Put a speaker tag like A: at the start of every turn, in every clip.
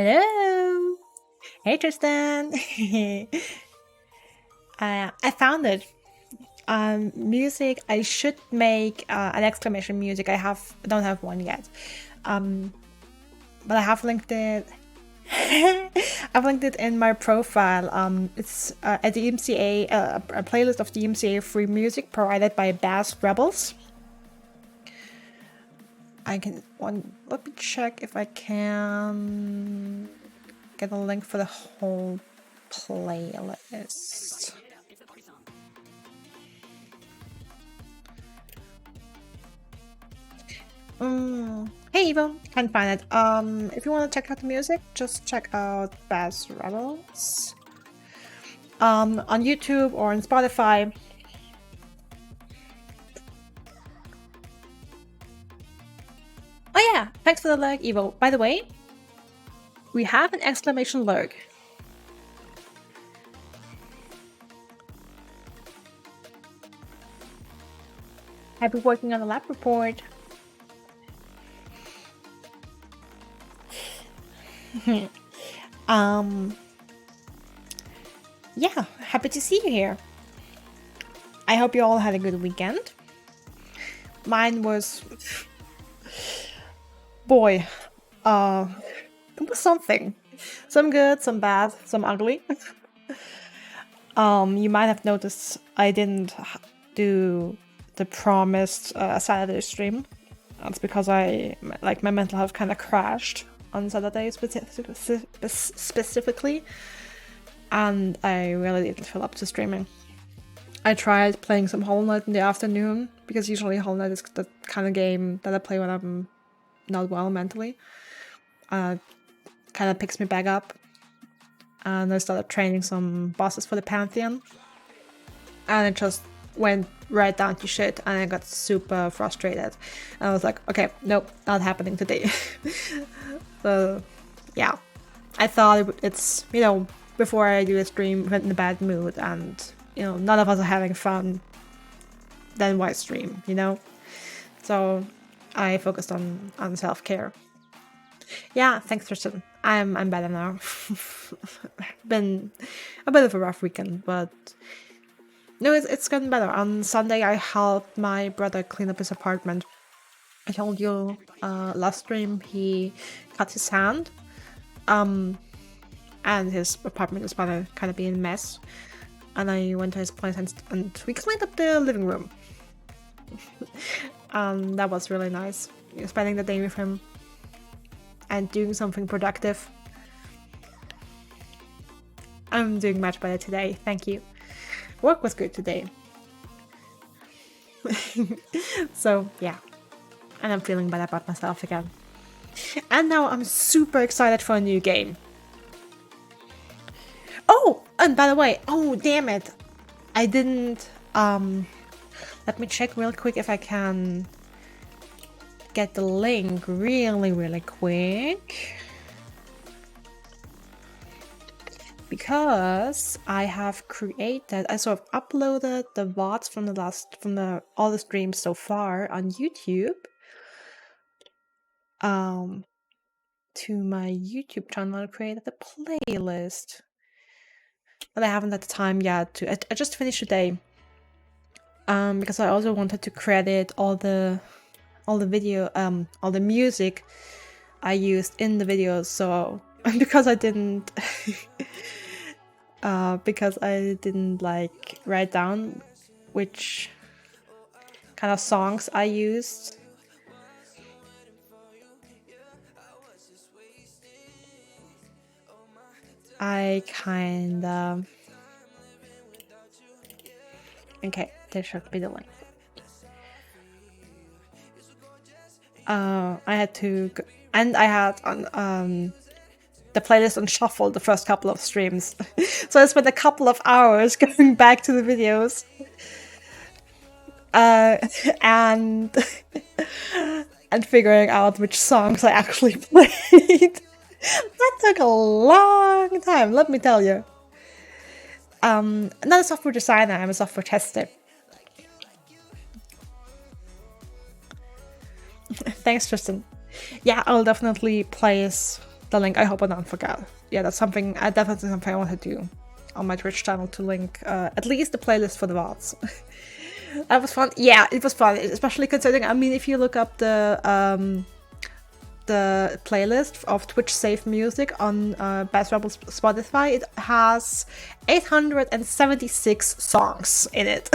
A: Hello! Hey Tristan! I found it. Music. I should make an exclamation music. I don't have one yet. But I have linked it. I've linked it in my profile. It's a DMCA, a playlist of DMCA free music provided by Bass Rebels. Let me check if I can get a link for the whole playlist. Hey Evo, can't find it. If you want to check out the music, just check out Bass Rebels. On YouTube or on Spotify. Oh yeah, thanks for the lurk, Evo. By the way, we have an exclamation lurk. I've been working on a lab report. Yeah, happy to see you here. I hope you all had a good weekend. Mine was... Boy, it was something. Some good, some bad, some ugly. You might have noticed I didn't do the promised Saturday stream. That's because my mental health kind of crashed on Saturday specifically, and I really didn't feel up to streaming. I tried playing some Hollow Knight in the afternoon, because usually Hollow Knight is the kind of game that I play when I'm not well mentally. Kind of picks me back up, and I started training some bosses for the Pantheon, and it just went right down to shit, and I got super frustrated. And I was like, okay, nope, not happening today. So yeah, I thought it's, before I do a stream, went in a bad mood, and none of us are having fun, then why stream, So I focused on self-care. Yeah, thanks Tristan. I'm better now. Been a bit of a rough weekend, but no, it's gotten better. On Sunday I helped my brother clean up his apartment. I told you last stream he cut his hand, and his apartment was about to kind of be a mess. And I went to his place and we cleaned up the living room. That was really nice, spending the day with him and doing something productive. I'm doing much better today, thank you. Work was good today. So yeah, and I'm feeling better about myself again. And now I'm super excited for a new game. Oh, and by the way, oh damn it, I didn't let me check real quick if I can get the link really quick, because I have created, I sort of uploaded the VODs from all the streams so far on YouTube to my YouTube channel. I created a playlist, but I haven't had the time yet to. I just finished today, because I also wanted to credit all the video, all the music I used in the videos. So because I didn't like write down which kind of songs I used, I kind of... Okay, there should be the link. I had to go, and I had on the playlist on shuffle the first couple of streams. So I spent a couple of hours going back to the videos and figuring out which songs I actually played. That took a long time, let me tell you. I'm not a software designer, I'm a software tester. Thanks, Tristan. Yeah, I'll definitely place the link. I hope I don't forget. Yeah, that's something I want to do on my Twitch channel, to link at least the playlist for the VODs. That was fun. Yeah, it was fun, especially considering, I mean, if you look up the playlist of Twitch saved music on Bass Rebel's Spotify, it has 876 songs in it.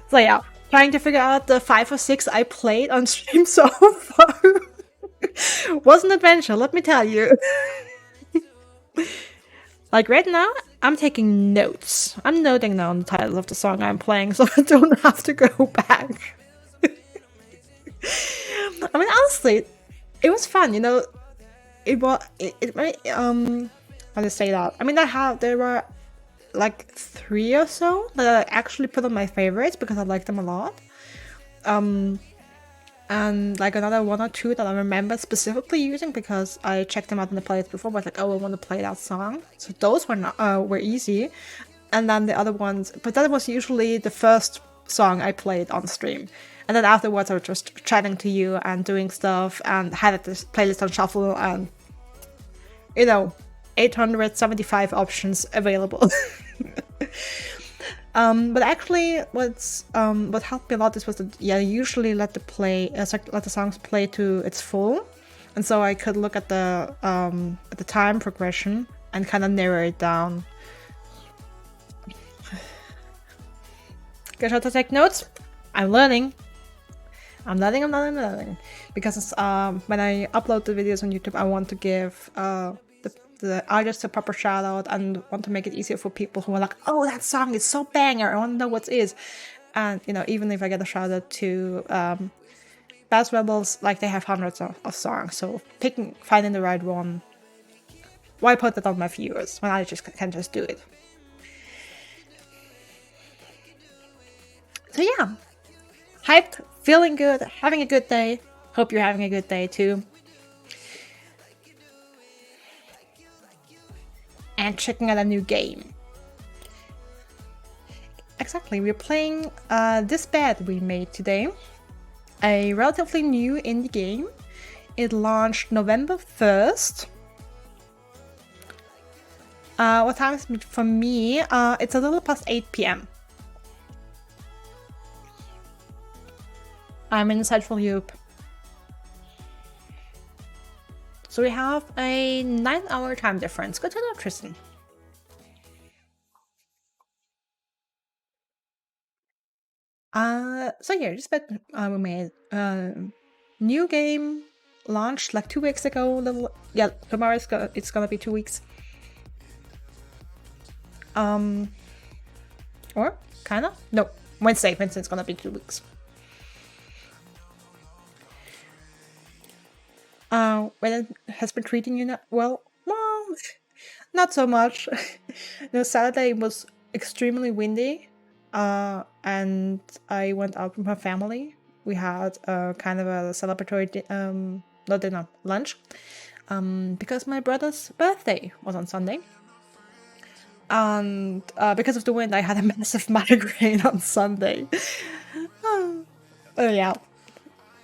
A: So yeah, trying to figure out the 5 or 6 I played on stream so far was an adventure, let me tell you. Like right now, I'm taking notes. I'm noting down the title of the song I'm playing so I don't have to go back. I mean, honestly, it was fun, you know. How to say that? I mean, there were like 3 or so that I actually put on my favorites because I like them a lot. And like another 1 or 2 that I remember specifically using because I checked them out in the playlist before. But like, oh, I want to play that song. So those were easy. And then the other ones, but that was usually the first song I played on stream. And then afterwards, I was just chatting to you and doing stuff and had this playlist on shuffle and, you know, 875 options available. But actually, what helped me a lot was that I usually let the songs play to its full, and so I could look at the time progression and kind of narrow it down. Good shot to take notes. I'm learning. I'm learning. Because when I upload the videos on YouTube, I want to give the artist a proper shout out and want to make it easier for people who are like, oh, that song is so banger, I want to know what it is. And, you know, even if I get a shout out to Bass Rebels, like, they have hundreds of songs, so finding the right one, why put that on my viewers when I can just do it? So yeah, hyped, feeling good, having a good day. Hope you're having a good day too. And checking out a new game. Exactly, we're playing this bed we made today. A relatively new indie game. It launched November 1st. What time is it for me? It's a little past 8 PM. I'm in Central Europe. So we have a 9-hour time difference. Good to know, Tristan. So yeah, this bit we made. New game launched like 2 weeks ago. Tomorrow it's gonna be 2 weeks. Or kinda? No, Wednesday it's gonna be 2 weeks. When it has been treating you well, not so much. Saturday was extremely windy, and I went out with my family. We had kind of a celebratory lunch, because my brother's birthday was on Sunday. And because of the wind, I had a massive migraine on Sunday. Yeah.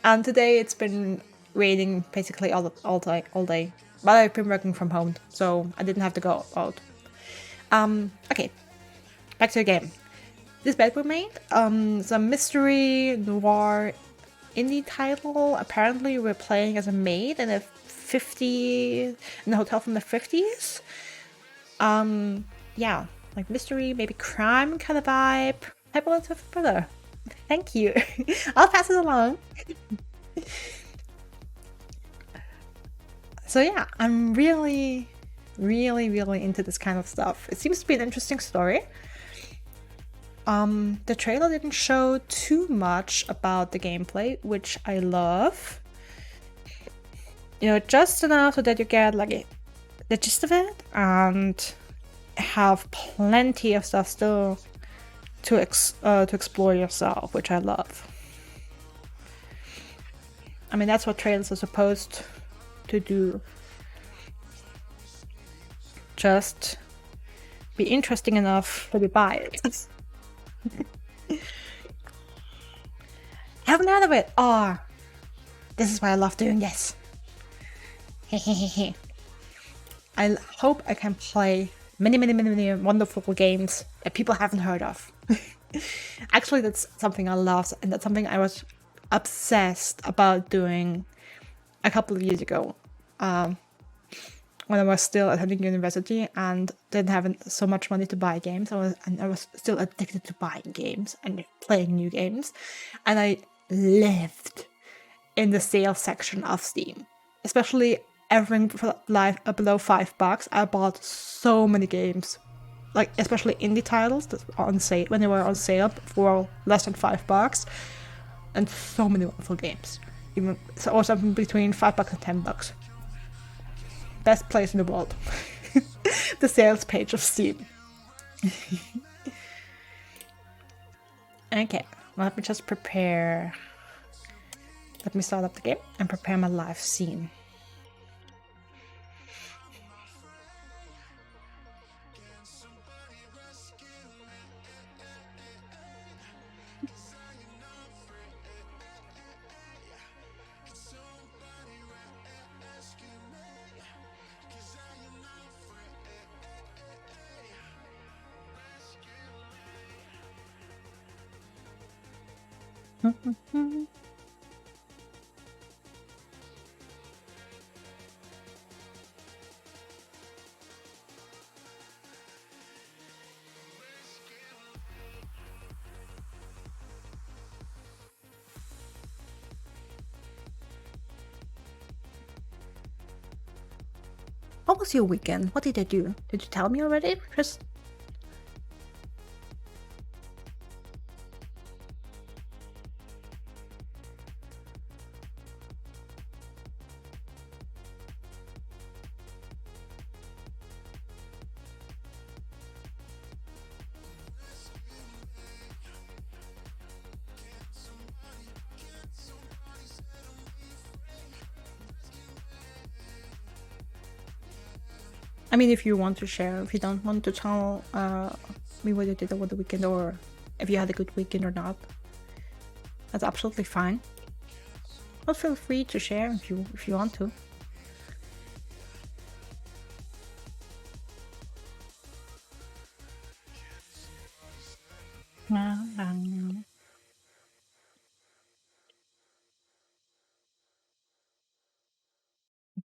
A: And today it's been raining basically all day. But I've been working from home, so I didn't have to go out. Okay, back to the game. This bed we made, it's a mystery noir indie title. Apparently we're playing as a maid in a hotel from the 50s. Yeah, like mystery, maybe crime kind of vibe. Type of little brother. Thank you. I'll pass it along. So yeah, I'm really into this kind of stuff. It seems to be an interesting story. The trailer didn't show too much about the gameplay, which I love. You know, just enough so that you get like the gist of it and have plenty of stuff still to explore yourself, which I love. I mean, that's what trailers are supposed to do. Just be interesting enough to be buy it. Haven't heard of it. Oh, this is why I love doing this. I hope I can play many wonderful games that people haven't heard of. Actually, that's something I love, and that's something I was obsessed about doing a couple of years ago, when I was still attending university and didn't have so much money to buy games. I was still addicted to buying games and playing new games, and I lived in the sales section of Steam, especially everything for below $5. I bought so many games, like especially indie titles that were on sale when they were on sale for less than $5, and so many wonderful games, or something between $5 and $10. Best place in the world. The sales page of Steam. Okay, let me just prepare. Let me start up the game and prepare my live scene. What was your weekend? What did I do? Did you tell me already? Just... I mean, if you want to share, if you don't want to tell me what you did over the weekend, or if you had a good weekend or not, that's absolutely fine. But feel free to share if you want to.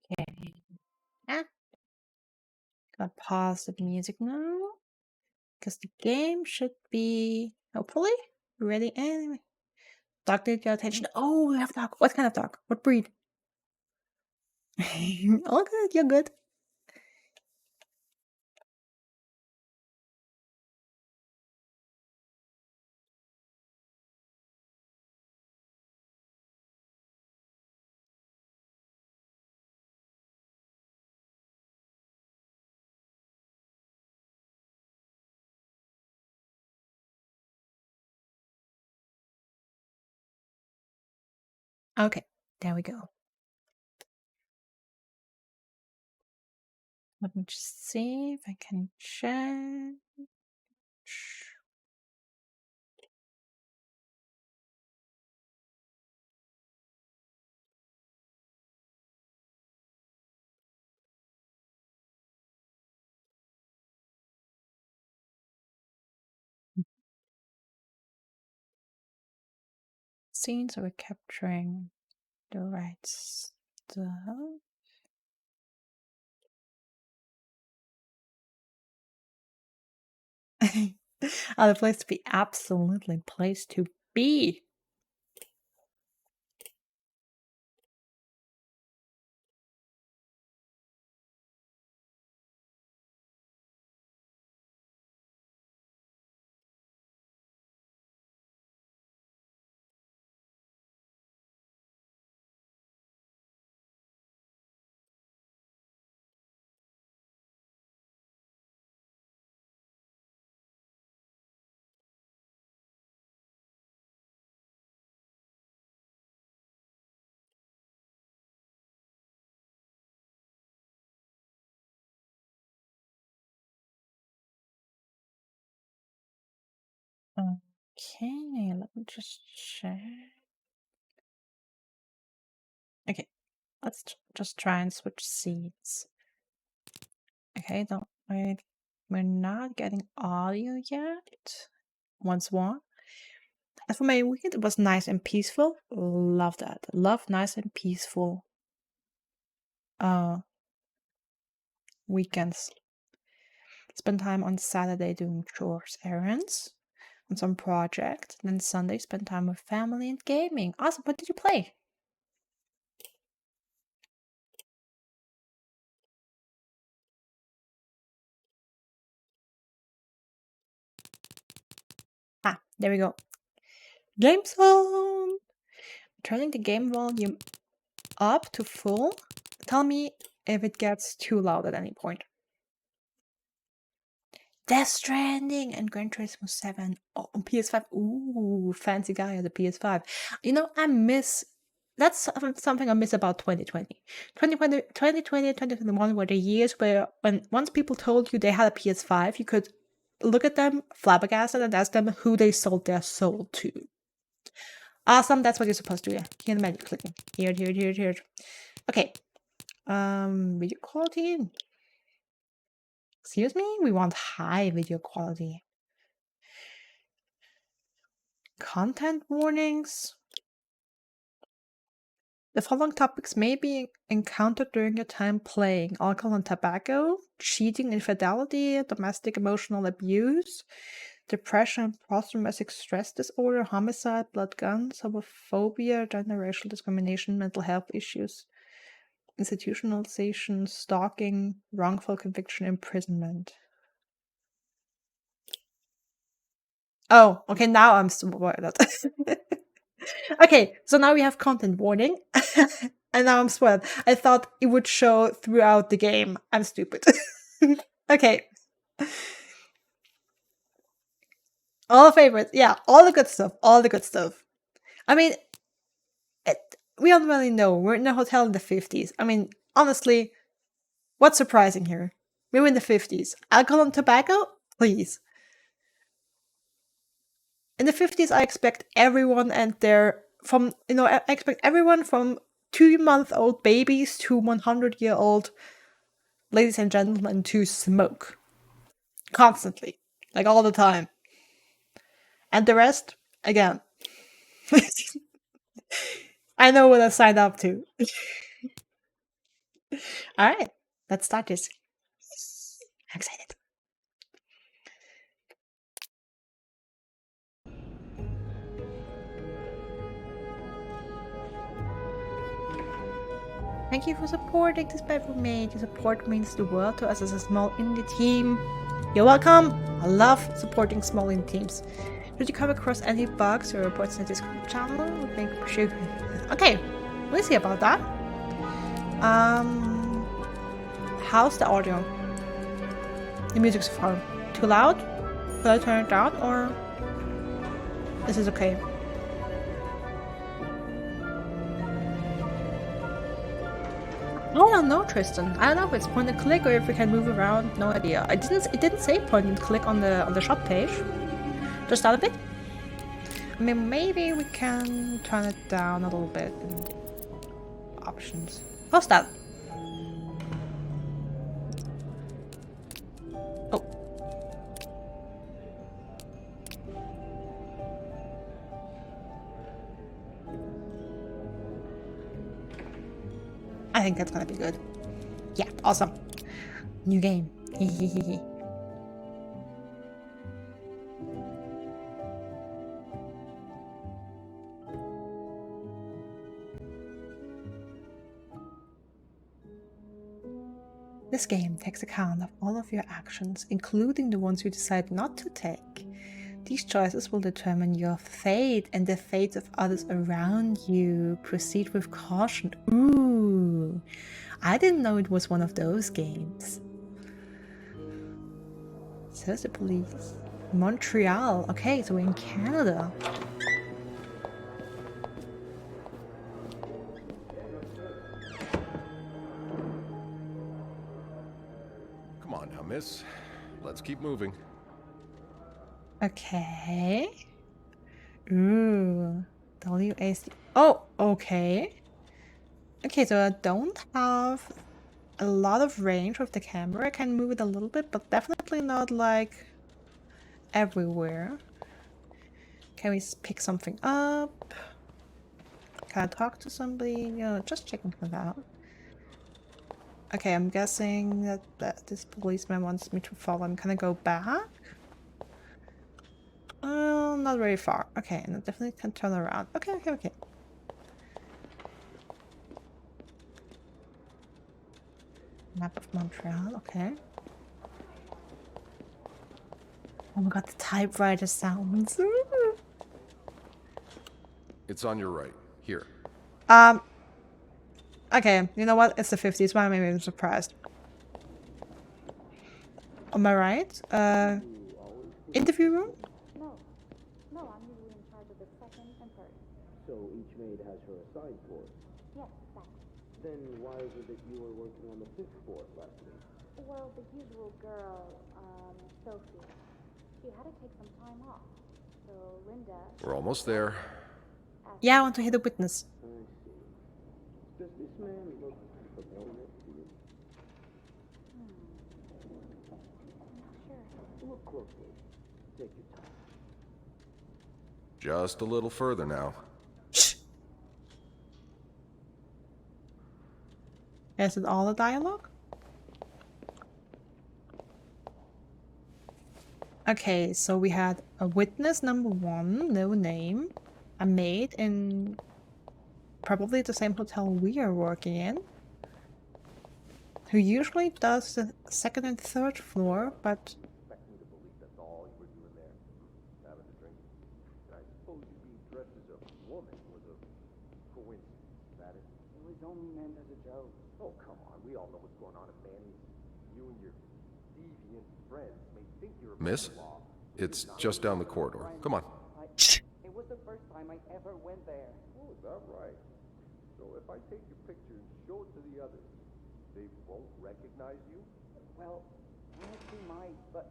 A: Okay. Gonna pause the music now, because the game should be hopefully ready anyway. Dog did your attention. Oh, we have a dog. What kind of dog? What breed? Oh, good. You're good. Okay, there we go. Let me just see if I can check. Scenes, so we're capturing the right stuff. Oh, the place to be. Absolutely place to be. Okay, let me just check. Okay, let's just try and switch seats. Okay, don't wait. We're not getting audio yet. Once more. As for my weekend, it was nice and peaceful. Love that. Love nice and peaceful weekends. Spend time on Saturday doing chores, errands, on some project. Then Sunday, spend time with family and gaming. Awesome. What did you play? Ah, there we go. Game zone! Turning the game volume up to full. Tell me if it gets too loud at any point. Death Stranding and Gran Turismo 7 on PS5. Ooh, fancy guy at the PS5. You know, I miss... That's something I miss about 2020. 2020 and 2021 were the years where once people told you they had a PS5, you could look at them, flabbergasted, and ask them who they sold their soul to. Awesome, that's what you're supposed to do. Yeah, hear the magic clicking. Here. Okay. Video quality. Excuse me? We want high video quality. Content warnings. The following topics may be encountered during your time playing: alcohol and tobacco, cheating, infidelity, domestic emotional abuse, depression, post-traumatic stress disorder, homicide, blood guns, homophobia, gender racial discrimination, mental health issues, institutionalization, stalking, wrongful conviction, imprisonment. Oh, okay, now I'm spoiled. Okay, so now we have content warning, and now I'm spoiled. I thought it would show throughout the game. I'm stupid. Okay. All the favorites. Yeah, all the good stuff. All the good stuff. I mean, we don't really know. We're in a hotel in the 50s. I mean, honestly, what's surprising here? We were in the 50s. Alcohol and tobacco? Please. In the 50s, I expect everyone and their... I expect everyone from 2-month-old babies to 100-year-old ladies and gentlemen to smoke. Constantly. Like all the time. And the rest, again. I know what I signed up to. Alright, let's start this. I'm excited. Thank you for supporting this battle maid. Your support means the world to us as a small indie team. You're welcome. I love supporting small indie teams. Should you come across any bugs or reports in the Discord channel, we think should. Okay, we'll see about that. How's the audio? The music so far? Too loud? Should I turn it down, or this is okay? I don't know, Tristan. I don't know if it's point and click or if we can move around. No idea. It didn't say point and click on the shop page. Just that a bit. I mean, maybe we can turn it down a little bit in options. How's that? Oh. I think that's gonna be good. Yeah, awesome. New game. This game takes account of all of your actions, including the ones you decide not to take. These choices will determine your fate and the fates of others around you. Proceed with caution. Ooh, I didn't know it was one of those games. Says the police. Montreal. Okay, so we're in Canada.
B: Come on now, miss. Let's keep moving.
A: Okay. Ooh. WAC. Oh, okay. Okay, so I don't have a lot of range with the camera. I can move it a little bit, but definitely not like everywhere. Can we pick something up? Can I talk to somebody? You know, just checking for that. Okay, I'm guessing that this policeman wants me to follow him. Can I go back? Not very far. Okay, and I definitely can turn around. Okay. Map of Montreal, okay. Oh my god, the typewriter sounds.
B: It's on your right. Here.
A: Okay, you know what? It's the 50s. Why am I even surprised? Am I right? Interview room?
C: No, I'm usually in charge of the second and third.
D: So each maid has her assigned floor.
C: Yes, exactly.
D: Then why is it that you were working on the 5th floor last week?
C: Well, the usual girl, Sophie, she had to take some time off. So Linda
B: We're almost there.
A: Yeah, I want to hear the witness.
D: I see. Does this man look familiar to you?
C: I'm not sure.
D: Look closely. Take your time.
B: Just a little further now.
A: Shh. Is it all the dialogue? Okay, so we had a witness number 1, no name, a maid in probably the same hotel we are working in, who usually does the 2nd and 3rd floor, but
B: Expect me to believe that's all you were doing there? Having a drink? And I suppose you being dressed as a woman was a coincidence. Is that it?
D: It was only meant as a joke.
B: Oh, come on. We all know what's going on at Manny's. You and your deviant friends may think you're
E: Miss? It's just down the corridor. Come on.
D: It was the first time I ever went there.
B: Oh, is that right? So if I take your picture and show it to the others, they won't recognize you?
D: Well, honestly might, but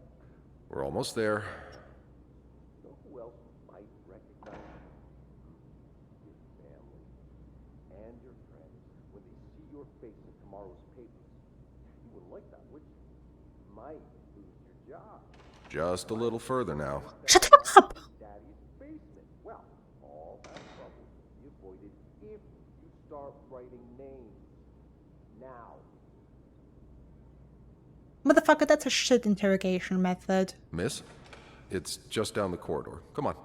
E: We're almost there.
B: Know who else might recognize you? Your family and your friends. When they see your face in tomorrow's papers, you wouldn't like that, would you? You might lose your job.
E: Just a little further now.
A: shut the fuck up!
B: Daddy's basement. Well, all that trouble will be avoided if you start writing names. Now.
A: Motherfucker, that's a shit interrogation method.
E: Miss? It's just down the corridor. Come on.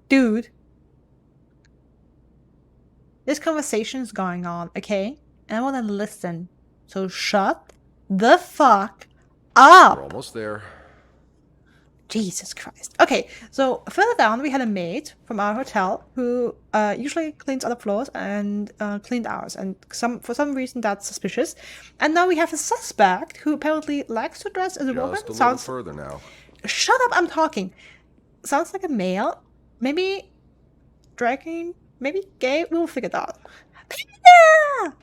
A: Dude. This conversation's going on, okay? And I want to listen. So shut the fuck up!
E: We're almost there.
A: Jesus Christ. Okay, so further down we had a maid from our hotel who usually cleans other floors and cleaned ours, and for some reason that's suspicious. And now we have a suspect who apparently likes to dress as a woman.
E: Just a little further now.
A: Shut up, I'm talking. Sounds like a male. Maybe drag queen, maybe gay. We'll figure it out. Panda!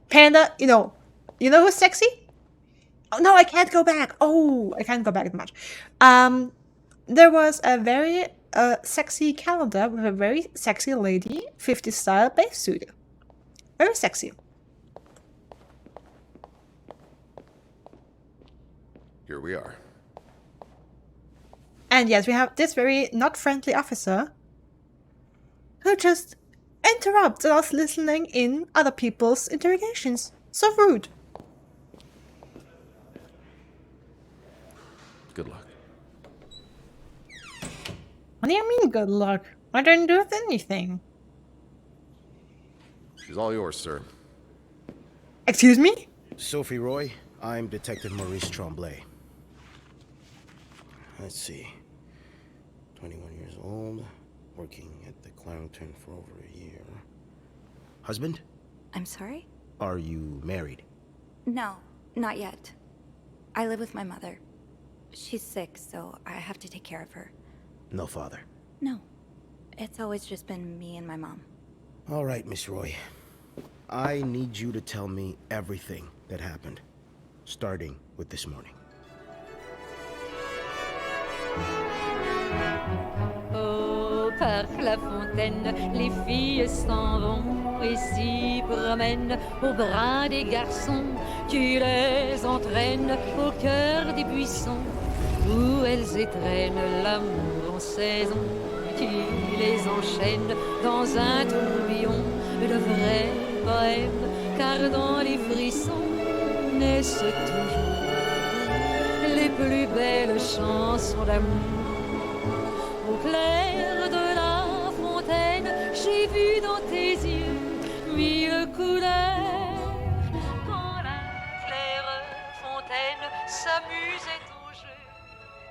A: Panda, you know who's sexy? Oh, no, I can't go back. Oh, I can't go back that much. There was a very sexy calendar with a very sexy lady, 50s style base suit. Very sexy.
E: Here we are.
A: And yes, we have this very not friendly officer who just interrupts us listening in other people's interrogations. So rude.
E: Good luck.
A: What do you mean, good luck? I didn't do anything.
E: She's all yours, sir.
A: Excuse me?
F: Sophie Roy, I'm Detective Maurice Tremblay. Let's see. 21 years old, working at the Clarington for over a year. Husband?
G: I'm sorry?
F: Are you married?
G: No, not yet. I live with my mother. She's sick, so I have to take care of her.
F: No father.
G: No. It's always just been me and my mom.
F: All right, Miss Roy. I need you to tell me everything that happened, starting with this morning.
G: Oh.
H: au parc La Fontaine, les filles s'en vont et s'y promènent au bras des garçons qui les entraînent au cœur des buissons où elles étreignent l'amour en saison qui les enchaîne dans un tourbillon de vrais poèmes, car dans les frissons naissent toujours les plus belles chansons d'amour. Au clair de la fontaine, j'ai vu dans tes yeux mille couleurs. Quand la claire fontaine s'amusait au jeu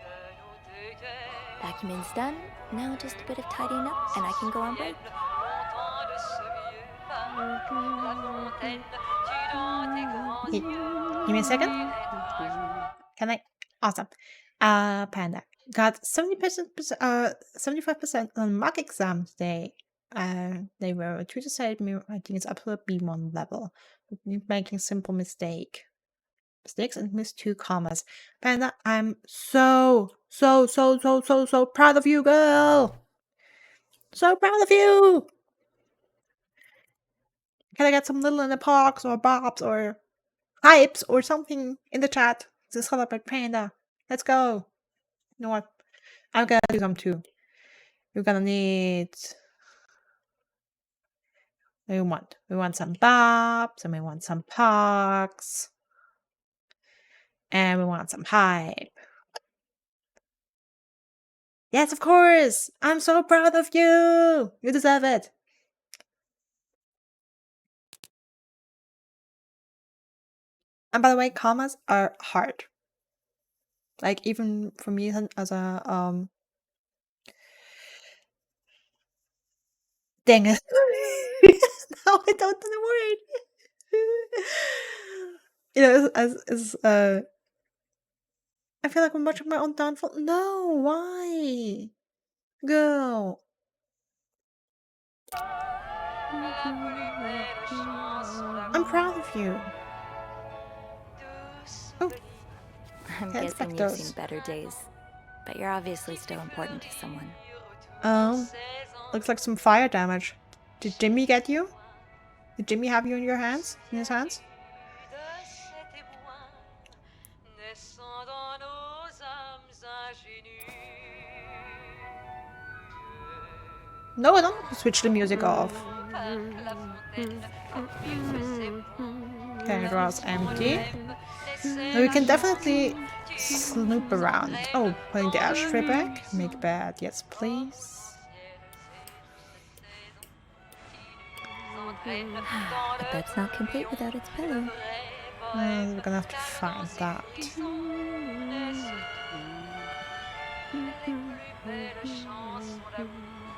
H: de nos deux cœurs.
G: Document's done. Now just a bit of tidying up and I can go on break.
A: Give me a second. Can I? Awesome. Panda got 75% on mock exam today. They were true to say me. I think it's up to a B1 level. Making simple mistakes and missed 2 commas. Panda, I'm so proud of you, girl. So proud of you. Can I get some little in the parks or bobs or hypes or something in the chat to celebrate Panda? Let's go. You know what? I'm gonna do some too. We're gonna need. We want some bobs and we want some pogs. And we want some hype. Yes, of course! I'm so proud of you! You deserve it! And by the way, commas are hard. Like, even for me as a, dang it. Now I don't know the word. You know, I feel like I'm watching my own downfall. No, why? Girl. I'm proud of you. Oh.
G: I'm guessing you've seen better days, but you're obviously still important to someone.
A: Oh, looks like some fire damage. Did Jimmy get you? Did Jimmy have you in your hands? In his hands? No, I don't switch the music off. Okay, Andross empty. Now we can definitely snoop around. Oh, putting the ashtray back. Make bed. Yes, please.
G: The bed's not complete without its pillow.
A: And we're gonna have to find that.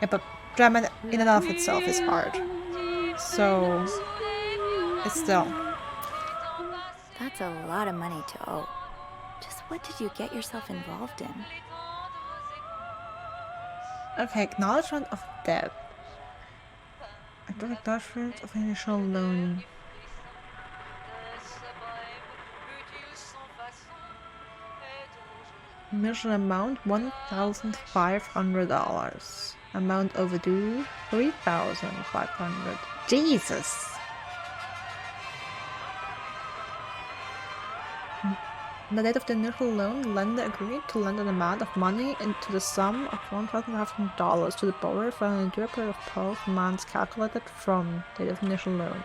A: Yeah, but drama in and of itself is hard. So, it's still.
G: That's a lot of money to owe. Just what did you get yourself involved in?
A: Okay, acknowledgement of debt. Acknowledgement of initial loan. Initial amount $1,500. Amount overdue $3,500. Jesus. On the date of the initial loan, lender agreed to lend an amount of money into the sum of $1,500 to the borrower for an enduring period of 12 months calculated from the date of initial loan.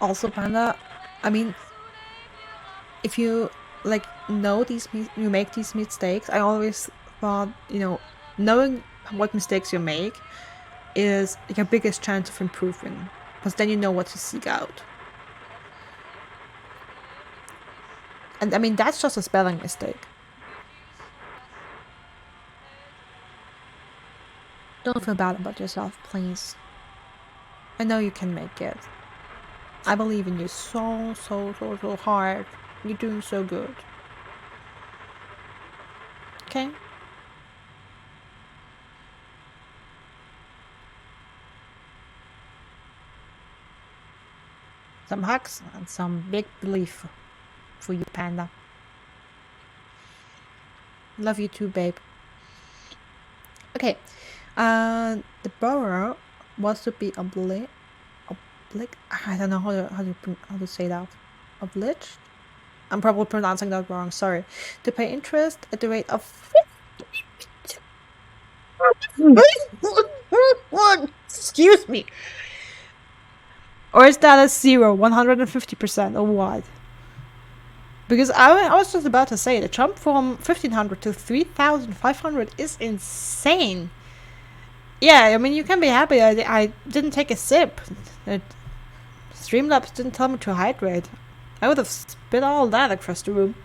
A: Also, Panda, I mean, if you like know you make these mistakes, I always thought, you know, knowing what mistakes you make is your biggest chance of improving, because then you know what to seek out. And I mean, that's just a spelling mistake. Don't feel bad about yourself, please. I know you can make it. I believe in you so hard. You're doing so good. Okay? Some hugs and some big belief for you, Panda. Love you too, babe. Okay. The borough was to be I don't know how to say that. Obliged? I'm probably pronouncing that wrong. Sorry. To pay interest at the rate of excuse me. Or is that a 150% or what? Because I was just about to say the jump from 1500 to 3500 is insane. Yeah, I mean, you can be happy I didn't take a sip. Streamlabs didn't tell me to hydrate. I would have spit all that across the room.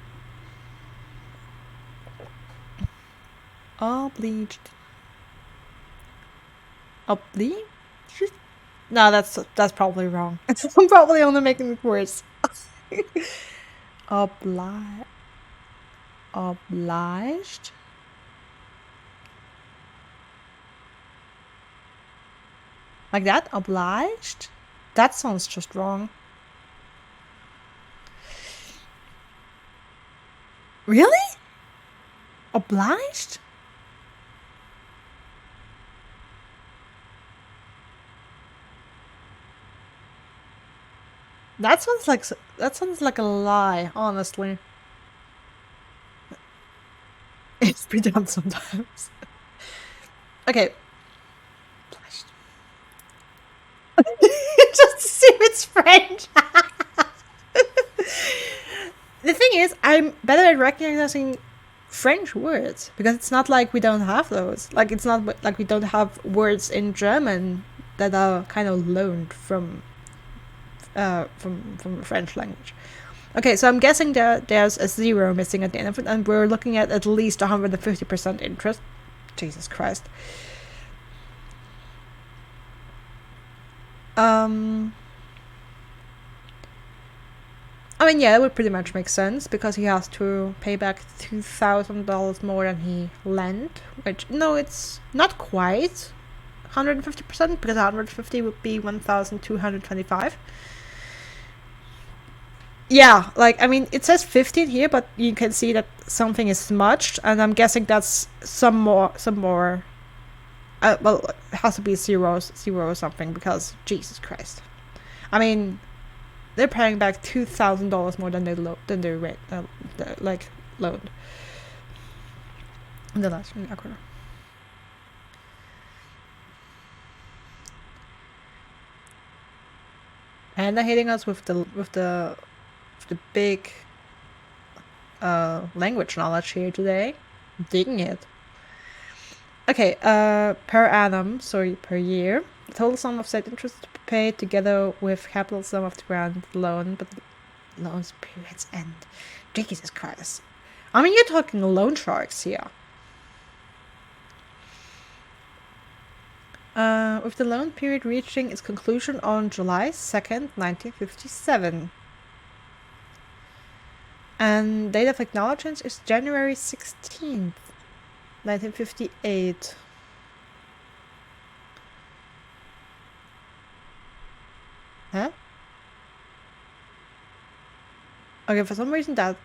A: Obliged. Obliged? No, that's probably wrong. I'm probably only making it worse. Obliged? Like that? Obliged? That sounds just wrong. Really? Obliged? That sounds like a lie, honestly. It's pretty dumb sometimes. Okay. Just to see if it's French. The thing is, I'm better at recognizing French words because it's not like we don't have those. Like it's not like we don't have words in German that are kind of loaned from the French language. Okay, so I'm guessing that there's a 0 missing at the end of it, and we're looking at least 150% interest. Jesus Christ. I mean, yeah, it would pretty much make sense because he has to pay back $2,000 more than he lent, which, no, it's not quite 150% because 150 would be 1,225. Yeah, like, I mean, it says 15 here, but you can see that something is smudged, and I'm guessing that's some more, well, it has to be 0 or something, because, Jesus Christ. I mean, they're paying back $2,000 more than they loaned in the last quarter. And they're hitting us with the big language knowledge here today. Digging it. Okay, per annum, sorry, per year, the total sum of said interest to be paid together with capital sum of the grant loan, but the loan's periods end. Jesus Christ. I mean, you're talking loan sharks here. With the loan period reaching its conclusion on July 2nd, 1957. And date of acknowledgement is January 16th, 1958. Huh? Okay, for some reason that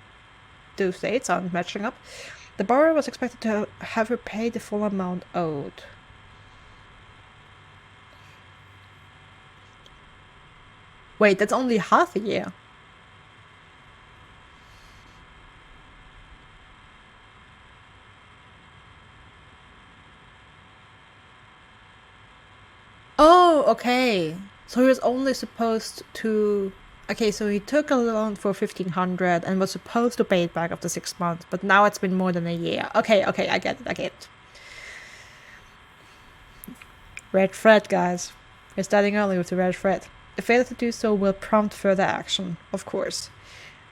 A: those dates aren't matching up. The borrower was expected to have repaid the full amount owed. Wait, that's only half a year. Oh, okay. So he was only supposed to... Okay, so he took a loan for 1,500 and was supposed to pay it back after 6 months, but now it's been more than a year. Okay, I get it. Red thread, guys. We're starting early with the red thread. The failure to do so will prompt further action, of course.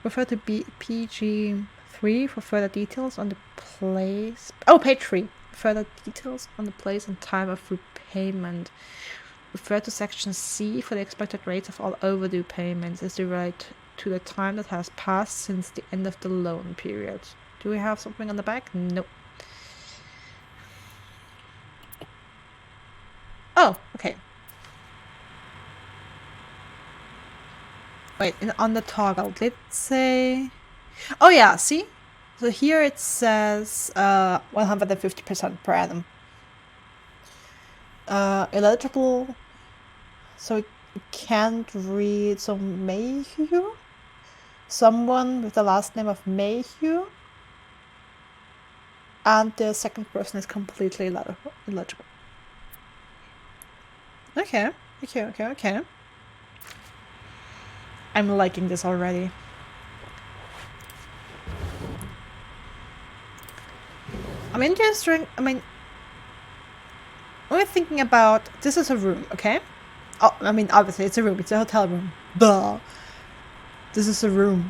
A: Refer to PG3 for further details on the place... Oh, page 3. Further details on the place and time of repayment. Refer to section C for the expected rates of all overdue payments as they relate to the time that has passed since the end of the loan period. Do we have something on the back? Nope. Oh, okay. Wait, on the toggle, let's say... Oh yeah, see? So here it says 150% per annum. Eligible... So it can't read... So Mayhew? Someone with the last name of Mayhew? And the second person is completely illegible. Okay. I'm liking this already. We're thinking about, this is a room, okay? Oh, I mean, obviously it's a room, it's a hotel room. Duh. This is a room.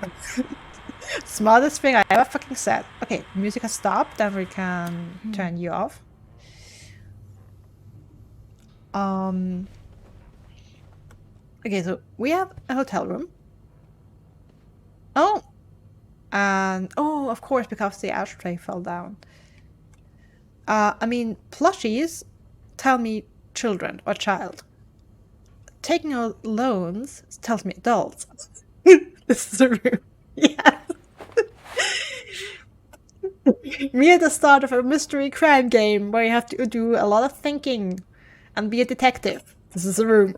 A: Smartest thing I ever fucking said. Okay, music has stopped, then we can turn you off. Okay, so we have a hotel room. Oh! And, oh, of course, because the ashtray fell down. I mean, plushies tell me children or child. Taking out loans tells me adults. This is a room. Yes. Me at the start of a mystery crime game where you have to do a lot of thinking and be a detective. This is a room.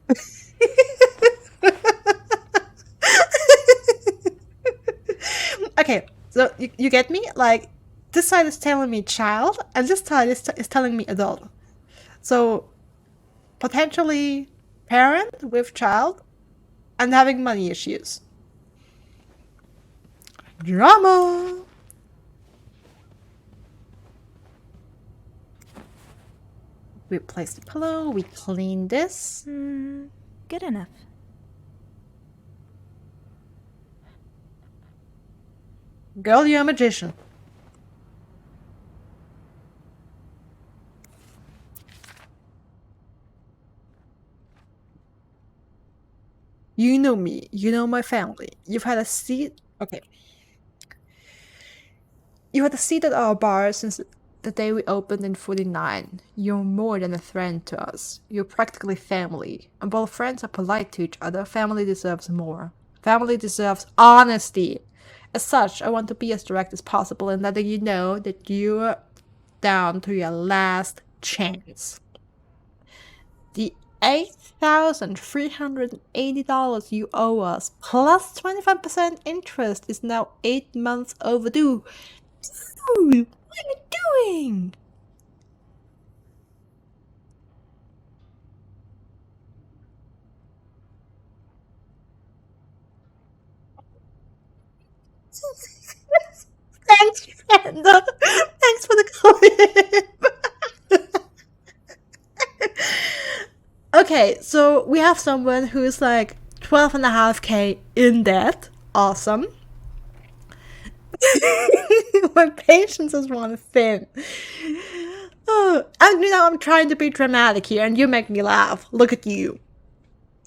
A: Okay, so you get me? Like, this side is telling me child, and this side is telling me adult. So, potentially parent with child and having money issues. Drama! We place the pillow, we clean this.
G: Good enough.
A: Girl, you're a magician. You know me, you know my family. You've had a seat. Okay. You had a seat at our bar since the day we opened in 49. You're more than a friend to us. You're practically family. And while friends are polite to each other, family deserves more. Family deserves honesty. As such, I want to be as direct as possible in letting you know that you're down to your last chance. The $8,380 you owe us, plus 25% interest, is now 8 months overdue. Dude, what are you doing? Thanks, Panda. Thanks for the clip. Okay, so we have someone who is like 12.5K in debt. Awesome. My patience is run thin. Oh, and you know, I'm trying to be dramatic here, and you make me laugh. Look at you.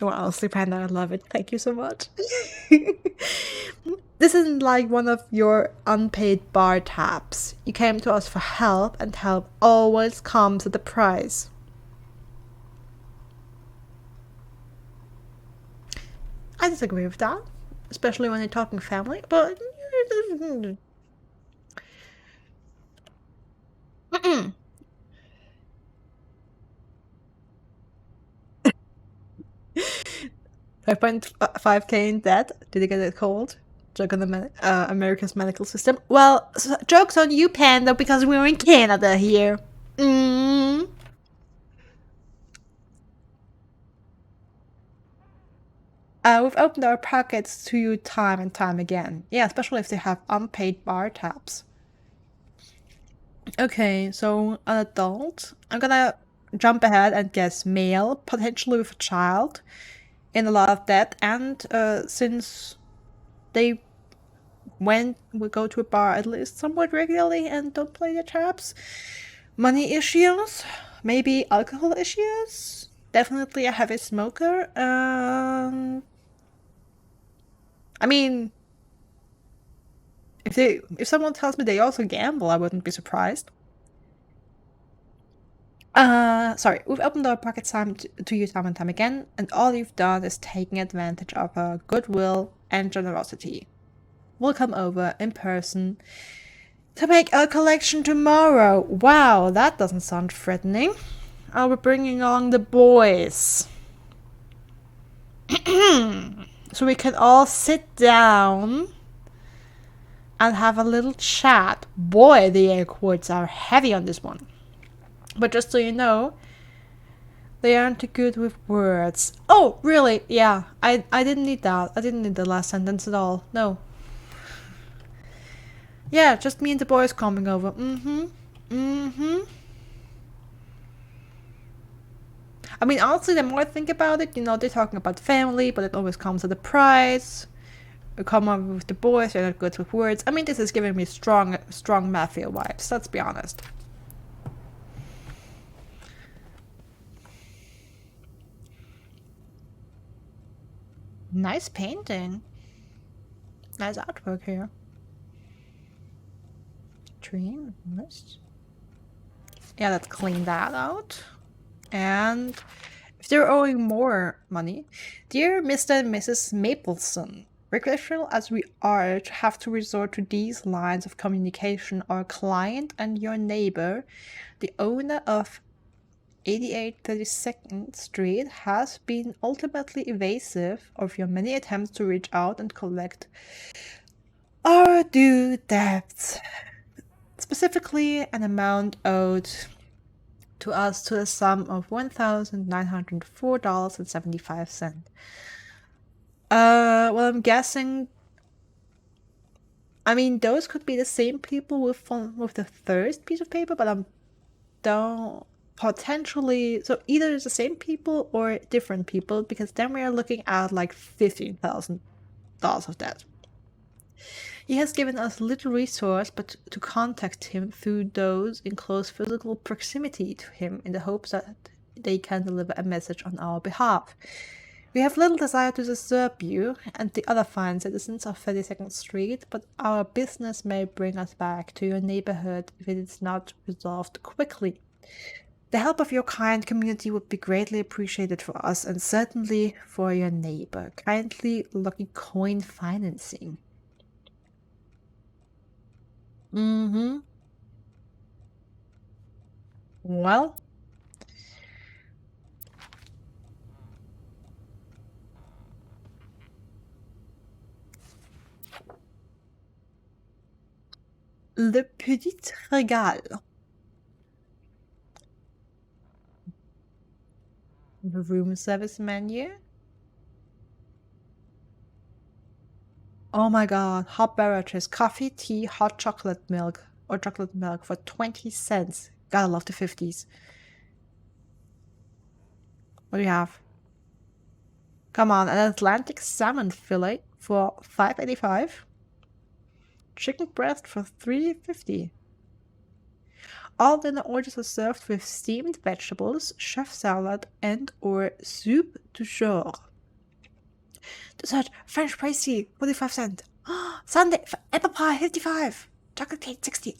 A: Well, honestly, Panda, I love it. Thank you so much. This isn't like one of your unpaid bar tabs. You came to us for help, and help always comes at a price. I disagree with that, especially when you're talking family, but... $5.5K in debt. Did you get a cold? Joke on the America's medical system. Well, joke's on you, Panda, because we're in Canada here. We've opened our pockets to you time and time again. Yeah, especially if they have unpaid bar tabs. Okay, so an adult. I'm gonna jump ahead and guess male, potentially with a child, in a lot of debt, and since they we go to a bar at least somewhat regularly and don't play their tabs, money issues, maybe alcohol issues, definitely a heavy smoker. I mean, if someone tells me they also gamble, I wouldn't be surprised. Sorry, we've opened our pockets to you time and time again, and all you've done is taking advantage of our goodwill and generosity. We'll come over in person to make a collection tomorrow. Wow, that doesn't sound threatening. I'll be bringing along the boys. So we can all sit down and have a little chat. Boy, the air quotes are heavy on this one. But just so you know, they aren't too good with words. Oh, really? Yeah, I didn't need that. I didn't need the last sentence at all. No. Yeah, just me and the boys coming over. I mean, honestly, the more I think about it, you know, they're talking about family, but it always comes at a price. We come over with the boys, they're not good with words. I mean, this is giving me strong mafia vibes, let's be honest. Nice painting. Nice artwork here. Tree, mist. Yeah, let's clean that out. And if they're owing more money, dear Mr. and Mrs. Mapleson, regretful as we are to have to resort to these lines of communication, our client and your neighbor, the owner of 8832nd Street, has been ultimately evasive of your many attempts to reach out and collect our due debts, specifically an amount owed to us to the sum of $1,904.75. Well, I'm guessing. I mean, those could be the same people with the first piece of paper, but I'm don't potentially. So either it's the same people or different people, because then we are looking at like $15,000 of debt. He has given us little resource but to contact him through those in close physical proximity to him in the hopes that they can deliver a message on our behalf. We have little desire to disturb you and the other fine citizens of 32nd Street, but our business may bring us back to your neighborhood if it is not resolved quickly. The help of your kind community would be greatly appreciated for us and certainly for your neighbor. Kindly, Lucky Coin Financing. Well, le petit régal. The room service menu. Oh my god, hot beverages, coffee, tea, hot chocolate milk, or chocolate milk for 20 cents. Gotta love the 50s. What do you have? Come on, an Atlantic salmon fillet for $5.85. Chicken breast for $3.50. All dinner orders are served with steamed vegetables, chef salad, and or soup du jour. Dessert, French pricey, 45 cents. Sundae, apple pie, 55. Chocolate cake, 60.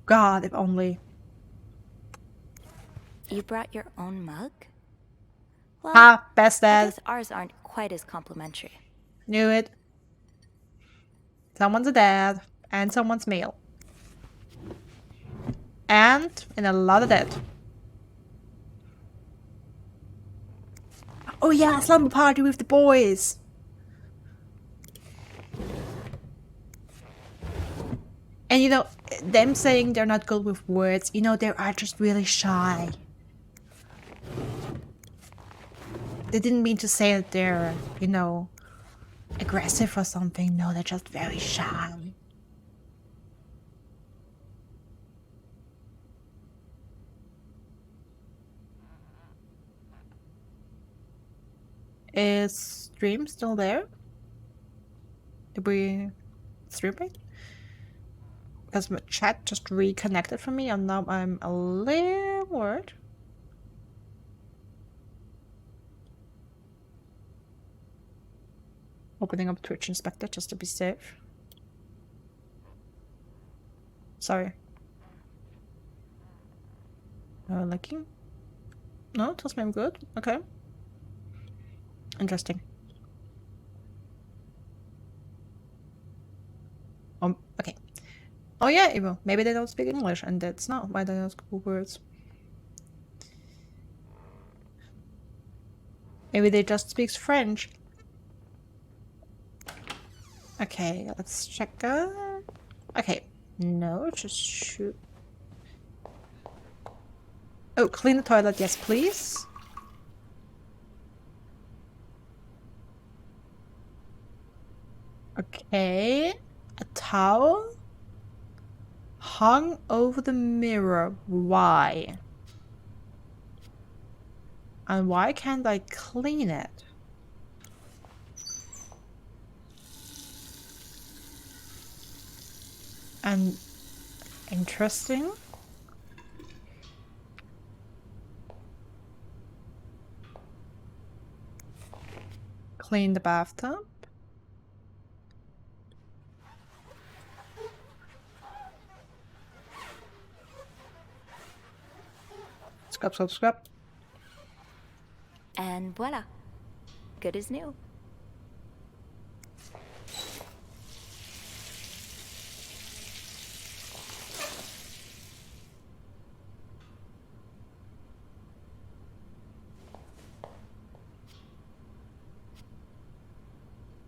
A: God, if only.
G: You brought your own mug? Well,
A: Ah, best
G: I
A: dad.
G: guess ours aren't quite as complimentary.
A: Knew it. Someone's a dad, and someone's male. And in a lot of debt. Oh yeah, slumber party with the boys. And you know, them saying they're not good with words, you know, they are just really shy. They didn't mean to say that they're, you know, aggressive or something. No, they're just very shy. Is stream still there? Did we stream it? Because my chat just reconnected for me and now I'm a little worried. Opening up Twitch Inspector just to be safe. Sorry. No licking? No, tells me I'm good. Okay. Interesting. Okay. Oh yeah, Evo. Maybe they don't speak English, and that's not why they don't cool words. Maybe they just speak French. Okay, let's check. Okay, no, just shoot. Oh, clean the toilet, yes, please. Okay, a towel hung over the mirror. Why? And why can't I clean it? And interesting. Clean the bathtub. Scrub, scrub, scrub.
G: And voila. Good as new.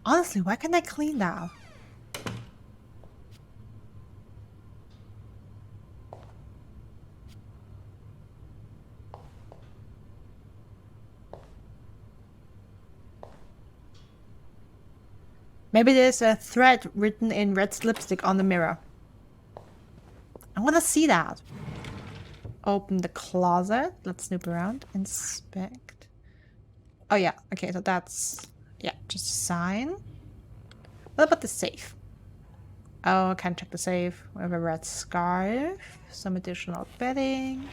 A: Honestly, why can't I clean that? Maybe there's a thread written in red lipstick on the mirror. I want to see that. Open the closet. Let's snoop around. Inspect. Oh yeah, okay, so that's... yeah, just a sign. What about the safe? Oh, I can't check the safe. We have a red scarf. Some additional bedding.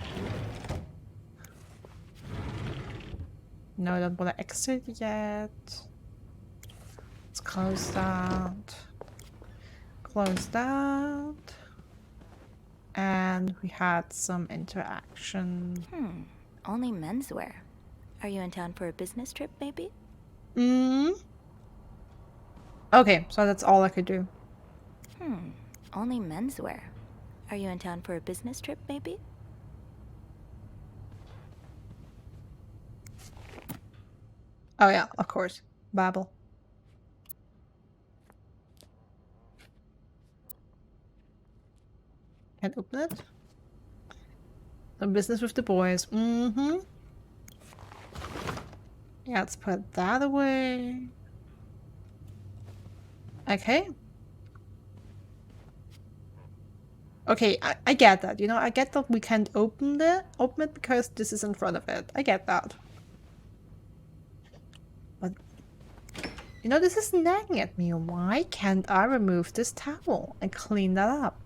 A: No, I don't want to exit yet. Let's close that. Close that. And we had some interaction.
G: Only menswear. Are you in town for a business trip, maybe?
A: Okay, so that's all I could do.
G: Only menswear. Are you in town for a business trip, maybe?
A: Oh yeah, of course. Babble. Can't open it. Some business with the boys. Yeah, let's put that away. Okay. Okay, I get that. You know, I get that we can't open it because this is in front of it. I get that. But you know, this is nagging at me. Why can't I remove this towel and clean that up?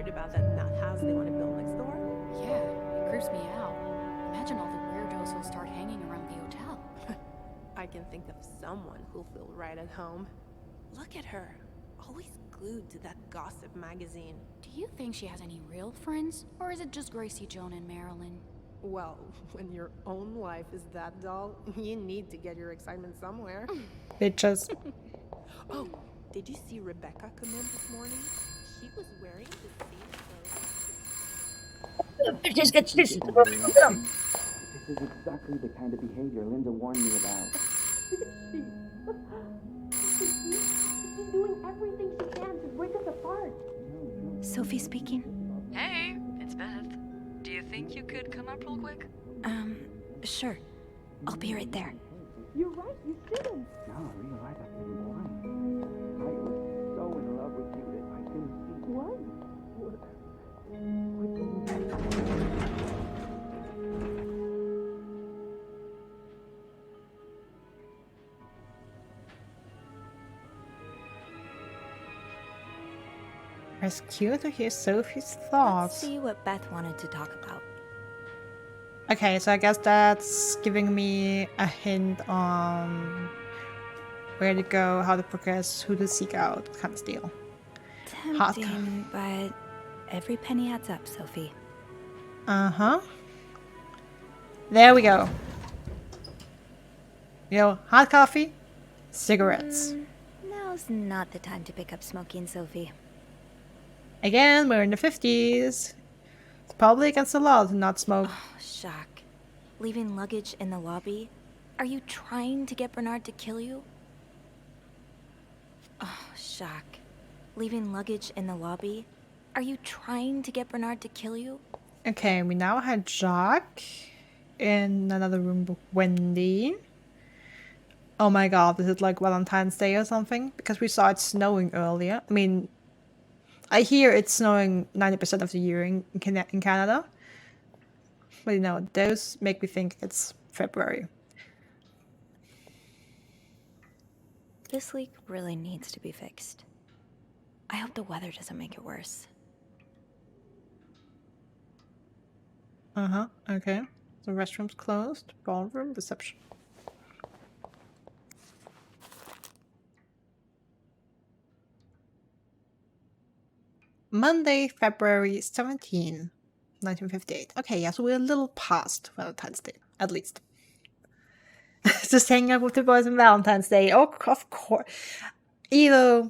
I: About that nut house they want to build next door?
J: Yeah, it creeps me out. Imagine all the weirdos who'll start hanging around the hotel.
I: I can think of someone who'll feel right at home. Look at her, always glued to that gossip magazine.
J: Do you think she has any real friends? Or is it just Gracie, Joan, and Marilyn?
I: Well, when your own life is that dull, you need to get your excitement somewhere.
A: Bitches.
I: Oh, did you see Rebecca come in this morning? She was wearing the same clothes.
K: Bitches get stitches.
D: This is exactly the kind of behavior Linda warned me about.
C: She's doing everything she can to break us apart.
G: Sophie speaking.
J: Hey, it's Beth. Do you think you could come up real quick?
G: Sure. I'll be right there.
C: You're right, you shouldn't.
D: No, you're right, I've been blind. I was so in love with you that I couldn't see.
C: What?
A: It's cute to hear Sophie's thoughts.
G: Let's see what Beth wanted to talk about.
A: Okay, so I guess that's giving me a hint on where to go, how to progress, who to seek out, kind of deal.
G: Tempting, but every penny adds up, Sophie.
A: Uh-huh. There we go. Hot coffee, cigarettes.
G: Now's not the time to pick up smoking, Sophie.
A: Again, we're in the 50s. It's probably against the law to not smoke.
G: Oh, shock. Leaving luggage in the lobby? Are you trying to get Bernard to kill you? Oh, shock. Leaving luggage in the lobby? Are you trying to get Bernard to kill you?
A: Okay, we now had Jacques in another room with Wendy. Oh my god, is it like Valentine's Day or something? Because we saw it snowing earlier. I mean, I hear it's snowing 90% of the year in Canada. But those make me think it's February.
G: This leak really needs to be fixed. I hope the weather doesn't make it worse.
A: Uh-huh, okay. The restroom's closed. Ballroom, reception. Monday, February 17, 1958. Okay, yeah, so we're a little past Valentine's Day, at least. Just hanging out with the boys on Valentine's Day. Oh, of course. I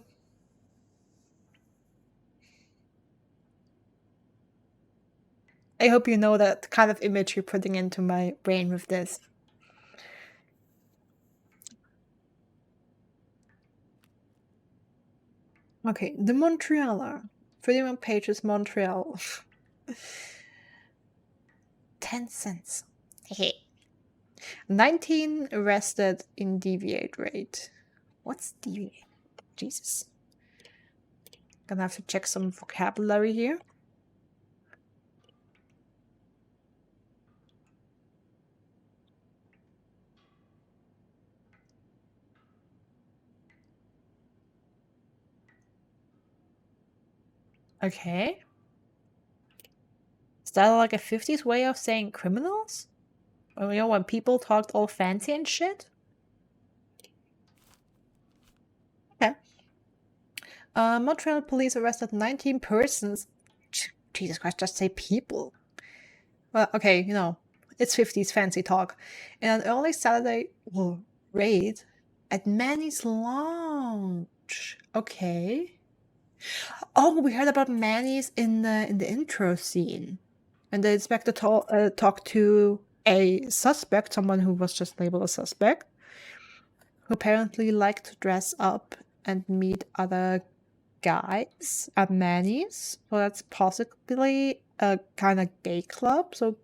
A: hope you know that kind of image you're putting into my brain with this. Okay, the Montrealer. 31 pages, Montreal. 10 cents. Hey. 19 arrested in deviate rate. What's deviate? Jesus. Gonna have to check some vocabulary here. Okay. Is that like a 50s way of saying criminals? Or, when people talked all fancy and shit? Okay. Montreal police arrested 19 persons. Jesus Christ, just say people. Well, okay, it's 50s fancy talk. In an early Saturday raid at Manny's Lounge. Okay. Oh, we heard about Manny's in the intro scene. And the inspector talked to a suspect, someone who was just labeled a suspect, who apparently liked to dress up and meet other guys at Manny's. So that's possibly a kind of gay club. So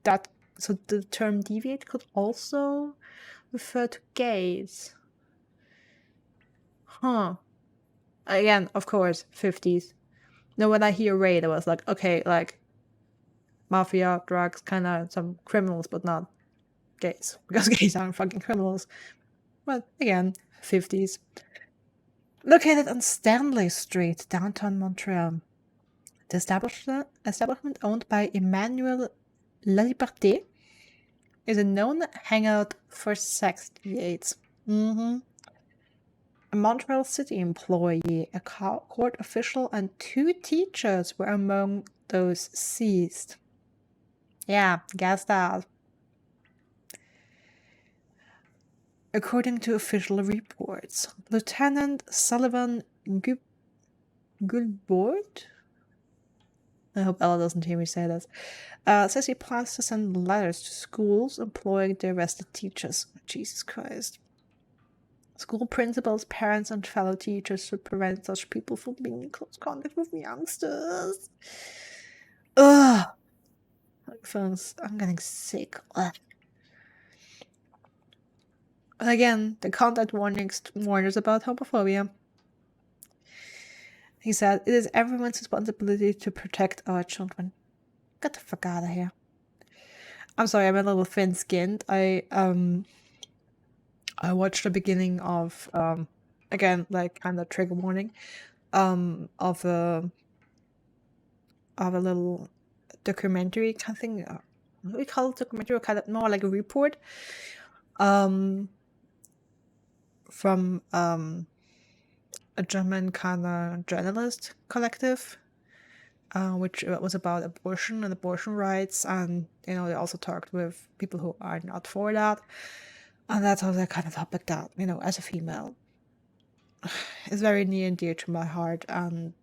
A: the term deviate could also refer to gays. Huh. Again, of course, 50s. Now, when I hear raid, I was like, okay, like mafia, drugs, kind of some criminals, but not gays. Because gays aren't fucking criminals. But again, 50s. Located on Stanley Street, downtown Montreal. The establishment owned by Emmanuel Laliberté is a known hangout for sex deviates. A Montreal City employee, a court official, and 2 teachers were among those seized. Yeah, guess that. According to official reports, Lieutenant Sullivan Gulbord I hope Ella doesn't hear me say this. Says he plans to send letters to schools employing the arrested teachers. Jesus Christ. School principals, parents, and fellow teachers to prevent such people from being in close contact with youngsters. Ugh. I'm getting sick. Ugh. Again, the content warnings warns about homophobia. He said, "It is everyone's responsibility to protect our children." Get the fuck out of here. I'm sorry, I'm a little thin-skinned. I watched the beginning of again, like kind of trigger warning, of a little documentary kind of thing. What do we call it? Documentary, or kind of more like a report. From a German kind of journalist collective, which was about abortion and abortion rights, and they also talked with people who are not for that, and that's also the kind of topic that as a female is very near and dear to my heart, and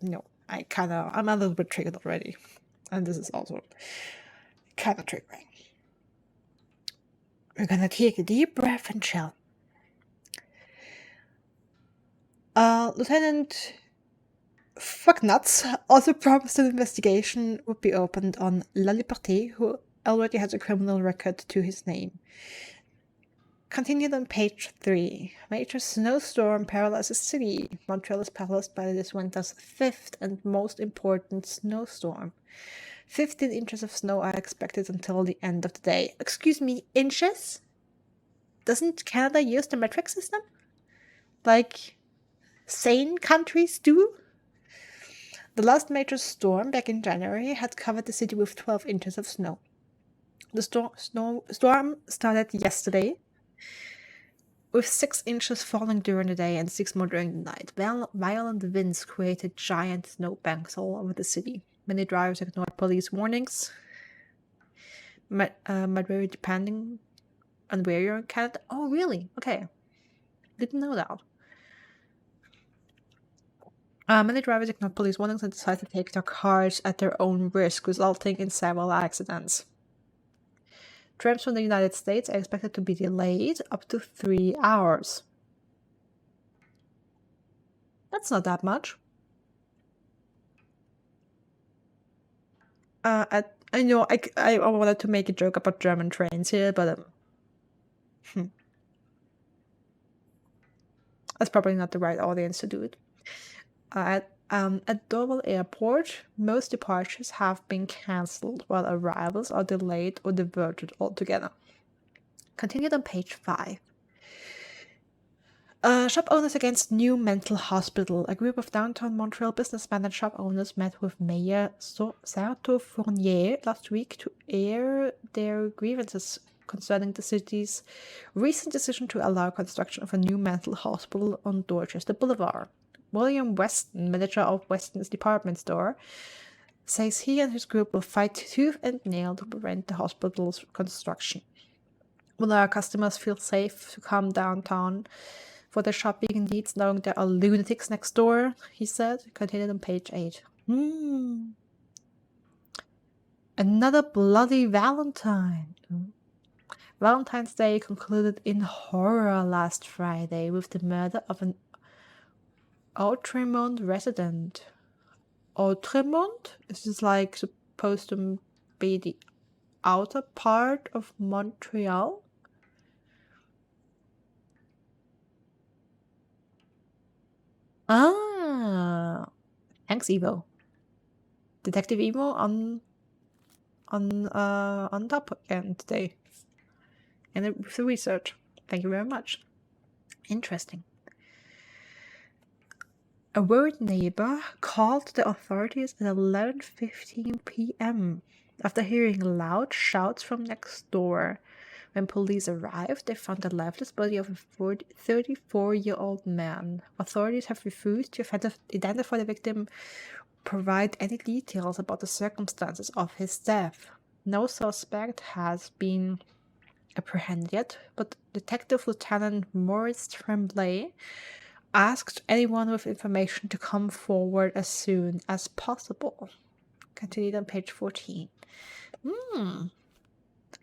A: I'm a little bit triggered already, and this is also kind of triggering. We're gonna take a deep breath and chill. Lieutenant Fucknuts also promised an investigation would be opened on La Liberté, who already has a criminal record to his name. Continued on page 3. Major snowstorm paralyzes city. Montreal is paralyzed by this winter's 5th and most important snowstorm. 15 inches of snow are expected until the end of the day. Excuse me, inches? Doesn't Canada use the metric system? Like sane countries do? The last major storm back in January had covered the city with 12 inches of snow. The storm started yesterday, with 6 inches falling during the day and 6 more during the night. Violent winds created giant snowbanks all over the city. Many drivers ignored police warnings. Might vary depending on where you're in Canada. Oh, really? Okay. Didn't know that. Many drivers ignored police warnings and decided to take their cars at their own risk, resulting in several accidents. Trips from the United States are expected to be delayed up to 3 hours. That's not that much. I wanted to make a joke about German trains here, but that's probably not the right audience to do it. At Dover Airport, most departures have been cancelled, while arrivals are delayed or diverted altogether. Continued on page 5. Shop owners against new mental hospital. A group of downtown Montreal businessmen and shop owners met with Mayor Sarto Fournier last week to air their grievances concerning the city's recent decision to allow construction of a new mental hospital on Dorchester Boulevard. William Weston, manager of Weston's department store, says he and his group will fight tooth and nail to prevent the hospital's construction. Will our customers feel safe to come downtown for their shopping needs, knowing there are lunatics next door? He said. Continued on page 8. Another bloody Valentine. Valentine's Day concluded in horror last Friday with the murder of an Outremont resident. Outremont? Is this like supposed to be the outer part of Montreal? Ah, thanks, Evo. Detective Evo on top again today, and with the research. Thank you very much. Interesting. A worried neighbor called the authorities at 11:15 p.m. after hearing loud shouts from next door. When police arrived, they found the lifeless body of a 34-year-old man. Authorities have refused to identify the victim, provide any details about the circumstances of his death. No suspect has been apprehended yet, but Detective Lieutenant Maurice Tremblay asked anyone with information to come forward as soon as possible. Continued on page 14.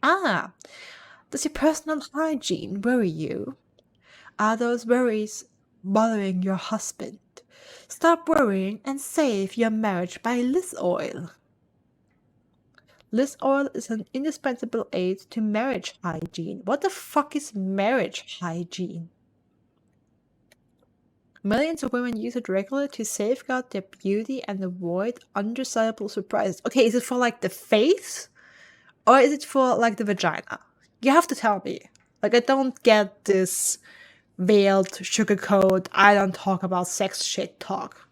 A: Ah, does your personal hygiene worry you? Are those worries bothering your husband? Stop worrying and save your marriage by Liz Oil. Liz Oil is an indispensable aid to marriage hygiene. What the fuck is marriage hygiene? Millions of women use it regularly to safeguard their beauty and avoid undesirable surprises. Okay, is it for like the face? Or is it for like the vagina? You have to tell me. Like, I don't get this veiled sugarcoat, I don't talk about sex shit talk.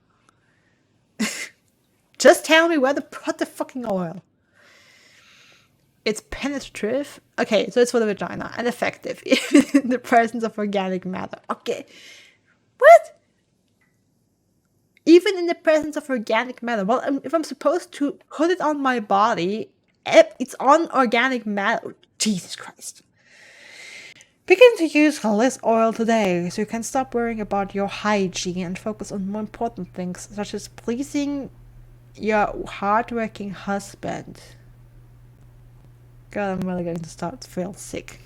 A: Just tell me put the fucking oil. It's penetrative. Okay, so it's for the vagina and effective even in the presence of organic matter. Okay. What? Even in the presence of organic matter. Well, if I'm supposed to put it on my body, it's on organic matter. Jesus Christ. Begin to use Liz Oil today so you can stop worrying about your hygiene and focus on more important things such as pleasing your hardworking husband. God, I'm really going to start to feel sick.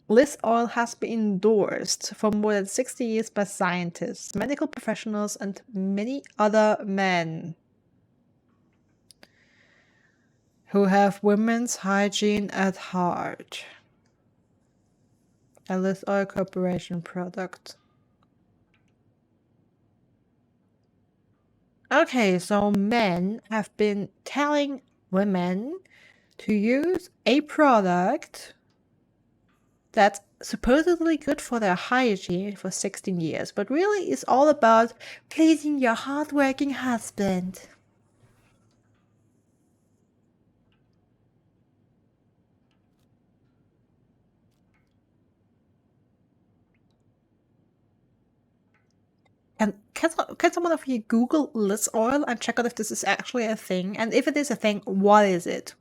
A: Liz Oil has been endorsed for more than 60 years by scientists, medical professionals, and many other men who have women's hygiene at heart. A Liz Oil Corporation product. Okay, so men have been telling women to use a product that's supposedly good for their hygiene for 16 years, but really is all about pleasing your hardworking husband. And can someone of you Google Liz Oil and check out if this is actually a thing? And if it is a thing, what is it?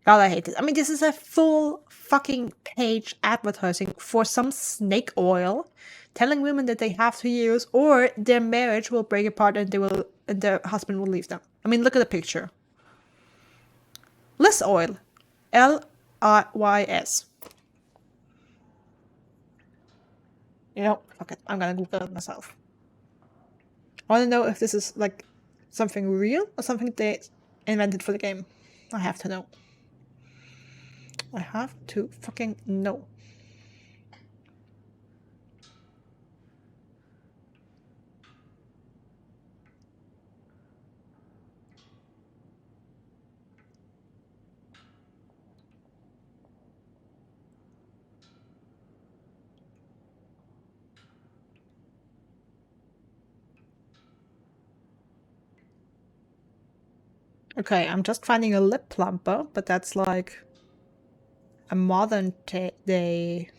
A: God, I hate this. I mean, this is a full fucking page advertising for some snake oil, telling women that they have to use or their marriage will break apart and their husband will leave them. I mean, look at the picture. Liz Oil. L-I-Y-S. You know, fuck it. I'm gonna Google it myself. I want to know if this is like something real or something they invented for the game. I have to know. I have to fucking know. Okay, I'm just finding a lip plumper, but that's like a modern day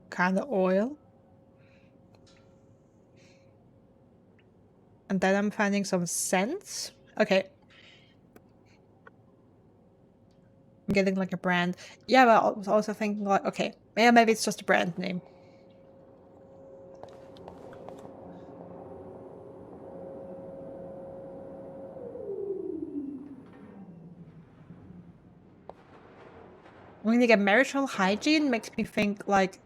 A: kind of oil. And then I'm finding some scents. Okay. I'm getting like a brand. Yeah, but I was also thinking like, okay, yeah, maybe it's just a brand name. When you get marital hygiene makes me think like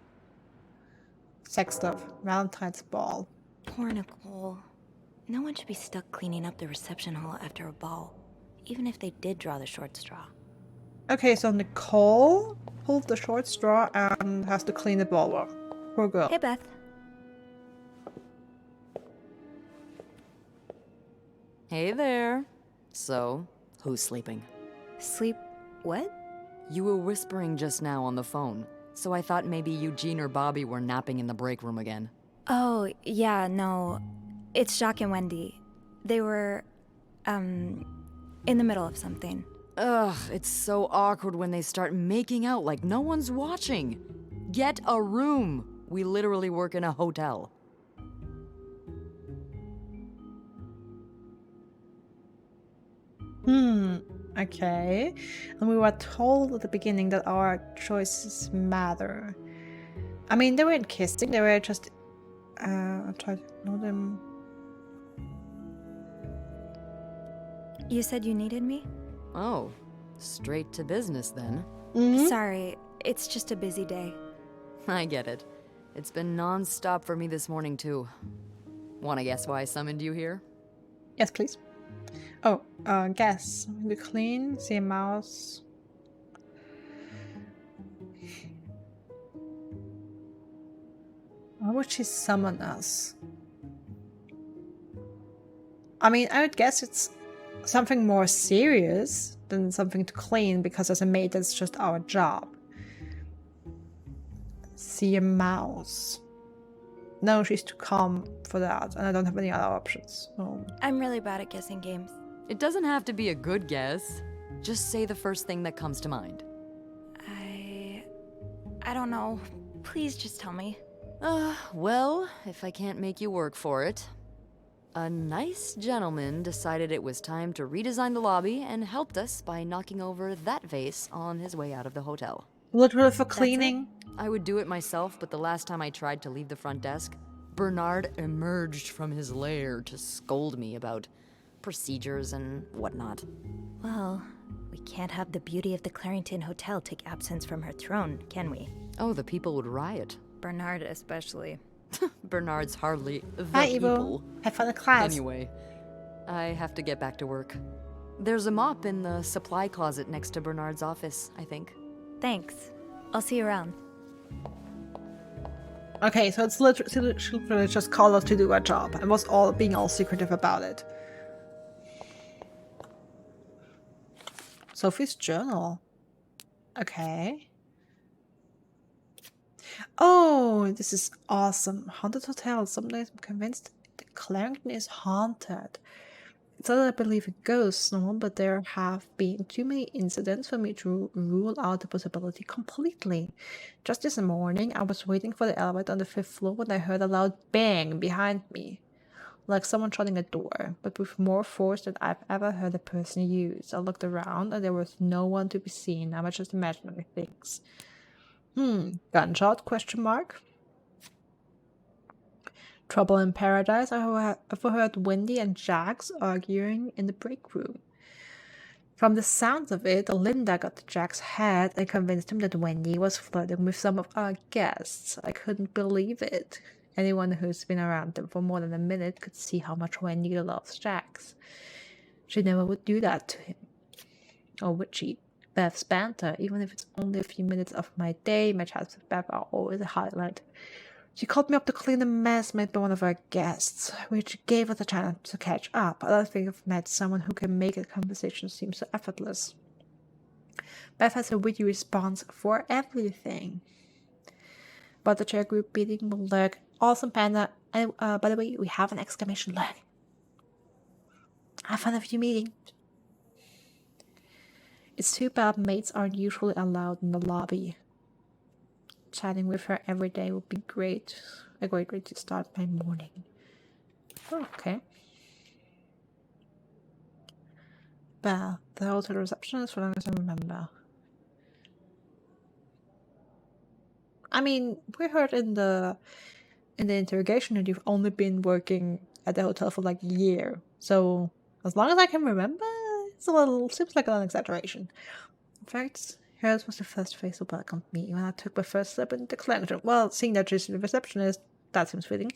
A: sex stuff. Valentine's ball.
G: Poor Nicole. No one should be stuck cleaning up the reception hall after a ball, even if they did draw the short straw.
A: Okay, so Nicole pulled the short straw and has to clean the ballroom. Poor girl.
G: Hey, Beth.
K: Hey there. So, who's sleeping?
G: Sleep what?
K: You were whispering just now on the phone, so I thought maybe Eugene or Bobby were napping in the break room again.
G: Oh, yeah, no. It's Jacques and Wendy. They were, in the middle of something.
K: Ugh, it's so awkward when they start making out like no one's watching. Get a room. We literally work in a hotel.
A: Okay. And we were told at the beginning that our choices matter. I mean, they weren't kissing, they were just... I tried to know them.
G: You said you needed me?
K: Oh, straight to business then.
G: Sorry, it's just a busy day.
K: I get it. It's been non-stop for me this morning too. Wanna guess why I summoned you here?
A: Yes, please. Oh, guess. We clean, see a mouse. Why would she summon us? I mean, I would guess it's something more serious than something to clean, because as a maid, that's just our job. See a mouse. No, she's too calm for that, and I don't have any other options. So.
G: I'm really bad at guessing games.
K: It doesn't have to be a good guess. Just say the first thing that comes to mind.
G: I don't know. Please just tell me.
K: Well, if I can't make you work for it. A nice gentleman decided it was time to redesign the lobby and helped us by knocking over that vase on his way out of the hotel.
A: Literally for cleaning?
K: I would do it myself, but the last time I tried to leave the front desk, Bernard emerged from his lair to scold me about procedures and whatnot.
G: Well, we can't have the beauty of the Clarington Hotel take absence from her throne, can we?
K: Oh, the people would riot.
G: Bernard especially.
K: Bernard's hardly the
A: Hi,
K: people.
A: Ivo. Have fun in class.
K: Anyway, I have to get back to work. There's a mop in the supply closet next to Bernard's office, I think.
G: Thanks. I'll see you around.
A: Okay, so it's literally just called us to do our job and was being all secretive about it. Sophie's journal. Okay. Oh, this is awesome. Haunted hotel. Some days I'm convinced that Clarington is haunted. It's not that I believe in ghosts, no, but there have been too many incidents for me to rule out the possibility completely. Just this morning, I was waiting for the elevator on the 5th floor when I heard a loud bang behind me. Like someone shutting a door, but with more force than I've ever heard a person use. I looked around and there was no one to be seen. I was just imagining things. Gunshot? Question mark. Trouble in Paradise. I overheard Wendy and Jax arguing in the break room. From the sounds of it, Linda got to Jack's head and convinced him that Wendy was flirting with some of our guests. I couldn't believe it. Anyone who's been around them for more than a minute could see how much Wendy loves Jax. She never would do that to him. Or would she? Beth's banter, even if it's only a few minutes of my day, my chats with Beth are always a highlight. She called me up to clean a mess made by one of our guests, which gave us a chance to catch up. I don't think I've met someone who can make a conversation seem so effortless. Beth has a witty response for everything. But the chair group meeting will lurk. Awesome, Panda. And by the way, we have an exclamation lurk. Have fun of your meeting. It's too bad maids aren't usually allowed in the lobby. Chatting with her every day would be great. A great way to start my morning. Okay. Beth, the hotel receptionist for long as I remember. I mean, we heard in the interrogation that you've only been working at the hotel for like a year. So as long as I can remember, seems like an exaggeration. In fact, hers was the first face who welcomed me when I took my first step into the Clarington. Well, seeing that she's the receptionist, that seems fitting.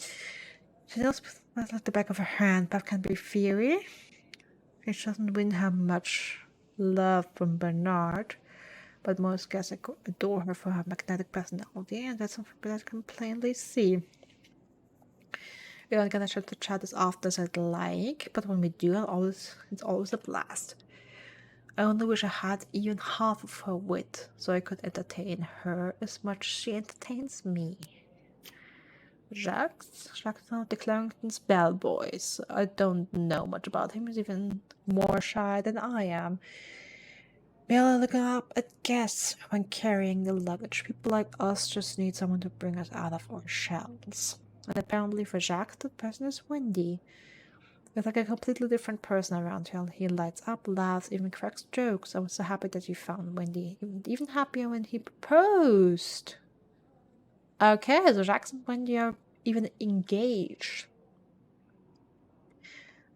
A: She knows like the back of her hand. Beth can be fiery. She doesn't win her much love from Bernard, but most guests adore her for her magnetic personality, and that's something that I can plainly see. We aren't gonna shut the chat as often as I'd like, but when we do, it's always a blast. I only wish I had even half of her wit, so I could entertain her as much as she entertains me. Jacques of the Clarington's bellboys. I don't know much about him. He's even more shy than I am. Barely looking up at guests when carrying the luggage. People like us just need someone to bring us out of our shells. And apparently for Jacques, that person is Wendy. It's like a completely different person around here. He lights up, laughs, even cracks jokes. I was so happy that you found Wendy. Even happier when he proposed. Okay, so Jax and Wendy are even engaged.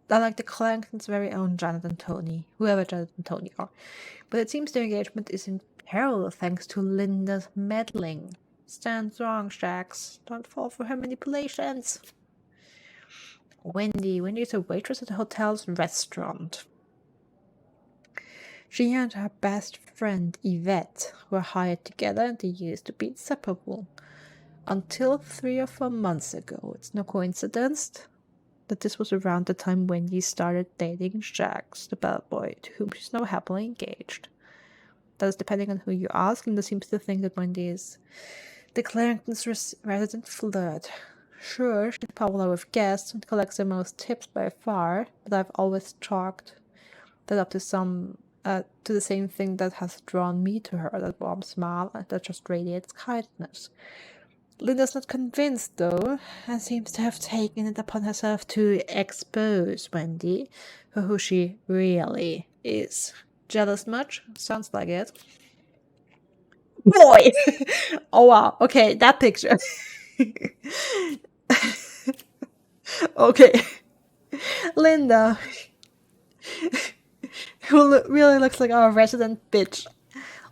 A: They're like the Clarington's very own Janet and Tony, whoever Janet and Tony are. But it seems their engagement is in peril thanks to Linda's meddling. Stand strong, Jax. Don't fall for her manipulations. Wendy is a waitress at the hotel's restaurant. She and her best friend Yvette were hired together and they used to be inseparable. Until 3 or 4 months ago. It's no coincidence that this was around the time Wendy started dating Jax, the bellboy, to whom she's now happily engaged. That is depending on who you ask. Linda seems to think that Wendy is the Clarington's resident flirt. Sure, she's popular with guests and collects the most tips by far, but I've always chalked that up to the same thing that has drawn me to her, that warm smile that just radiates kindness. Linda's not convinced, though, and seems to have taken it upon herself to expose Wendy for who she really is. Jealous much? Sounds like it. Boy! Oh wow, okay, that picture. Okay. Linda. Who really looks like our resident bitch.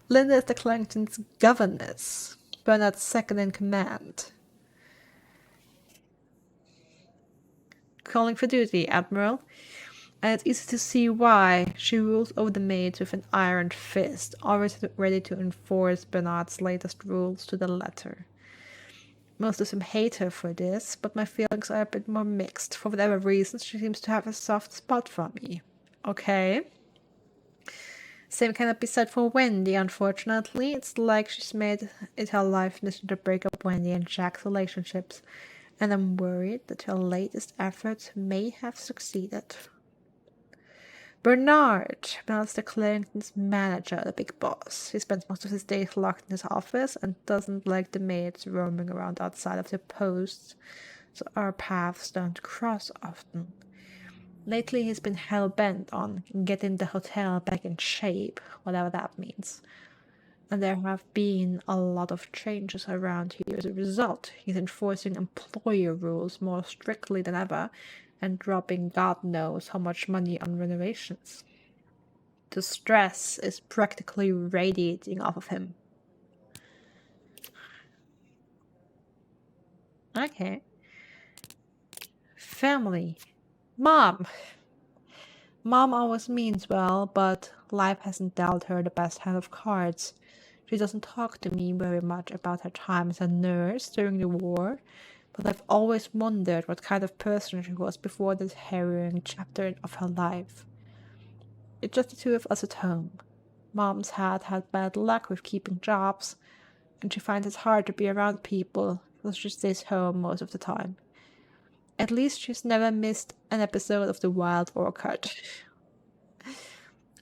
A: Linda is the Clarington's governess. Bernard's second in command. Calling for duty, Admiral. And it's easy to see why. She rules over the maids with an iron fist, always ready to enforce Bernard's latest rules to the letter. Most of them hate her for this, but my feelings are a bit more mixed. For whatever reason, she seems to have a soft spot for me. Okay. Same cannot be said for Wendy, unfortunately. It's like she's made it her life mission to break up Wendy and Jack's relationships, and I'm worried that her latest efforts may have succeeded. Bernard's the Clarington's manager, the big boss. He spends most of his days locked in his office and doesn't like the maids roaming around outside of their posts, so our paths don't cross often. Lately, he's been hell-bent on getting the hotel back in shape, whatever that means. And there have been a lot of changes around here as a result. He's enforcing employer rules more strictly than ever and dropping God knows how much money on renovations. The stress is practically radiating off of him. Okay. Family. Mom always means well, but life hasn't dealt her the best hand of cards. She doesn't talk to me very much about her time as a nurse during the war, but I've always wondered what kind of person she was before this harrowing chapter of her life. It's just the two of us at home. Mom's had bad luck with keeping jobs, and she finds it hard to be around people, so she stays home most of the time. At least she's never missed an episode of The Wild Orchid.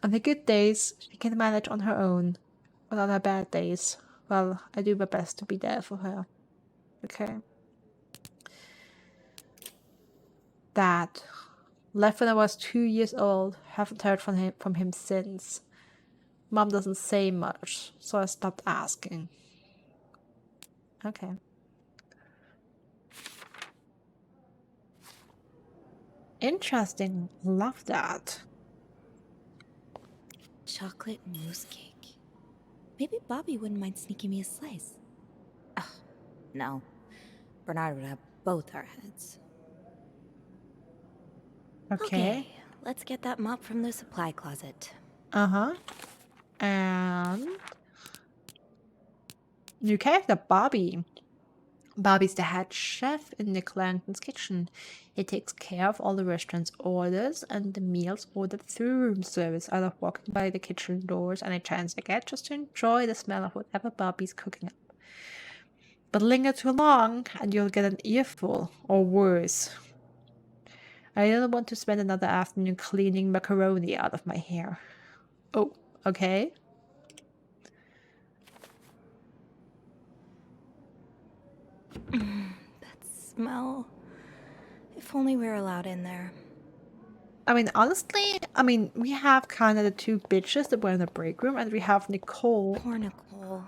A: On her good days, she can manage on her own, but on her bad days, well, I do my best to be there for her. Okay. Dad. Left when I was 2 years old. Haven't heard from him since. Mom doesn't say much, so I stopped asking. Okay. Interesting. Love that.
G: Chocolate mousse cake. Maybe Bobby wouldn't mind sneaking me a slice. Ugh, no. Bernard would have both our heads.
A: Okay.
G: Let's get that mop from the supply closet.
A: Uh-huh. And new character, Bobby. Bobby's the head chef in the Clarington's kitchen. He takes care of all the restaurant's orders and the meals ordered through room service. I love walking by the kitchen doors any chance I get just to enjoy the smell of whatever Bobby's cooking up. But linger too long and you'll get an earful, or worse. I don't want to spend another afternoon cleaning macaroni out of my hair. Oh, okay.
G: That smell. If only we were allowed in there.
A: I mean, honestly, we have kind of the two bitches that were in the break room, and we have Nicole.
G: Poor Nicole.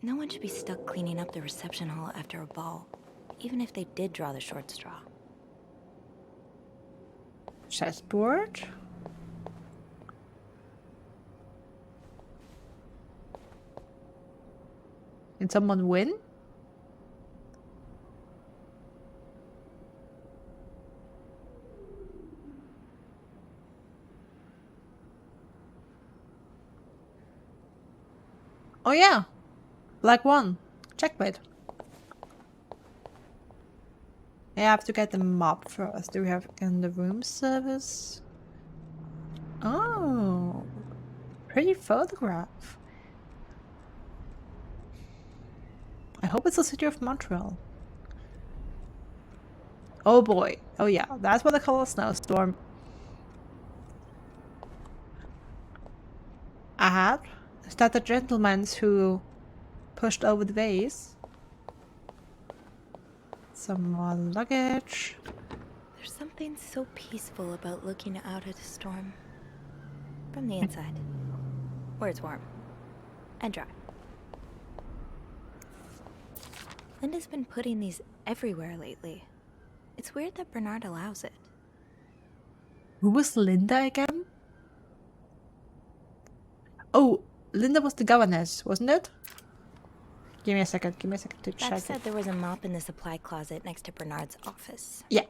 G: No one should be stuck cleaning up the reception hall after a ball, even if they did draw the short straw.
A: Chessboard. Did someone win? Oh yeah, Black won. Checkmate. I have to get the map first. Do we have in the room service? Oh, pretty photograph. I hope it's the city of Montreal. Oh boy. Oh yeah, that's what they call a snowstorm. Ahead. Is that the gentleman who pushed over the vase? Some more luggage.
G: There's something so peaceful about looking out at a storm. From the inside. Where it's warm. And dry. Linda's been putting these everywhere lately. It's weird that Bernard allows it.
A: Who was Linda again? Oh, Linda was the governess, wasn't it? Give me a second to check.
G: Beth said there was a mop in the supply closet next to Bernard's office.
A: Yeah.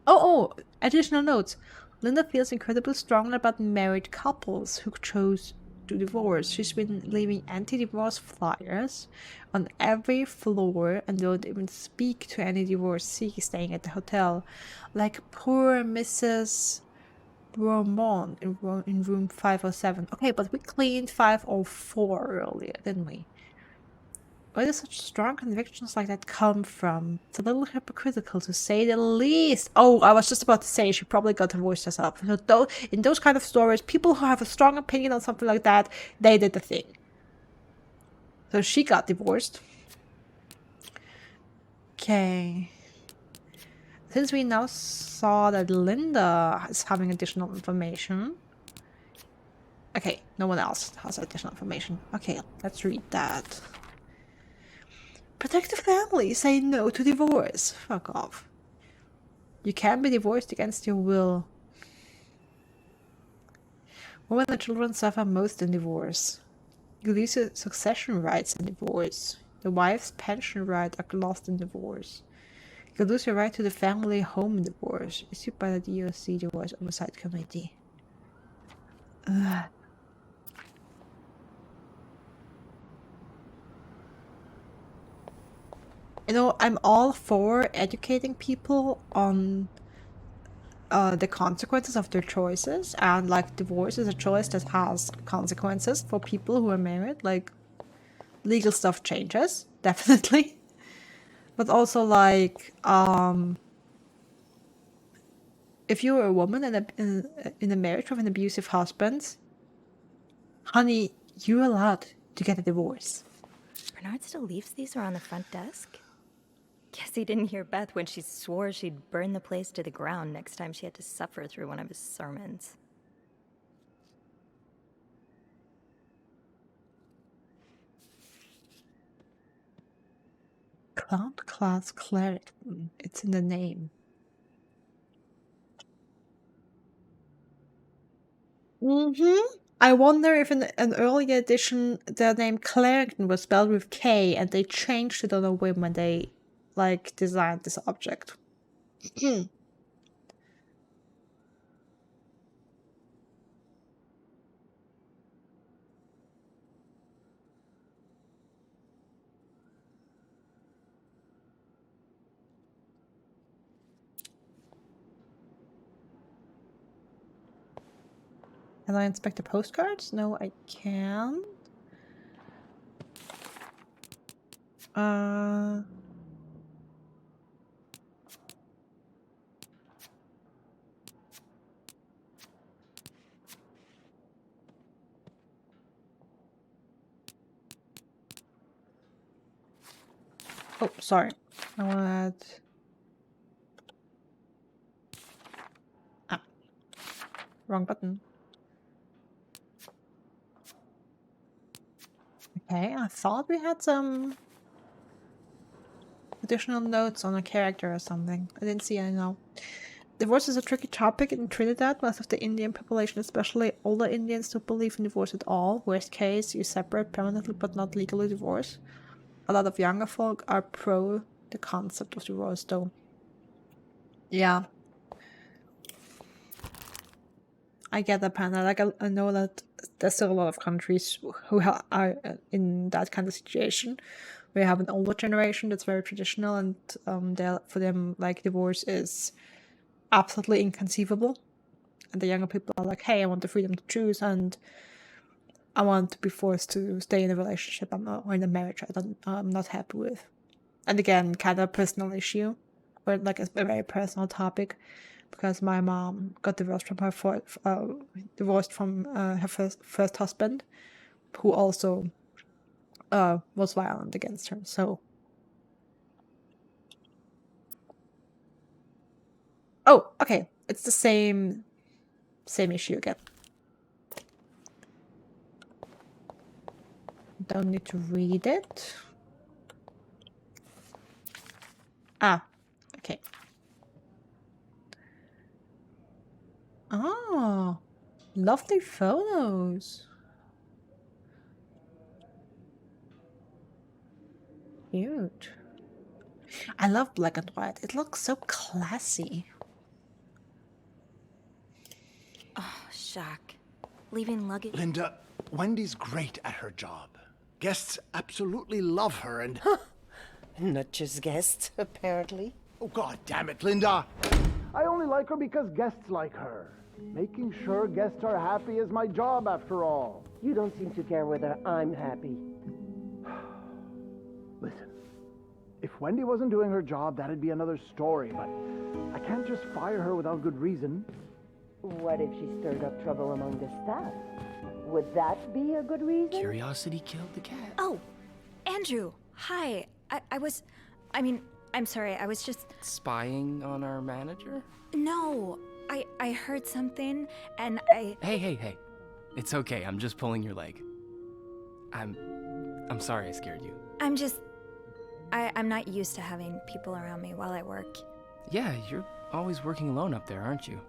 A: Oh, additional notes. Linda feels incredibly strongly about married couples who chose to divorce. She's been leaving anti-divorce flyers on every floor and don't even speak to any divorcee staying at the hotel. Like poor Mrs. Bromont in room 507. Okay, but we cleaned 504 earlier, didn't we? Where do such strong convictions like that come from? It's a little hypocritical, to say the least. Oh, I was just about to say she probably got divorced herself. So in those kind of stories, people who have a strong opinion on something like that, they did the thing. So she got divorced. Okay. Since we now saw that Linda is having additional information. Okay, no one else has additional information. Okay, let's read that. Protect the family. Say no to divorce. Fuck off. You can be divorced against your will. Women and children suffer most in divorce. You lose your succession rights in divorce. The wife's pension rights are lost in divorce. You lose your right to the family home in divorce. Issued by the DOC Divorce Oversight Committee. Ugh. You know, I'm all for educating people on the consequences of their choices, and like divorce is a choice that has consequences for people who are married. Like legal stuff changes, definitely, but also like if you're a woman in a marriage with an abusive husband, honey, you're allowed to get a divorce.
G: Bernard still leaves these around the front desk? Guess he didn't hear Beth when she swore she'd burn the place to the ground next time she had to suffer through one of his sermons.
A: Cloud Class Clarington. It's in the name. I wonder if in an earlier edition the name Clarington was spelled with K and they changed it on a whim when they like designed this object. Can I inspect the postcards? No, I can't. Oh, sorry. I want to add wrong button. Okay, I thought we had some additional notes on a character or something. I didn't see any now. Divorce is a tricky topic in Trinidad. Most of the Indian population, especially older Indians, don't believe in divorce at all. Worst case, you separate permanently but not legally divorce. A lot of younger folk are pro the concept of divorce, though. Yeah. I get that, Panda. Like, I know that there's still a lot of countries who are in that kind of situation. We have an older generation that's very traditional, and for them, like, divorce is absolutely inconceivable. And the younger people are like, hey, I want the freedom to choose, and I want to be forced to stay in a relationship or in a marriage I'm not happy with. And again, kind of a personal issue, or like a very personal topic, because my mom got divorced from her first husband, who also was violent against her. So, oh, okay, it's the same issue again. Don't need to read it. Ah, okay. Oh, lovely photos. Cute. I love black and white. It looks so classy.
G: Oh, Shaq. Leaving luggage.
L: Linda, Wendy's great at her job. Guests absolutely love her and...
M: Not just guests, apparently.
L: Oh, God damn it, Linda! I only like her because guests like her. Making sure guests are happy is my job, after all.
M: You don't seem to care whether I'm happy.
L: Listen, if Wendy wasn't doing her job, that'd be another story, but I can't just fire her without good reason.
M: What if she stirred up trouble among the staff? Would that be a good reason?
N: Curiosity killed the cat.
G: Oh, Andrew, hi. I'm sorry, I was just...
N: Spying on our manager?
G: No, I heard something, and
N: Hey. It's okay, I'm just pulling your leg. I'm sorry I scared you.
G: I'm not used to having people around me while I work.
N: Yeah, you're always working alone up there, aren't you?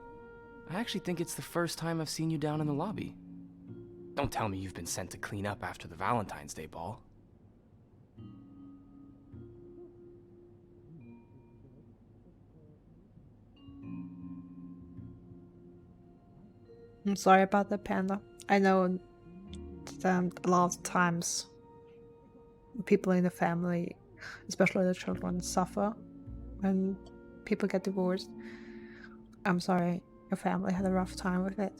N: I actually think it's the first time I've seen you down in the lobby. Don't tell me you've been sent to clean up after the Valentine's Day ball.
A: I'm sorry about that, Panda. I know that a lot of times people in the family, especially the children, suffer when people get divorced. I'm sorry your family had a rough time with it.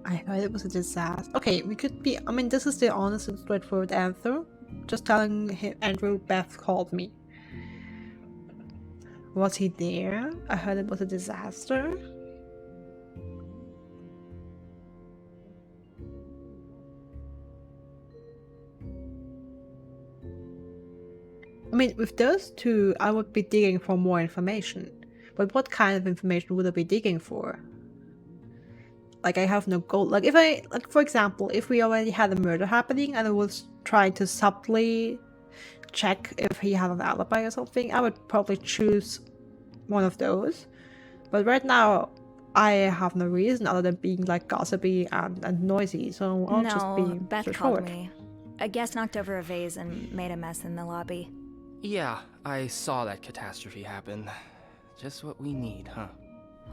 A: I heard it was a disaster. Okay, we could be... I mean, this is the honest and straightforward answer. Just telling him Andrew Beth called me. Was he there? I heard it was a disaster. I mean, with those two, I would be digging for more information. But what kind of information would I be digging for? Like, I have no goal. Like, for example, if we already had a murder happening and I was trying to subtly check if he had an alibi or something, I would probably choose one of those. But right now, I have no reason other than being, like, gossipy and noisy, so I'll just be
G: Beth called me. A guest knocked over a vase and made a mess in the lobby.
N: Yeah, I saw that catastrophe happen. Just what we need, huh?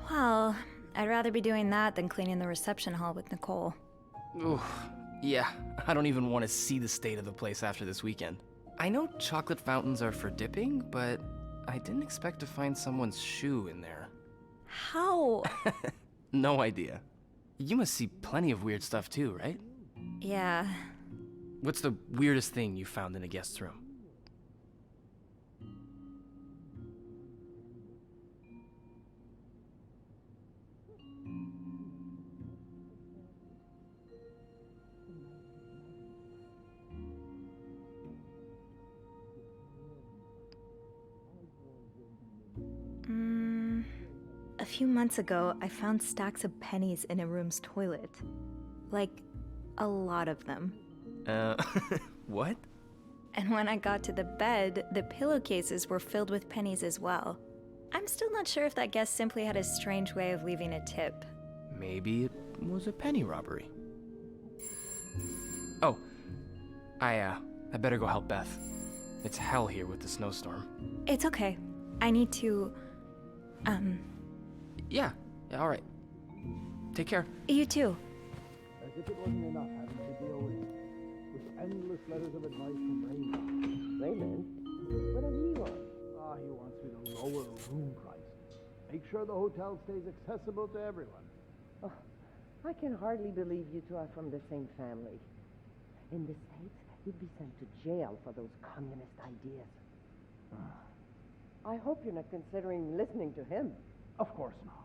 G: Well... I'd rather be doing that than cleaning the reception hall with Nicole.
N: Oof. Yeah, I don't even want to see the state of the place after this weekend. I know chocolate fountains are for dipping, but I didn't expect to find someone's shoe in there.
G: How?
N: No idea. You must see plenty of weird stuff too, right?
G: Yeah.
N: What's the weirdest thing you found in a guest's room?
G: few months ago, I found stacks of pennies in a room's toilet. Like, a lot of them.
N: What?
G: And when I got to the bed, the pillowcases were filled with pennies as well. I'm still not sure if that guest simply had a strange way of leaving a tip.
N: Maybe it was a penny robbery. Oh, I better go help Beth. It's hell here with the snowstorm.
G: It's okay. I need to,
N: Yeah, alright. Take care.
G: You too.
L: As if it wasn't enough having to deal with endless letters of advice from Raymond.
M: Raymond? What does he want?
L: He wants me to lower room prices. Make sure the hotel stays accessible to everyone.
M: Oh, I can hardly believe you two are from the same family. In the States, you'd be sent to jail for those communist ideas. I hope you're not considering listening to him.
L: Of course not.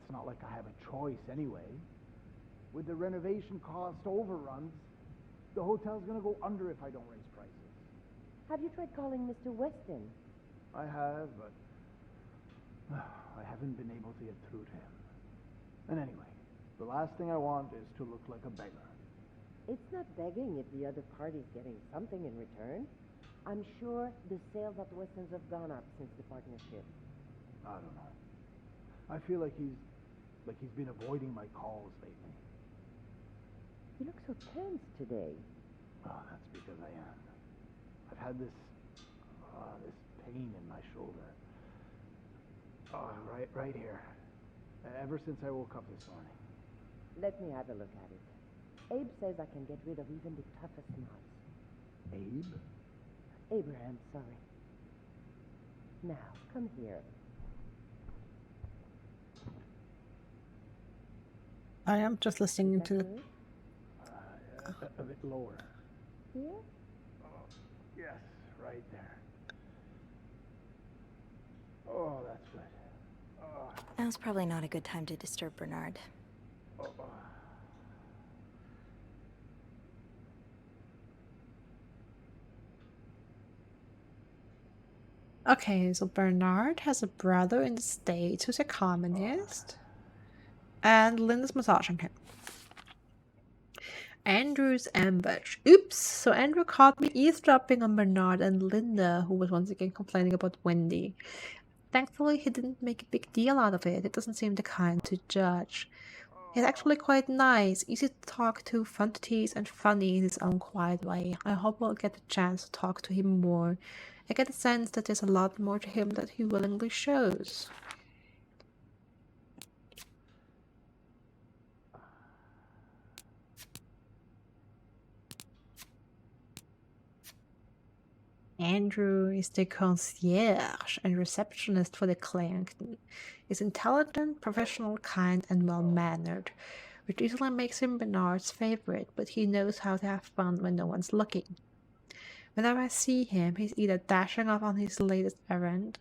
L: It's not like I have a choice anyway. With the renovation cost overruns, the hotel's gonna go under if I don't raise prices.
M: Have you tried calling Mr. Weston?
L: I have, but I haven't been able to get through to him. And anyway, the last thing I want is to look like a beggar.
M: It's not begging if the other party's getting something in return. I'm sure the sales at Weston's have gone up since the partnership.
L: I don't know. I feel like he's been avoiding my calls lately.
M: You look so tense today.
L: Oh, that's because I am. I've had this pain in my shoulder. Oh, right here. Ever since I woke up this morning.
M: Let me have a look at it. Abe says I can get rid of even the toughest knots.
L: Abe?
M: Abraham, sorry. Now, come here.
A: I am just listening to the...
L: A bit lower.
M: Here?
L: Oh, yes, right there. Oh, that's good. Oh.
G: Now's probably not a good time to disturb Bernard.
L: Oh.
A: Okay, so Bernard has a brother in the States who's a communist. And Linda's massaging him. Andrew's ambush. Oops! So Andrew caught me eavesdropping on Bernard and Linda, who was once again complaining about Wendy. Thankfully, he didn't make a big deal out of it. It doesn't seem the kind to judge. He's actually quite nice, easy to talk to, fun to tease, and funny in his own quiet way. I hope we'll get the chance to talk to him more. I get the sense that there's a lot more to him that he willingly shows. Andrew is the concierge and receptionist for the Clarington. He's intelligent, professional, kind, and well-mannered, which easily makes him Bernard's favorite, but he knows how to have fun when no one's looking. Whenever I see him, he's either dashing off on his latest errand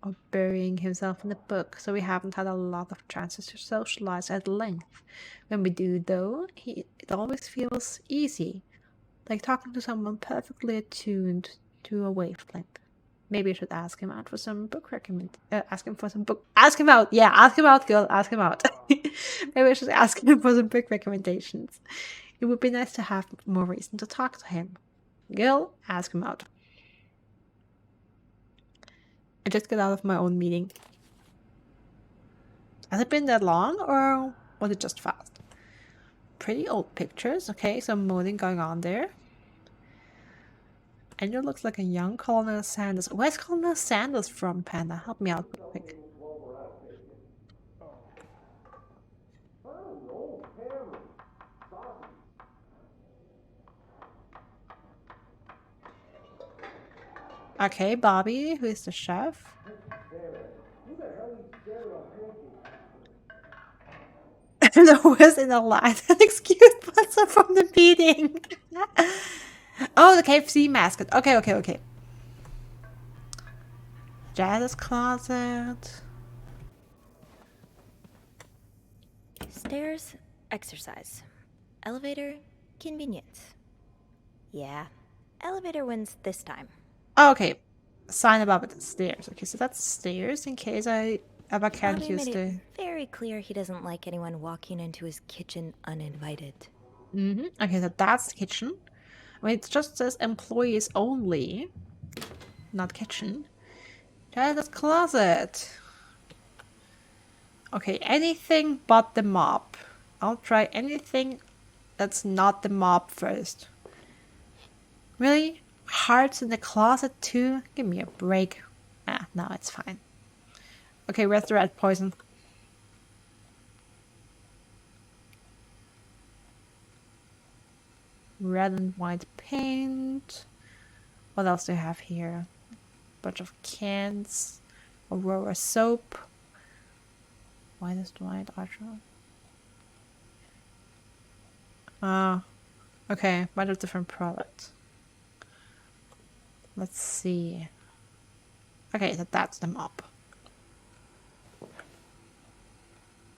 A: or burying himself in a book, so we haven't had a lot of chances to socialize at length. When we do, though, it always feels easy, like talking to someone perfectly attuned to a wavelength. Maybe I should ask him out for some book ask him out! Yeah, ask him out, girl, ask him out. Maybe I should ask him for some book recommendations. It would be nice to have more reason to talk to him. Girl, ask him out. I just got out of my own meeting. Has it been that long, or was it just fast? Pretty old pictures, okay, some modding going on there. Andrew looks like a young Colonel Sanders. Where's Colonel Sanders from, Panda? Help me out real quick. Okay, Bobby, who is the chef. The was in a line. An excuse person from the meeting. Oh, the KFC mascot. Okay. Jazz's closet.
G: Stairs, exercise. Elevator, convenience. Yeah, elevator wins this time.
A: Okay. sign above it. Stairs. Okay, so that's stairs in case I ever can't
G: Bobby
A: use
G: made
A: the...
G: it very clear he doesn't like anyone walking into his kitchen uninvited.
A: Okay, so that's the kitchen. I mean, it just says employees only, not kitchen. Try this closet. Okay, anything but the mop. I'll try anything that's not the mop first. Really? Hearts in the closet too? Give me a break. Ah, no, it's fine. Okay, where's the red poison? Red and white paint. What else do I have here? Bunch of cans. Aurora soap. Whitest white ultra. Okay, bunch of different products. Let's see. Okay, so that's the mop.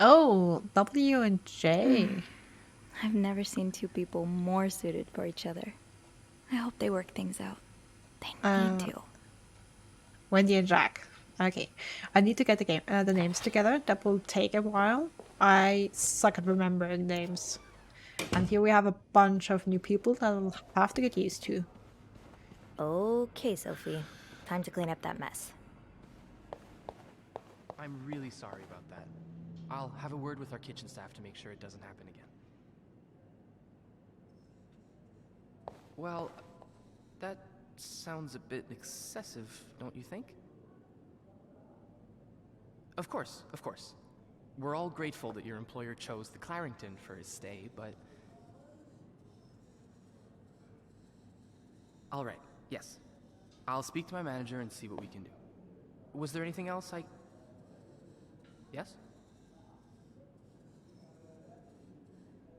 A: Oh, W and J.
G: I've never seen two people more suited for each other. I hope they work things out. They need to.
A: Wendy and Jack. Okay, I need to get the names together. That will take a while. I suck at remembering names. And here we have a bunch of new people that I'll have to get used to.
G: Okay, Sophie. Time to clean up that mess.
N: I'm really sorry about that. I'll have a word with our kitchen staff to make sure it doesn't happen again. Well, that sounds a bit excessive, don't you think? Of course, of course. We're all grateful that your employer chose the Clarington for his stay, but... All right, yes. I'll speak to my manager and see what we can do. Was there anything else I... Yes?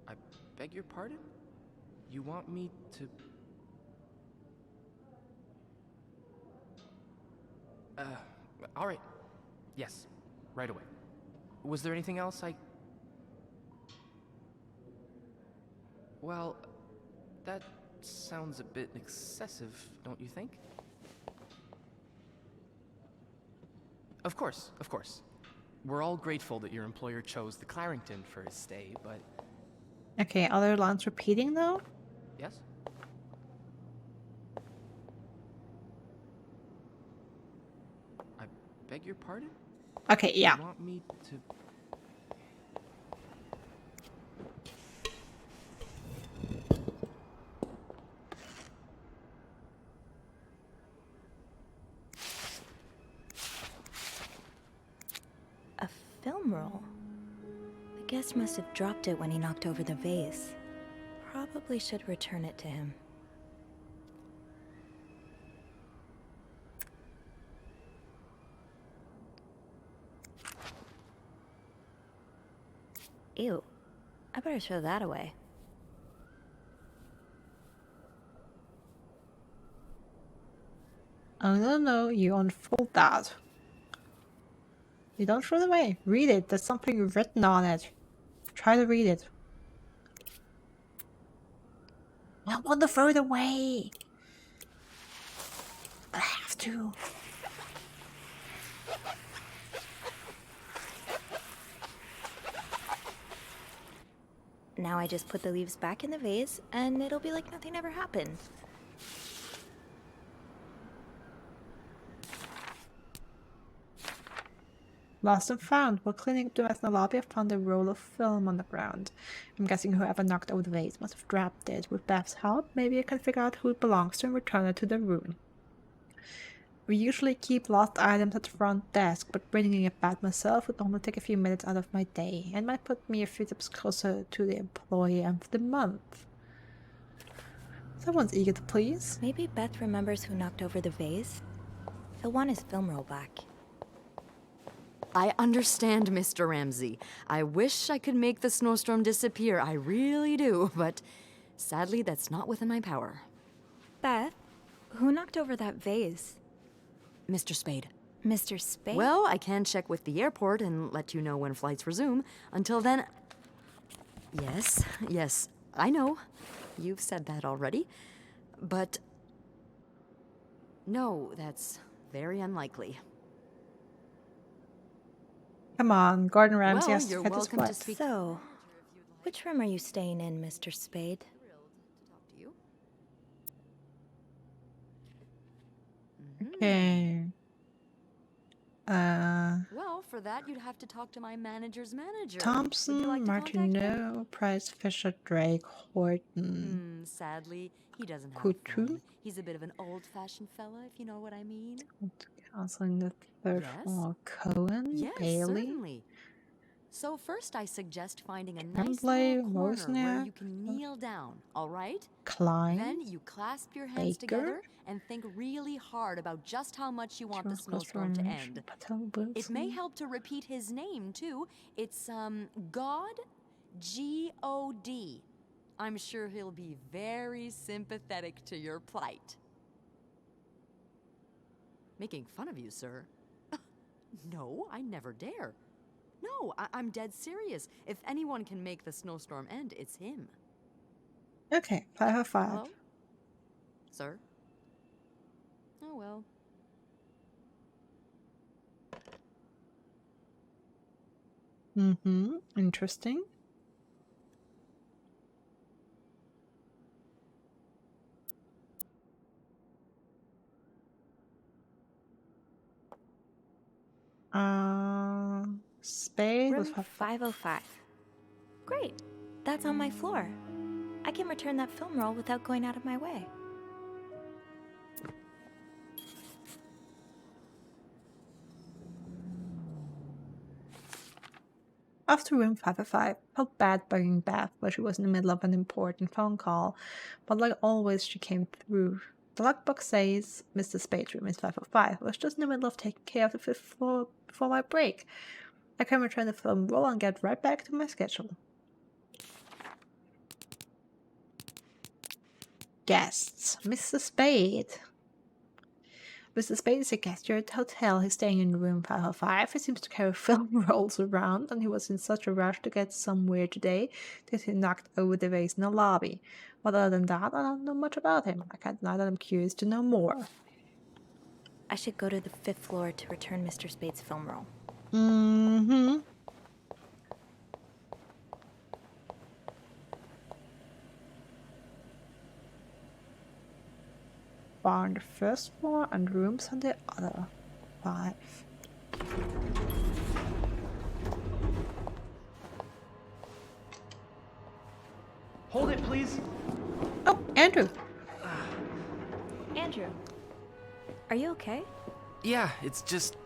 N: I beg your pardon? You want me to... all right. Yes, right away. Was there anything else I... Well, that sounds a bit excessive, don't you think? Of course, of course. We're all grateful that your employer chose the Clarington for his stay, but...
A: Okay, other lines repeating though?
N: Yes? I beg your pardon?
A: Okay, yeah.
N: You want me to...
G: A film roll? The guest must have dropped it when he knocked over the vase. Probably should return it to him. Ew. I better throw that away.
A: Oh no, you unfold that. You don't throw it away. Read it. There's something written on it. Try to read it. I want to throw it away. I have to.
G: Now I just put the leaves back in the vase, and it'll be like nothing ever happened.
A: Lost and found. While cleaning up the mess in the lobby, I found a roll of film on the ground. I'm guessing whoever knocked over the vase must have dropped it. With Beth's help, maybe I can figure out who it belongs to and return it to the room. We usually keep lost items at the front desk, but bringing it back myself would only take a few minutes out of my day, and might put me a few steps closer to the employee of the month. Someone's eager to please.
G: Maybe Beth remembers who knocked over the vase. He'll want his film roll back.
K: I understand, Mr. Ramsey. I wish I could make the snowstorm disappear. I really do, but sadly that's not within my power.
G: Beth, who knocked over that vase?
K: Mr. Spade.
G: Mr. Spade?
K: Well, I can check with the airport and let you know when flights resume. Until then... Yes, I know. You've said that already. But... No, that's very unlikely.
A: Come on, Gordon Ramsay has to
K: you're
A: fit his
K: welcome to
A: flight.
K: speak.
G: So, which room are you staying in, Mr. Spade?
A: Okay.
K: Well, for that, you'd have to talk to my manager's manager. Would you
A: Thompson,
K: like to contact him?
A: Martineau, Price, Fisher, Drake, Horton,
K: Sadly, he doesn't have a
A: Coutu,
K: phone. He's a bit of an old-fashioned fella, if you know what I mean.
A: Counseling the third
K: Yes?
A: floor, Cohen,
K: Yes,
A: Bailey,
K: certainly. So first, I suggest finding a nice
A: Tremblay,
K: little corner where
A: Wozniak,
K: you can kneel down, all right?
A: Klein,
K: Then you clasp your hands
A: Baker,
K: together and think really hard about just how much you want the
A: Charles
K: snowstorm to
A: Costello,
K: end.
A: Patel,
K: It may
A: Wilson.
K: help to repeat his name, too. It's, God, G-O-D. I'm sure he'll be very sympathetic to your plight. Making fun of you, sir. No, I never dare. No, I'm dead serious. If anyone can make the snowstorm end, it's him.
A: Okay, 505.
K: Hello? Sir? Oh, well.
A: Interesting. Spade was
G: Room 505. Great. That's on my floor. I can return that film roll without going out of my way.
A: Off to room 505. Felt bad bugging Beth while she was in the middle of an important phone call, but like always, she came through. The logbook says Mr. Spade's room is 505. I was just in the middle of taking care of the 5th floor before my break. I can return the film roll and get right back to my schedule. Guests. Mr. Spade. Mr. Spade is a guest here at the hotel. He's staying in room 505. He seems to carry film rolls around, and he was in such a rush to get somewhere today that he knocked over the vase in the lobby. But other than that, I don't know much about him. I can't deny that I'm curious to know more.
G: I should go to the 5th floor to return Mr. Spade's film roll.
A: Bar on the 1st floor and rooms on the other 5.
N: Hold it, please.
A: Oh, Andrew.
G: Andrew, are you okay?
N: Yeah, it's just...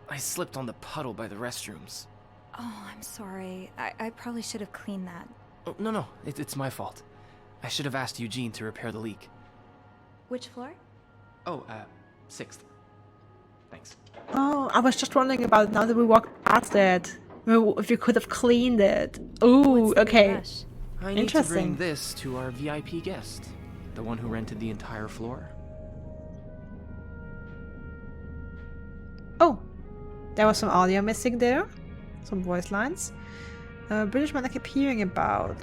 N: I slipped on the puddle by the restrooms.
G: Oh, I'm sorry. I probably should have cleaned that.
N: Oh, no, it's my fault. I should have asked Eugene to repair the leak.
G: Which floor?
N: Oh, 6th. Thanks.
A: Oh, I was just wondering about it now that we walked past it. If you could have cleaned it. Ooh, okay.
N: I need to bring this to our VIP guest. The one who rented the entire floor.
A: Oh, there was some audio missing there. Some voice lines. British man I keep hearing about.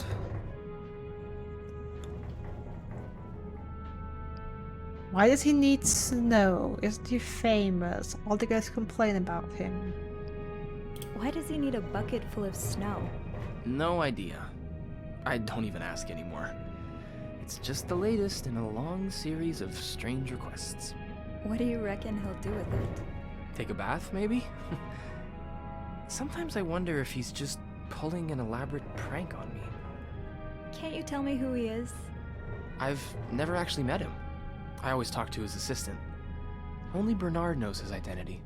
A: Why does he need snow? Isn't he famous? All the guys complain about him.
G: Why does he need a bucket full of snow?
N: No idea. I don't even ask anymore. It's just the latest in a long series of strange requests.
G: What do you reckon he'll do with it?
N: Take a bath, maybe? Sometimes I wonder if he's just pulling an elaborate prank on me.
G: Can't you tell me who he is?
N: I've never actually met him. I always talk to his assistant. Only Bernard knows his identity.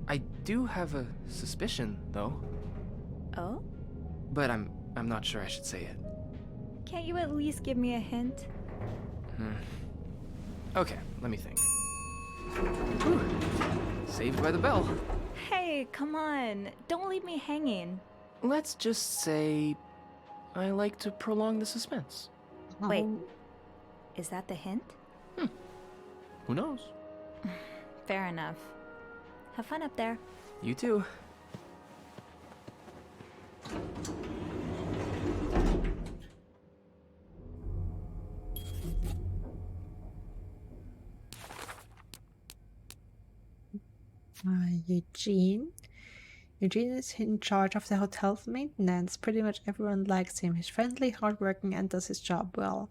N: I do have a suspicion, though.
G: Oh?
N: But I'm not sure I should say it.
G: Can't you at least give me a hint?
N: Okay, let me think. Whew. Saved by the bell.
G: Hey, come on. Don't leave me hanging.
N: Let's just say I like to prolong the suspense.
G: Wait. Is that the hint?
N: Who knows?
G: Fair enough. Have fun up there.
N: You too.
A: Eugene. Eugene is in charge of the hotel's maintenance. Pretty much everyone likes him. He's friendly, hardworking, and does his job well.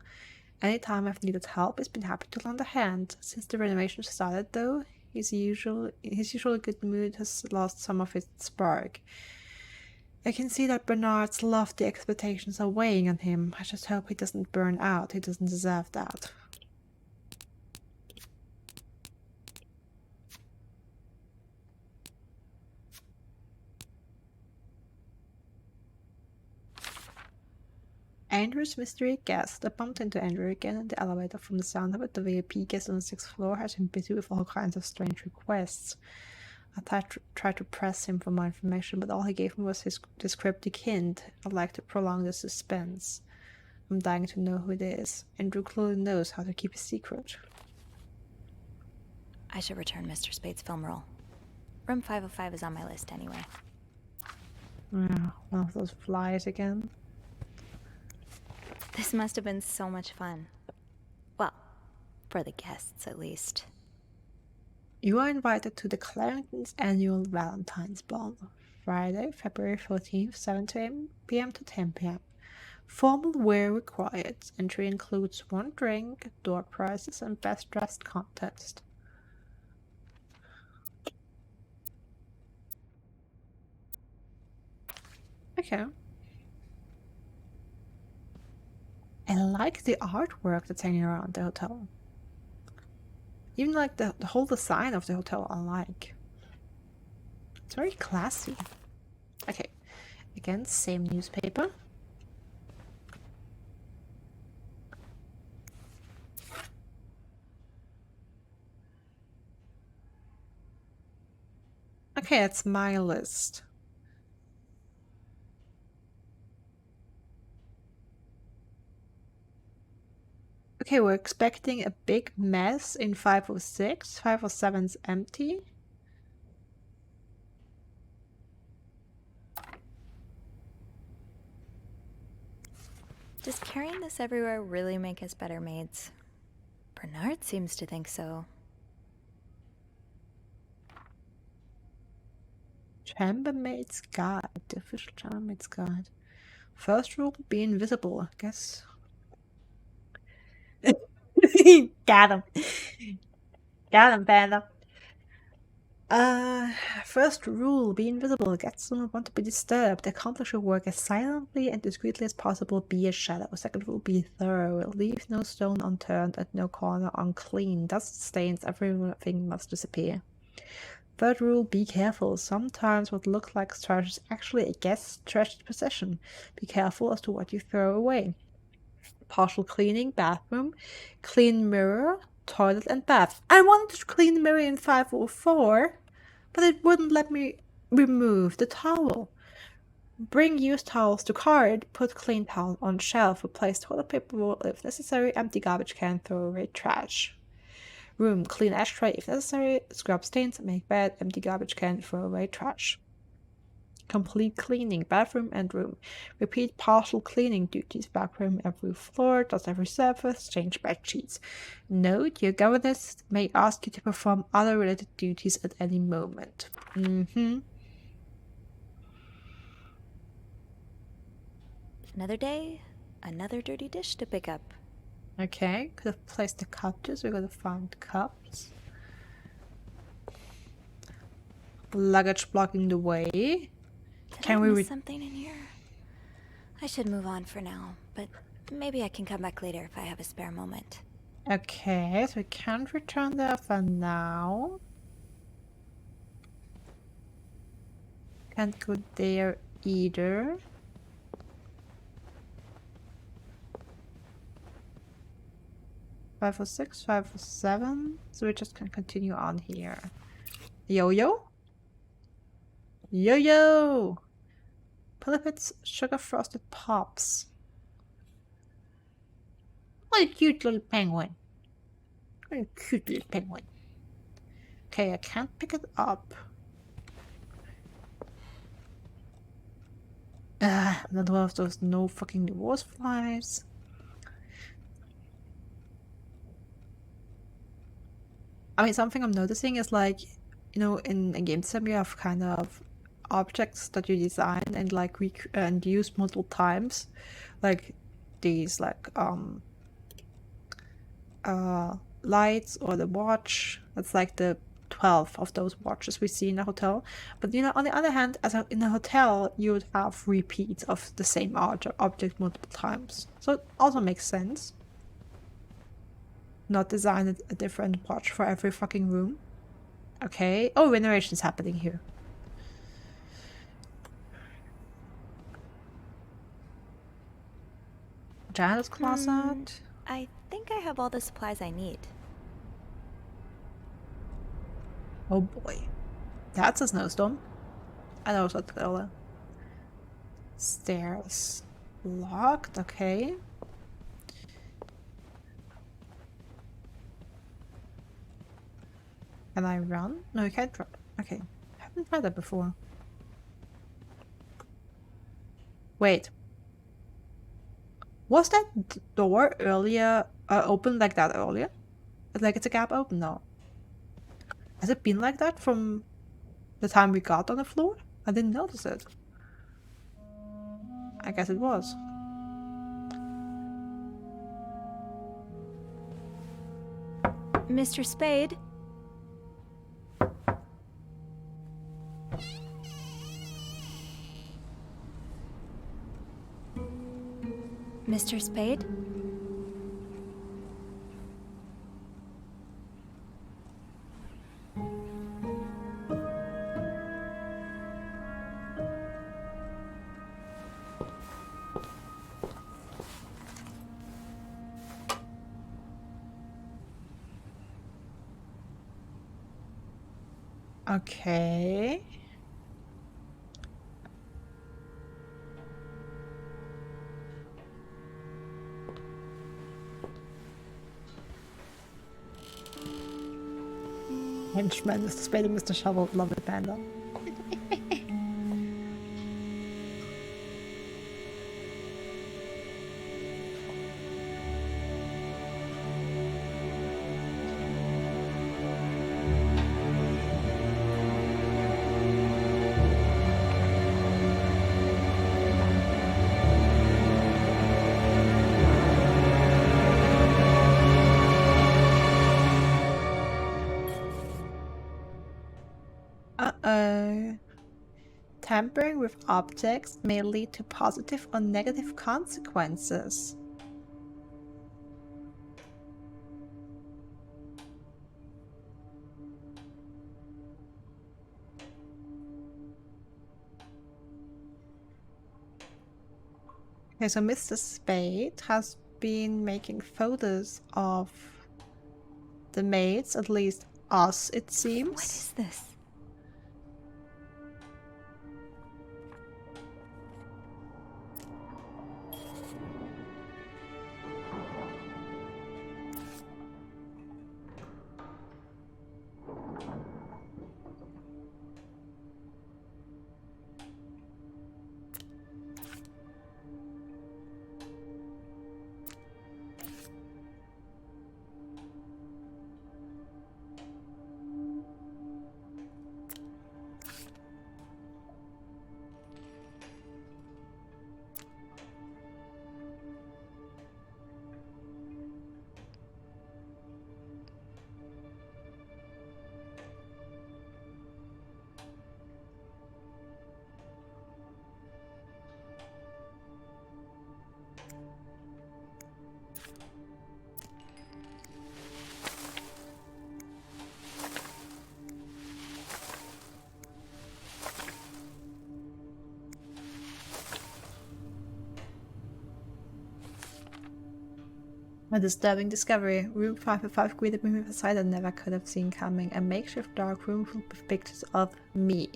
A: Anytime I've needed help, he's been happy to lend a hand. Since the renovation started, though, his usual good mood has lost some of its spark. I can see that Bernard's lofty expectations are weighing on him. I just hope he doesn't burn out. He doesn't deserve that. Andrew's mystery guest. I bumped into Andrew again in the elevator. From the sound of it, the VIP guest on the 6th floor has been busy with all kinds of strange requests. I tried to press him for more information, but all he gave me was this cryptic hint. I'd like to prolong the suspense. I'm dying to know who it is. Andrew clearly knows how to keep a secret.
G: I should return Mr. Spade's film roll. Room 505 is on my list anyway.
A: One of those flies again.
G: This must have been so much fun. Well, for the guests at least.
A: You are invited to the Clarington's annual Valentine's Ball. Friday, February 14th, 7 p.m. to 10 p.m. Formal wear required. Entry includes 1 drink, door prizes, and best dressed contest. Okay. I like the artwork that's hanging around the hotel. Even like the whole design of the hotel I like. It's very classy. Okay. Again, same newspaper. Okay, that's my list. Okay, we're expecting a big mess in 506. 507's empty.
G: Does carrying this everywhere really make us better maids? Bernard seems to think so.
A: Chambermaid's Guide. The official Chambermaid's Guide. First rule, be invisible, I guess. Got him. Got him, Panda. First rule, be invisible. Get someone want to be disturbed. Accomplish your work as silently and discreetly as possible. Be a shadow. Second rule, be thorough. Leave no stone unturned and no corner unclean. Dust stains, everything must disappear. Third rule, be careful. Sometimes what looks like trash is actually a guest's treasured possession. Be careful as to what you throw away. Partial cleaning, bathroom, clean mirror, toilet and bath. I wanted to clean the mirror in 504, but it wouldn't let me remove the towel. Bring used towels to card, put clean towels on shelf, replace toilet paper roll if necessary, empty garbage can, throw away trash. Room, clean ashtray if necessary, scrub stains, make bed, empty garbage can, throw away trash. Complete cleaning, bathroom and room. Repeat partial cleaning duties, bathroom, every floor, dust every surface, change bed sheets. Note, your governess may ask you to perform other related duties at any moment.
G: Another day, another dirty dish to pick up.
A: Okay, could have placed the cups. We're gonna find cups. Luggage blocking the way.
G: Can we miss something in here? I should move on for now, but maybe I can come back later if I have a spare moment.
A: Okay, so we can't return there for now. Can't go there either. (506), 507. So we just can continue on here. Yo-yo? Yo-yo! Pullipits, sugar frosted pops. What a cute little penguin. What a cute little penguin. Okay, I can't pick it up. Another one of those no fucking divorce flies. I mean, something I'm noticing is like you know, in a game sim you have kind of objects that you design and like and use multiple times, like these like lights or the watch. That's like the 12 of those watches we see in a hotel. But you know, on the other hand, in a hotel you would have repeats of the same object multiple times, so it also makes sense not design a different watch for every fucking room. Okay. Oh, renovation's happening here. Janitor's closet.
G: I think I have all the supplies I need.
A: Oh boy. That's a snowstorm. I know what the other. Stairs locked, okay. Can I run? No, you can't run. Okay. I haven't tried that before. Wait. Was that door earlier open like that earlier? Like it's a gap open now. Has it been like that from the time we got on the floor? I didn't notice it. I guess it was.
G: Mr. Spade? Mr. Spade?
A: Okay. Henchman, Mr. Spade and Mr. Shovel, love it, Panda. Tampering with objects may lead to positive or negative consequences. Okay, so Mr. Spade has been making photos of the maids, at least us, it seems.
G: What is this? A disturbing discovery. Room 505 greeted me with a sight I never could have seen coming. A makeshift dark room filled with pictures of me.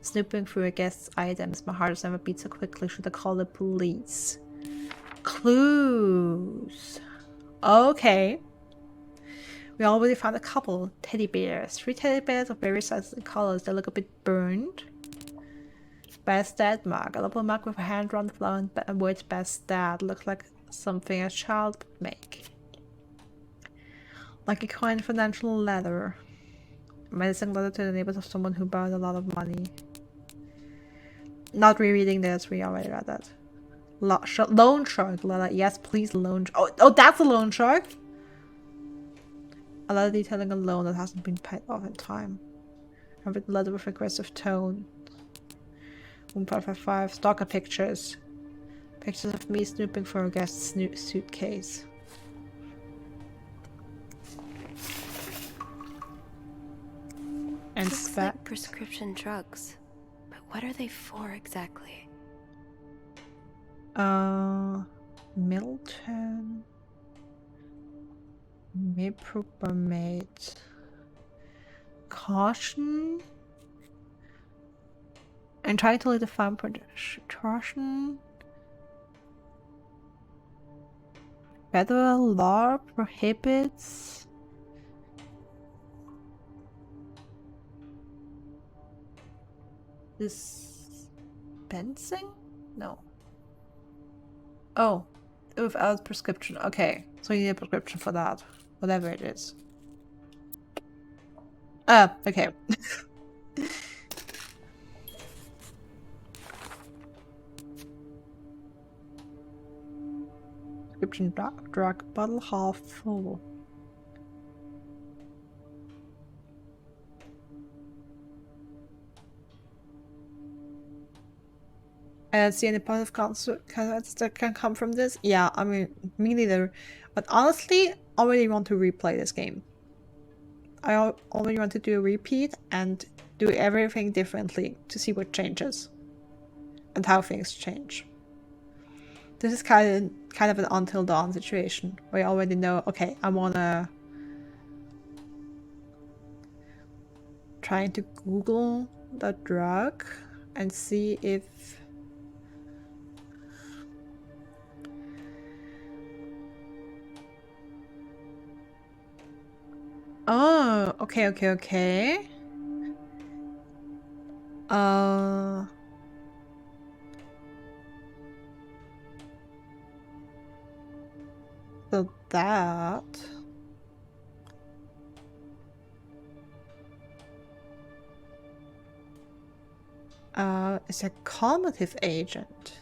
G: Snooping through a guest's items. My heart has never beat so quickly. Should I call the police? Clues. Okay. We already found a couple. Teddy bears. 3 teddy bears of various sizes and colors. They look a bit burned. Best Dad mark. A double mark with a hand drawn flower and words Best Dad. Looks like something a child would make. Like a coin financial letter. menacing letter to the neighbors of someone who borrowed a lot of money. Not rereading this, we already read that. Loan shark letter. Yes, please, loan. Oh, that's a loan shark. A letter detailing a loan that hasn't been paid off in time. A written letter with aggressive tone. 1555. Stalker pictures. Pictures of me snooping for a guest's suitcase. And
I: looks like prescription drugs, but what are they for exactly?
G: Milton. Maid. Caution. And trying to lead the farm production. Caution. Federal law prohibits dispensing? No. Oh, without prescription. Okay, so you need a prescription for that. Whatever it is. Okay. Prescription drug bottle half full. I don't see any positive consequences that can come from this. Yeah, I mean, me neither. But honestly, I already want to replay this game. I already want to do a repeat and do everything differently to see what changes and how things change. This is kind of an Until Dawn situation where I already know, okay, I wanna trying to Google the drug and see if oh, okay. So that is a calmative agent.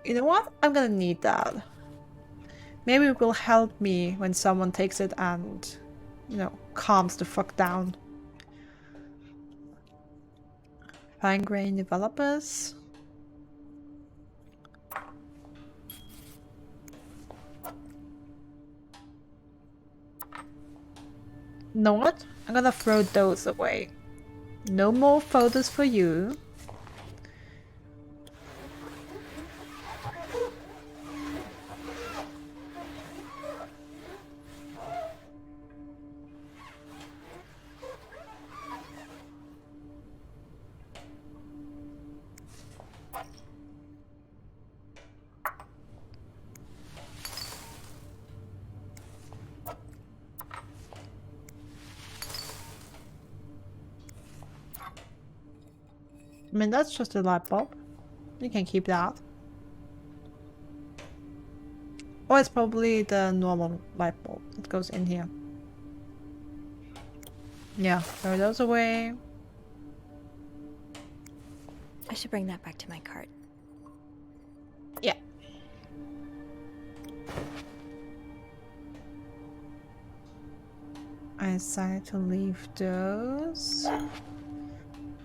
G: You know what? I'm gonna need that. Maybe it will help me when someone takes it and, you know, calms the fuck down. Fine grain developers. Know what? I'm gonna throw those away. No more photos for you. I mean, that's just a light bulb. You can keep that. Or it's probably the normal light bulb that goes in here. Yeah, throw those away.
C: I should bring that back to my cart.
G: Yeah. I decided to leave those.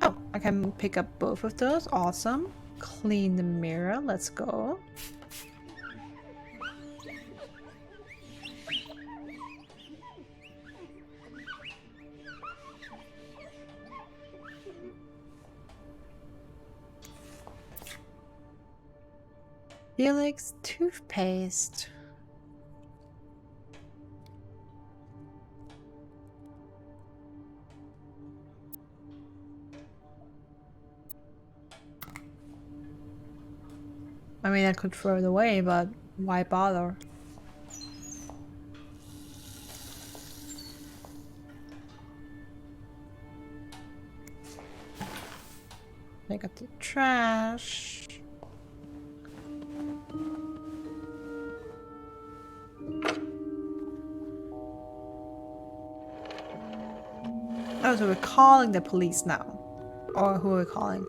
G: Oh, I can pick up both of those. Awesome. Clean the mirror. Let's go. Felix toothpaste. I mean, I could throw it away, but why bother? Pick up the trash.
A: Oh, so we're calling the police now. Or who are we calling?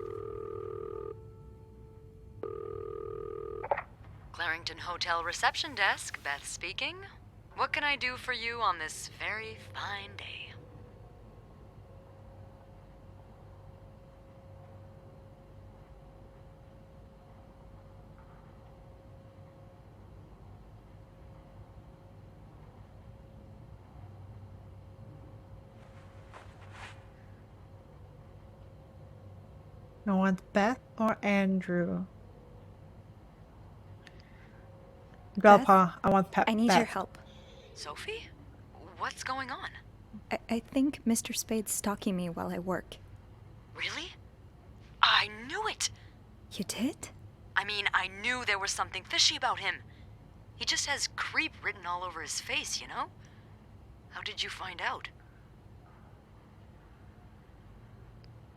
K: Clarington Hotel reception desk, Beth speaking. What can I do for you on this very fine day?
A: I want Beth or Andrew. Grandpa, I want
O: I need
A: Beth.
O: your help.
K: Sophie? What's going on?
O: I think Mr. Spade's stalking me while I work.
K: Really? I knew it!
O: You did?
K: I mean, I knew there was something fishy about him. He just has creep written all over his face, you know? How did you find out?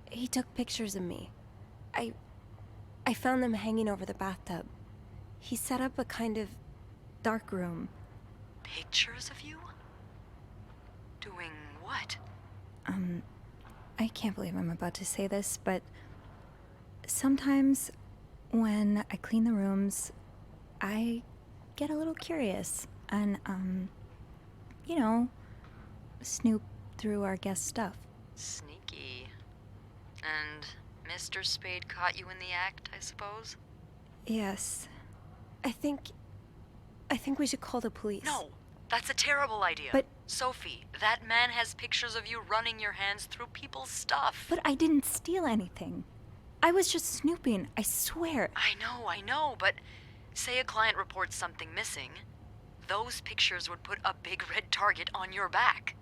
O: He took pictures of me. I found them hanging over the bathtub. He set up a kind of dark room.
K: Pictures of you? Doing what?
O: I can't believe I'm about to say this, but sometimes when I clean the rooms, I get a little curious and, you know, snoop through our guest stuff.
K: Sneaky. And Mr. Spade caught you in the act, I suppose?
O: Yes. I think we should call the police.
K: No, that's a terrible idea.
O: But
K: Sophie, that man has pictures of you running your hands through people's stuff.
O: But I didn't steal anything. I was just snooping, I swear.
K: I know, but say a client reports something missing, those pictures would put a big red target on your back.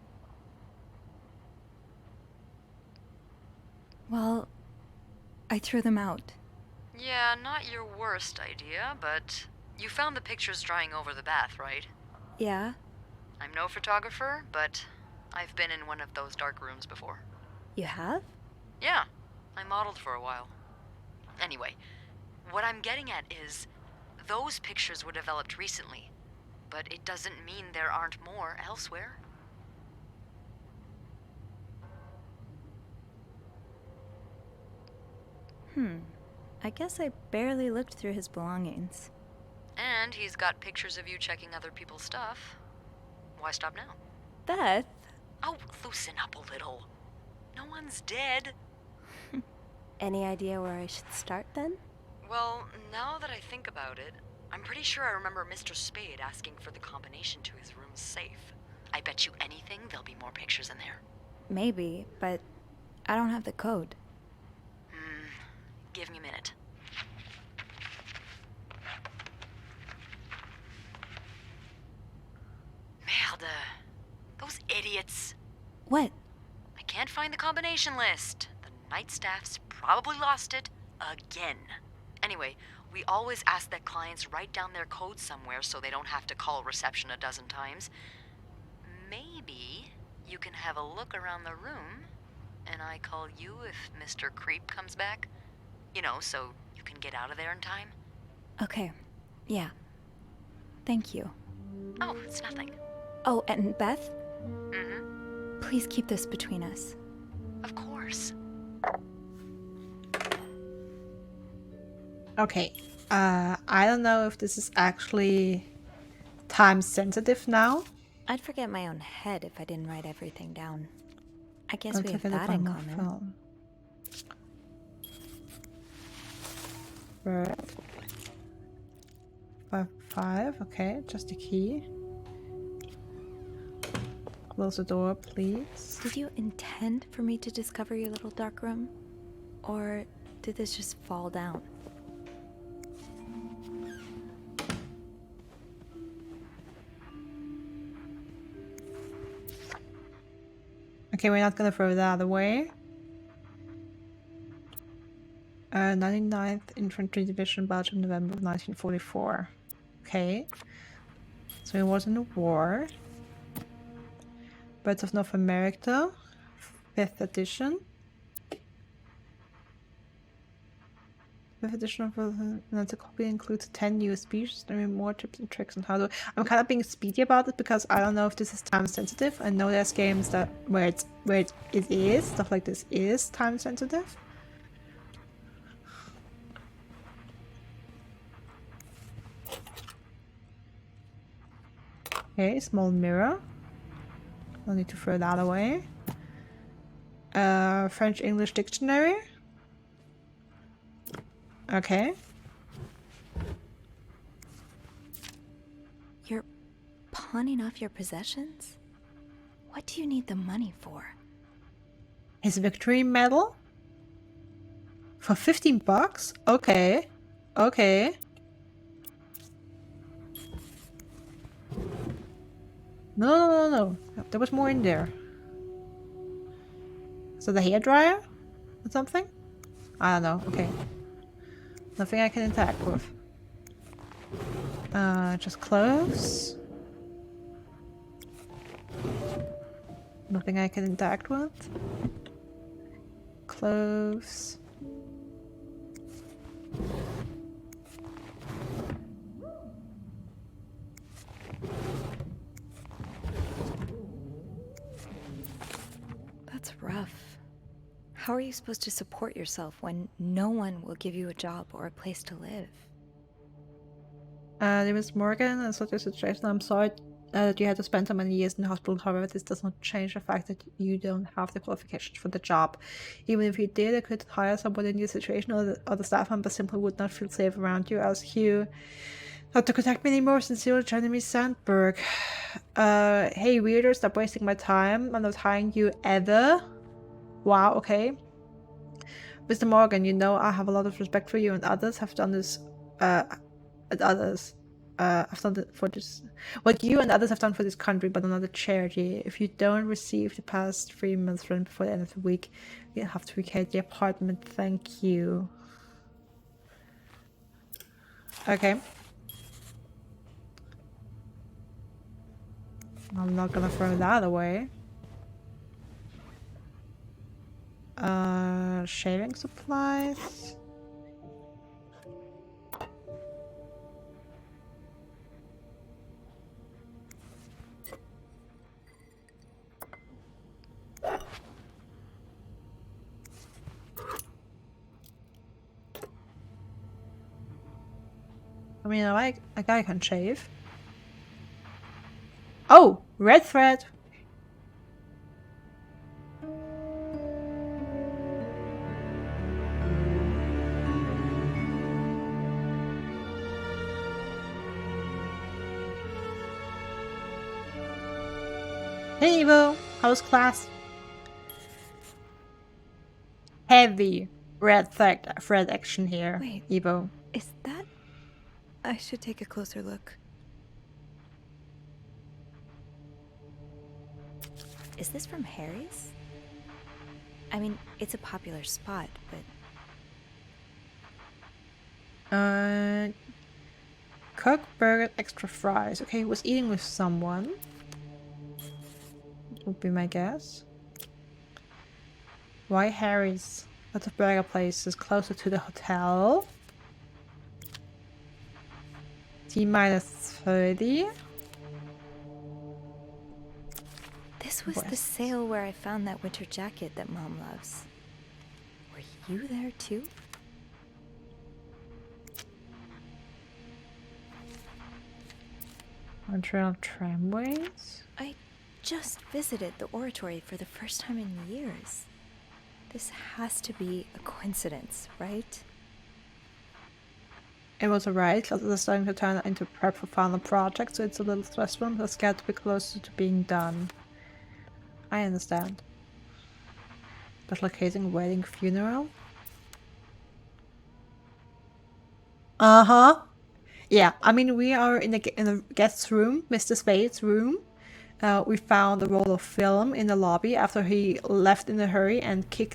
O: Well, I threw them out.
K: Yeah, not your worst idea, but you found the pictures drying over the bath, right?
O: Yeah?
K: I'm no photographer, but I've been in one of those dark rooms before.
O: You have?
K: Yeah, I modeled for a while. Anyway, what I'm getting at is, those pictures were developed recently, but it doesn't mean there aren't more elsewhere.
O: I guess I barely looked through his belongings.
K: And he's got pictures of you checking other people's stuff. Why stop now?
O: Beth?
K: Oh, loosen up a little. No one's dead.
O: Any idea where I should start then?
K: Well, now that I think about it, I'm pretty sure I remember Mr. Spade asking for the combination to his room's safe. I bet you anything there'll be more pictures in there.
O: Maybe, but I don't have the code.
K: Give me a minute. Merde. Those idiots.
O: What?
K: I can't find the combination list. The night staff's probably lost it again. Anyway, we always ask that clients write down their code somewhere so they don't have to call reception a dozen times. Maybe you can have a look around the room, and I call you if Mr. Creep comes back. You know, so you can get out of there in time.
O: Okay. Yeah. Thank you.
K: Oh, it's nothing.
O: Oh, and Beth?
K: Mm-hmm.
O: Please keep this between us.
K: Of course.
A: Okay. I don't know if this is actually time sensitive now.
O: I'd forget my own head if I didn't write everything down. I guess
A: Let's
O: we have
A: have a look
O: that in
A: on my
O: common.
A: phone. Bird. 5, okay, just a key. Close the door, please.
O: Did you intend for me to discover your little dark room? Or did this just fall down?
A: Okay, we're not gonna throw that away. 99th Infantry Division, Belgium, November 1944. Okay. So he was in the war. Birds of North America, 5th edition.
G: With additional the copy includes 10 new speeches and more tips and tricks on how to. I'm kind of being speedy about it because I don't know if this is time sensitive. I know there's games that where it is stuff like this is time sensitive. Okay, small mirror. I'll need to throw that away. French-English dictionary. Okay.
O: You're pawning off your possessions? What do you need the money for?
G: His victory medal? For 15 bucks? Okay. Okay. No. There was more in there. So the hairdryer? Or something? I don't know. Okay. Nothing I can interact with. Just clothes. Nothing I can interact with. Clothes.
O: That's rough. How are you supposed to support yourself when no one will give you a job or a place to live?
G: There was Morgan and such a situation. I'm sorry that you had to spend so many years in the hospital. However, this does not change the fact that you don't have the qualifications for the job. Even if you did, I could hire someone in your situation, or the staff member simply would not feel safe around you. As you not to contact me anymore. Sincerely, Jeremy Sandberg. Hey weirdo, stop wasting my time. I'm not hiring you ever. Wow, okay. Mr. Morgan, you know I have a lot of respect for you, and others have done this. I've done it for this. What you and others have done for this country, but another charity. If you don't receive the past 3 months rent before the end of the week, you'll have to vacate the apartment. Thank you. Okay. I'm not gonna throw that away. Shaving supplies. I mean, a guy can shave. Oh, red thread. Hey Evo, how's class? Heavy red thread action here.
O: Wait,
G: Evo.
O: Is that? I should take a closer look. Is this from Harry's? I mean, it's a popular spot, but...
G: Cook, burger, extra fries. Okay, he was eating with someone. Would be my guess. Why Harry's? Lots of burger places closer to the hotel. T-minus 30.
O: This was the sale where I found that winter jacket that Mom loves. Were you there too?
G: Montreal tramways?
O: I just visited the oratory for the first time in years. This has to be a coincidence, right?
G: It was alright. Classes are starting to turn into prep for final projects, so it's a little stressful and we're scared to be closer to being done. I understand. Special occasion, wedding, funeral. Yeah, I mean, we are in the guest's room, Mr. Spade's room. We found a roll of film in the lobby after he left in a hurry and threw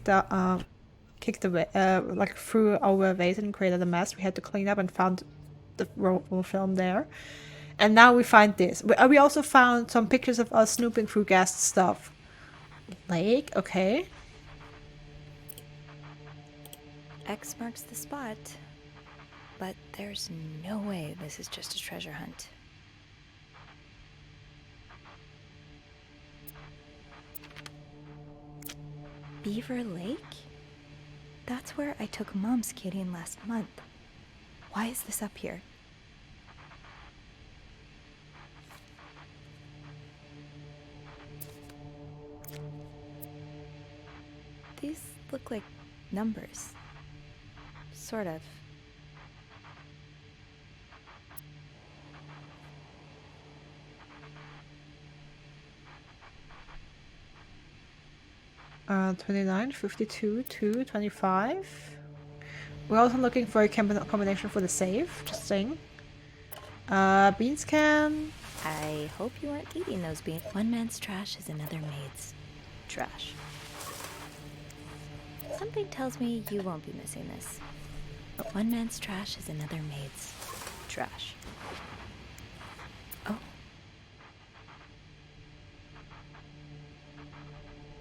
G: our vase and created a mess. We had to clean up and found the roll of film there. And now we find this. We also found some pictures of us snooping through guest stuff. Lake, okay.
O: X marks the spot. but there's no way this is just a treasure hunt. Beaver Lake? That's where I took Mom skating last month. Why is this up here? These look like numbers. Sort of.
A: 29, 52, 2, 25. We're also looking for a combination for the save, just saying. Beans can.
O: I hope you aren't eating those beans. One man's trash is another maid's trash. Something tells me you won't be missing this. But one man's trash is another maid's trash. Oh.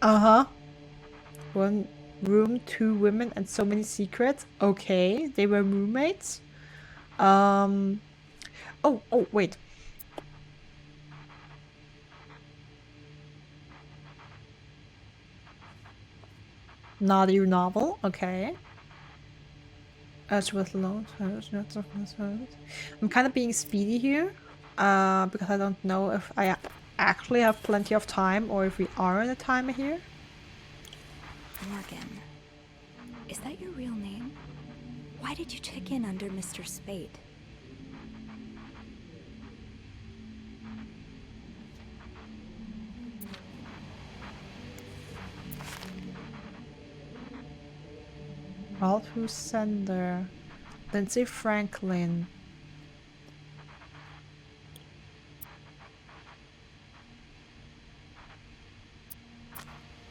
A: Uh-huh. One room, 2 women, and so many secrets. Okay, they were roommates. Oh, wait. Not your novel, okay. As with loans, I'm kind of being speedy here, because I don't know if I actually have plenty of time or if we are in a timer here.
O: Morgan, is that your real name? Why did you check in under Mr. Spade?
A: Ralph Sender, Lindsay Franklin.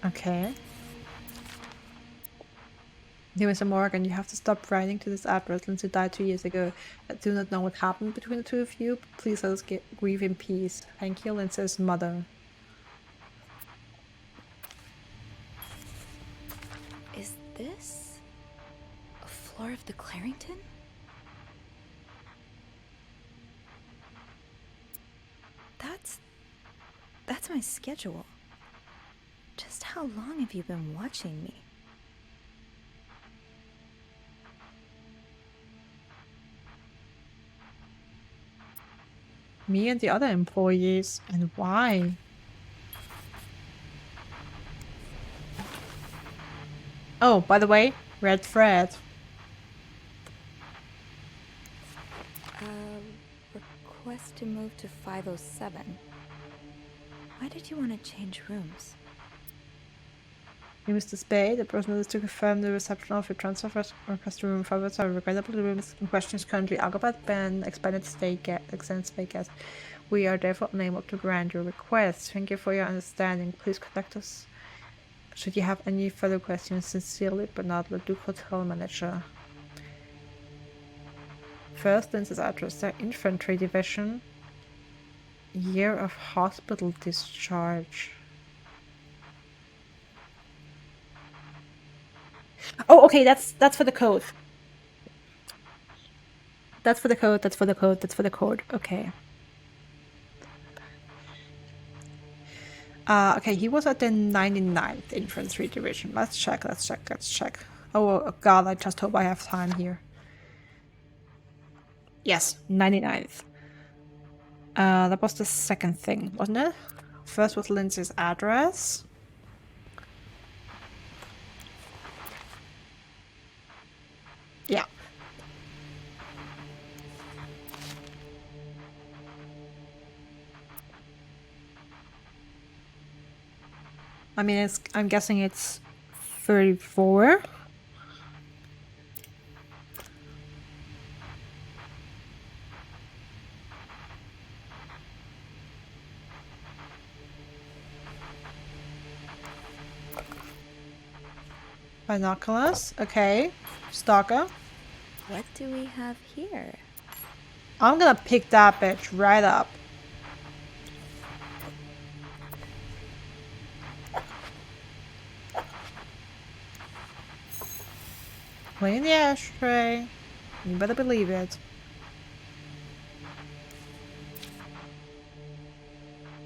A: Okay. Dear Mr. Morgan, you have to stop writing to this address. Lindsay died 2 years ago. I do not know what happened between the two of you. Please let us grieve in peace. Thank you, Lindsay's mother.
O: Is this a floor of the Clarington? That's my schedule. Just how long have you been watching me?
A: Me and the other employees. And why? Oh, by the way, red thread.
O: Request to move to 507. Why did you want to change rooms?
A: You Mr. Spade, the person is to confirm the reception of your transfer request to room 507. Regrettably, the room in question is currently occupied by an extended stay guest. We are therefore unable to grant your request. Thank you for your understanding. Please contact us should you have any further questions. Sincerely, Bernard Leduc, Hotel Manager. First Lindsay's address, their infantry division. Year of hospital discharge. Oh, okay, that's for the code. That's for the code. Okay. Okay, he was at the 99th Infantry Division. Let's check. Oh god, I just hope I have time here. Yes, 99th. That was the second thing, wasn't it? First was Lindsay's address. Yeah. I mean, I'm guessing it's 34. Binoculars, okay. Stalker.
O: What do we have here?
A: I'm gonna pick that bitch right up. Clean the ashtray. You better believe it.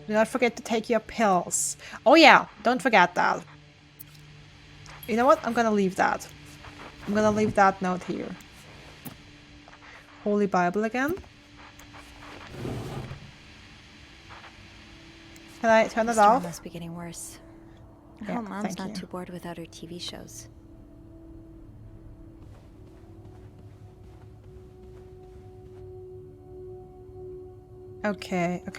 A: Do not forget to take your pills. Oh yeah, don't forget that. You know what? I'm gonna leave that. I'm gonna leave that note here. Holy Bible again. Can I turn it
O: The storm
A: off?
O: must be getting worse. I
A: Yeah,
O: hope Mom's
A: thank
O: not
A: you.
O: too bored without her TV shows.
A: Okay. Let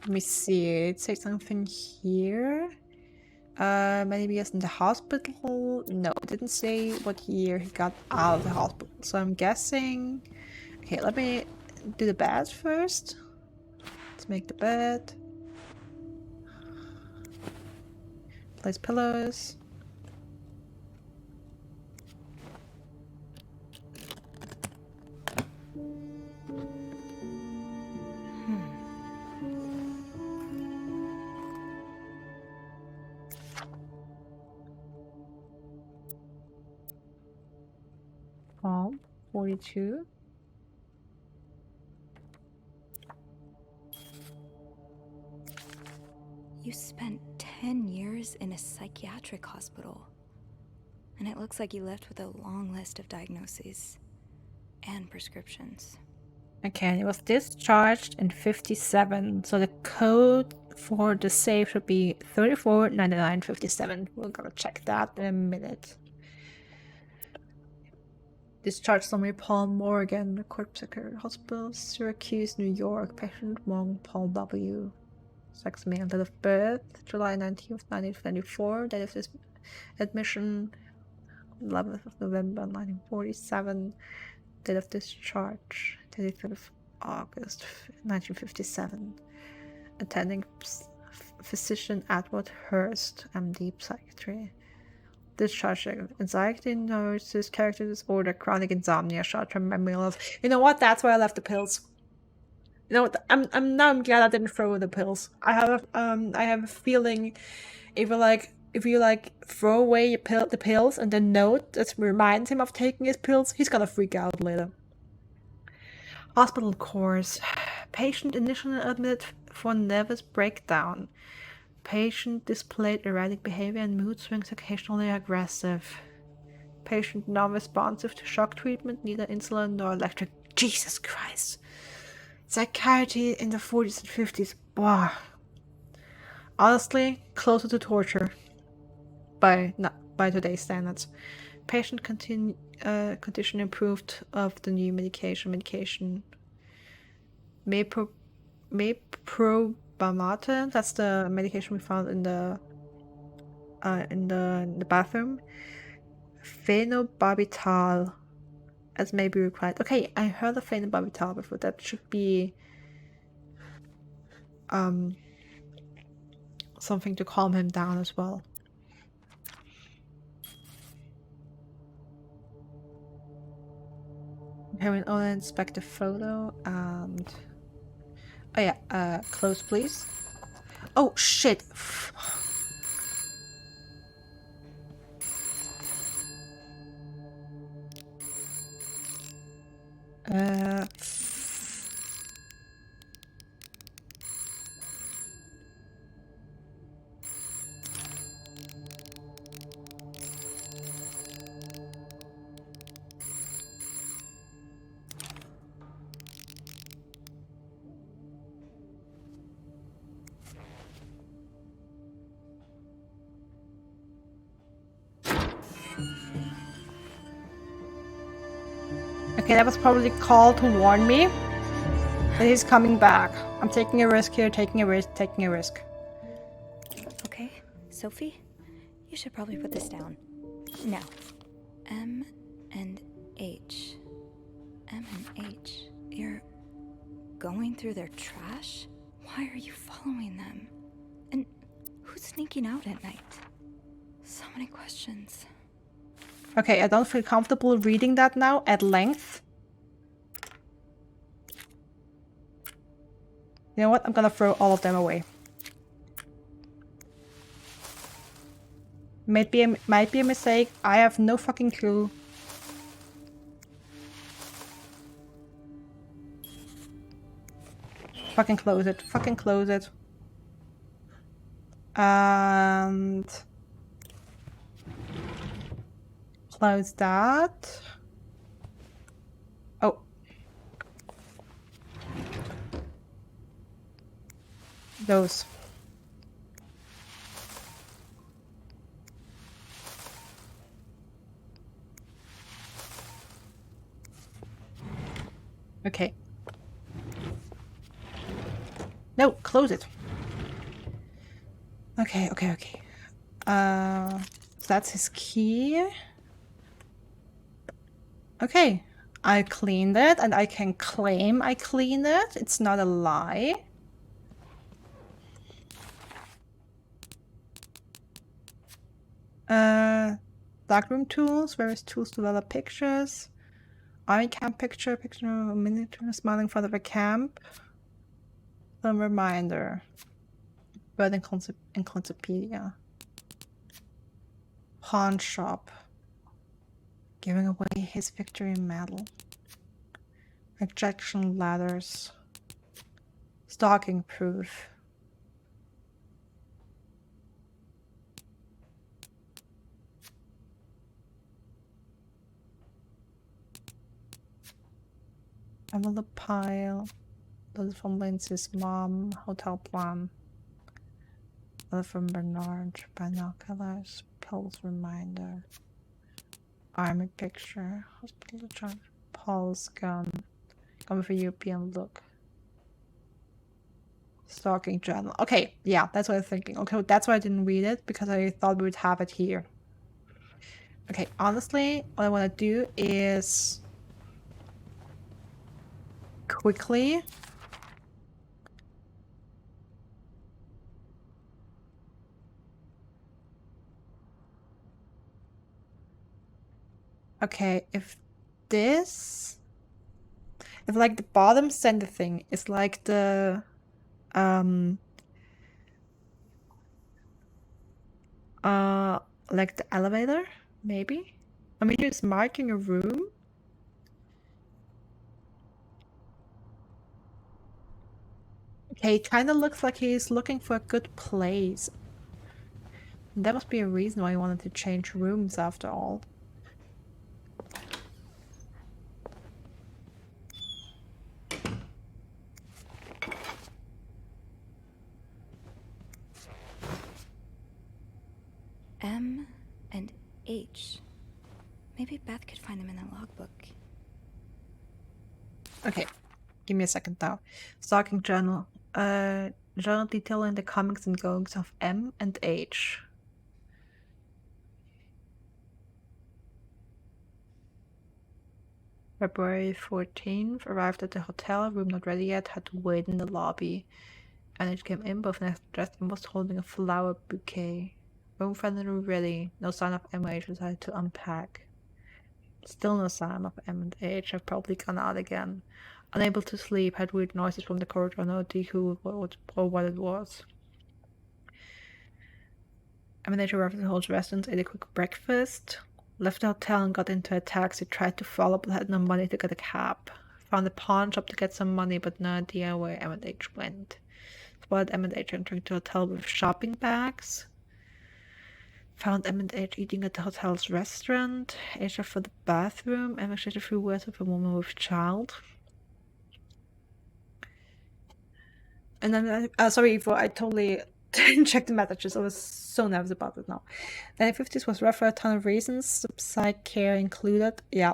A: me see. It says something here. Maybe he's in the hospital. No, it didn't say what year he got out of the hospital. So I'm guessing. Okay, let me do the bed first. Let's make the bed. Place pillows. Psalm 42.
O: You spent 10 years in a psychiatric hospital. And it looks like you left with a long list of diagnoses and prescriptions.
A: Okay, he was discharged in 57. So the code for the save should be 349957. We're gonna check that in a minute. Discharged summary Paul Morgan, Court Secretary Hospital, Syracuse, New York. Patient Wong Paul W. Sex male. Date of birth July 19th, 1924. Date of this admission 11th of November 1947. Date of discharge 23rd of August 1957. Attending physician Edward Hurst, MD, psychiatry. Discharge anxiety, neurosis, character disorder, chronic insomnia, short-term memory loss. You know what? That's why I left the pills. You know what? I'm glad I didn't throw the pills. I have a feeling if you throw away the pills and the note that reminds him of taking his pills, he's gonna freak out later. Hospital course. Patient initially admitted for nervous breakdown. Patient displayed erratic behavior and mood swings, occasionally aggressive. Patient non-responsive to shock treatment, neither insulin nor electric. Jesus Christ. Psychiatry in the 40s and 50s. Wow. Honestly, closer to torture. By today's standards. Patient condition improved of the new medication. Meprobamate, that's the medication we found in the bathroom. Phenobarbital, as may be required. Okay, I heard of phenobarbital before. That should be something to calm him down as well. Okay, we'll only inspect the photo and oh yeah, close please. Oh shit. Okay, that was probably called to warn me that he's coming back. I'm taking a risk here, taking a risk.
O: Okay, Sophie, you should probably put this down. Now, M and H. M and H. You're going through their trash? Why are you following them? And who's sneaking out at night? So many questions.
A: Okay, I don't feel comfortable reading that now at length. You know what? I'm gonna throw all of them away. Might be a mistake. I have no fucking clue. Fucking close it. Fucking close it. And close that. Oh. Those. Okay. No, close it. Okay. So that's his key. Okay. I cleaned it and I can claim I cleaned it. It's not a lie. Darkroom tools, various tools to develop pictures. Army camp picture of a miniature smiling in front of a camp. Some reminder. Bird encyclopedia. Pawn shop. Giving away his victory medal. Rejection ladders. Stalking proof. Envelope pile. Those from Lindsay's mom. Hotel plan. Letter from Bernard. Binoculars. Pills reminder. Army picture. Hospital charge. Paul's gun. Coming for European look. Stalking journal. Okay, yeah, that's what I was thinking. Okay, that's why I didn't read it, because I thought we would have it here. Okay, honestly, what I want to do is quickly if like the bottom center thing is like the like the elevator, maybe? I mean, it's marking a room. Okay, it kind of looks like he's looking for a good place. That must be a reason why he wanted to change rooms after all.
O: M and H. Maybe Beth could find them in the logbook.
A: Okay, give me a second now. Stalking journal. Journal detailing the comings and goings of M and H. February 14th, arrived at the hotel, room not ready yet, had to wait in the lobby. And it came in, both dressed and was holding a flower bouquet. Room finally ready, no sign of M&H, decided to unpack. Still no sign of M&H, have probably gone out again. Unable to sleep, had weird noises from the corridor, no idea who or what it was. M&H arrived at the hotel's residence, ate a quick breakfast, left the hotel and got into a taxi, tried to follow but had no money to get a cab. Found a pawn shop to get some money but no idea where M&H went. Spotted M&H entering the hotel with shopping bags. Found M&H eating at the hotel's restaurant. H left for the bathroom and exchanged a few words with a woman with child. And then, sorry, I totally didn't check the messages. I was so nervous about it now. 1950s was rough for a ton of reasons, psych care included. Yeah.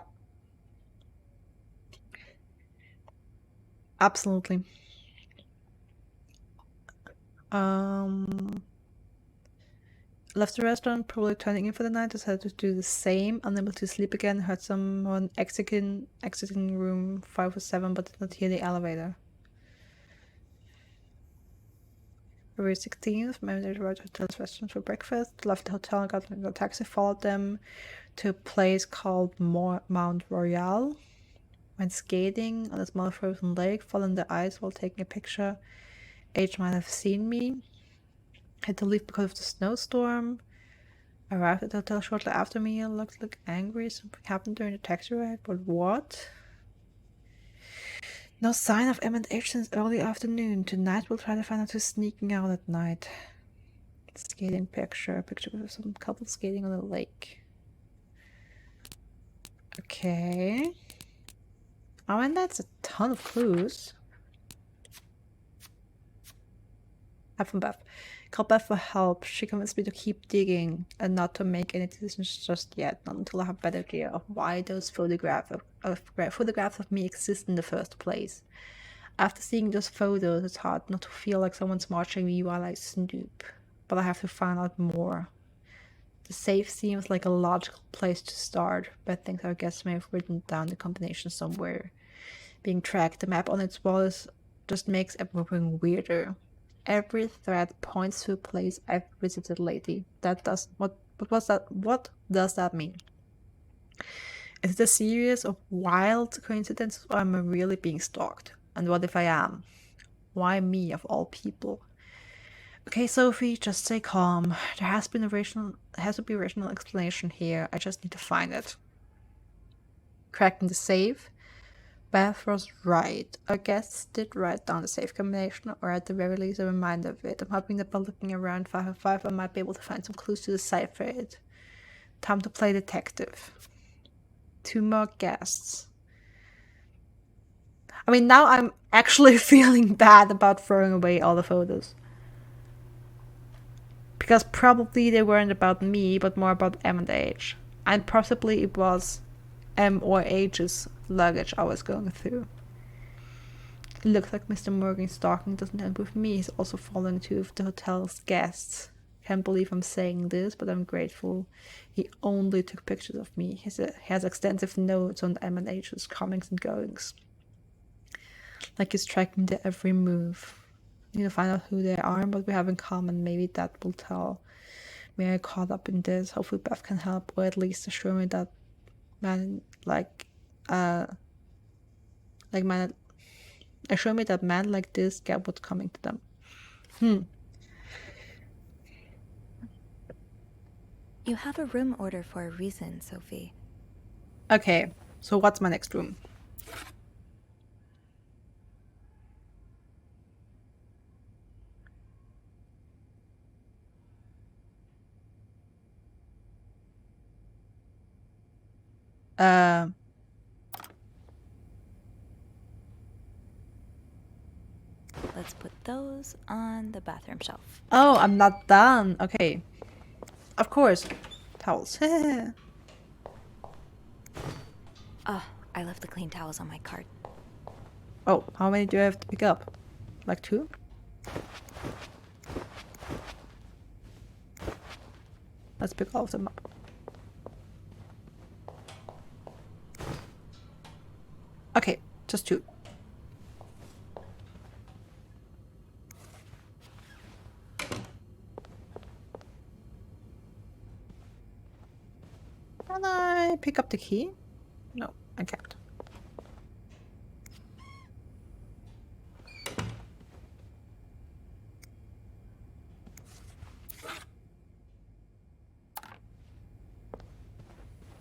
A: Absolutely. Left the restaurant, probably turning in for the night, decided to do the same. Unable to sleep again, heard someone exiting room 507, but did not hear the elevator. February 16th, manager arrived at the hotel's restaurant for breakfast, left the hotel and got into a taxi, followed them to a place called Mount Royal. Went skating on a small frozen lake, following the ice while taking a picture. H might have seen me. Had to leave because of the snowstorm.
G: Arrived at the hotel shortly after me and looked like angry. Something happened during the taxi ride, but what? No sign of M&H since early afternoon. Tonight we'll try to find out who's sneaking out at night. Skating picture. A picture of some couple skating on a lake. Okay. Oh, and that's a ton of clues. Help from Beth. Call Beth for help. She convinced me to keep digging and not to make any decisions just yet, not until I have a better idea of why those photographs of me exist in the first place. After seeing those photos, it's hard not to feel like someone's watching me while I snoop, but I have to find out more. The safe seems like a logical place to start, but I think our guests may have written down the combination somewhere. Being tracked, the map on its wall just makes everything weirder. Every thread points to a place I've visited lately. What does that mean? Is it a series of wild coincidences, or am I really being stalked? And what if I am? Why me of all people? Okay, Sophie, just stay calm. There has to be a rational explanation here. I just need to find it. Cracking the safe. Beth was right. Our guests did write down the safe combination, or at the very least a reminder of it. I'm hoping that by looking around 505 I might be able to find some clues to decipher it. Time to play detective. 2 more guests. I mean, now I'm actually feeling bad about throwing away all the photos. Because probably they weren't about me, but more about M and H. And possibly it was M or H's luggage I was going through. It looks like Mr. Morgan's stalking doesn't end with me. He's also following 2 of the hotel's guests. Can't believe I'm saying this, but I'm grateful. He only took pictures of me. He has extensive notes on M and H's comings and goings. Like he's tracking their every move. Need to find out who they are and what we have in common. Maybe that will tell me I caught up in this. Hopefully Beth can help, or at least assure me that assure me that men like this get what's coming to them.
O: You have a room order for a reason, Sophie.
G: Okay, so what's my next room?
O: Let's put those on the bathroom shelf.
G: Oh, I'm not done. Okay. Of course. Towels.
O: Oh, I left the clean towels on my cart.
G: Oh, how many do I have to pick up? Like 2? Let's pick all of them up. Okay, just 2. Can I pick up the key? No, I can't.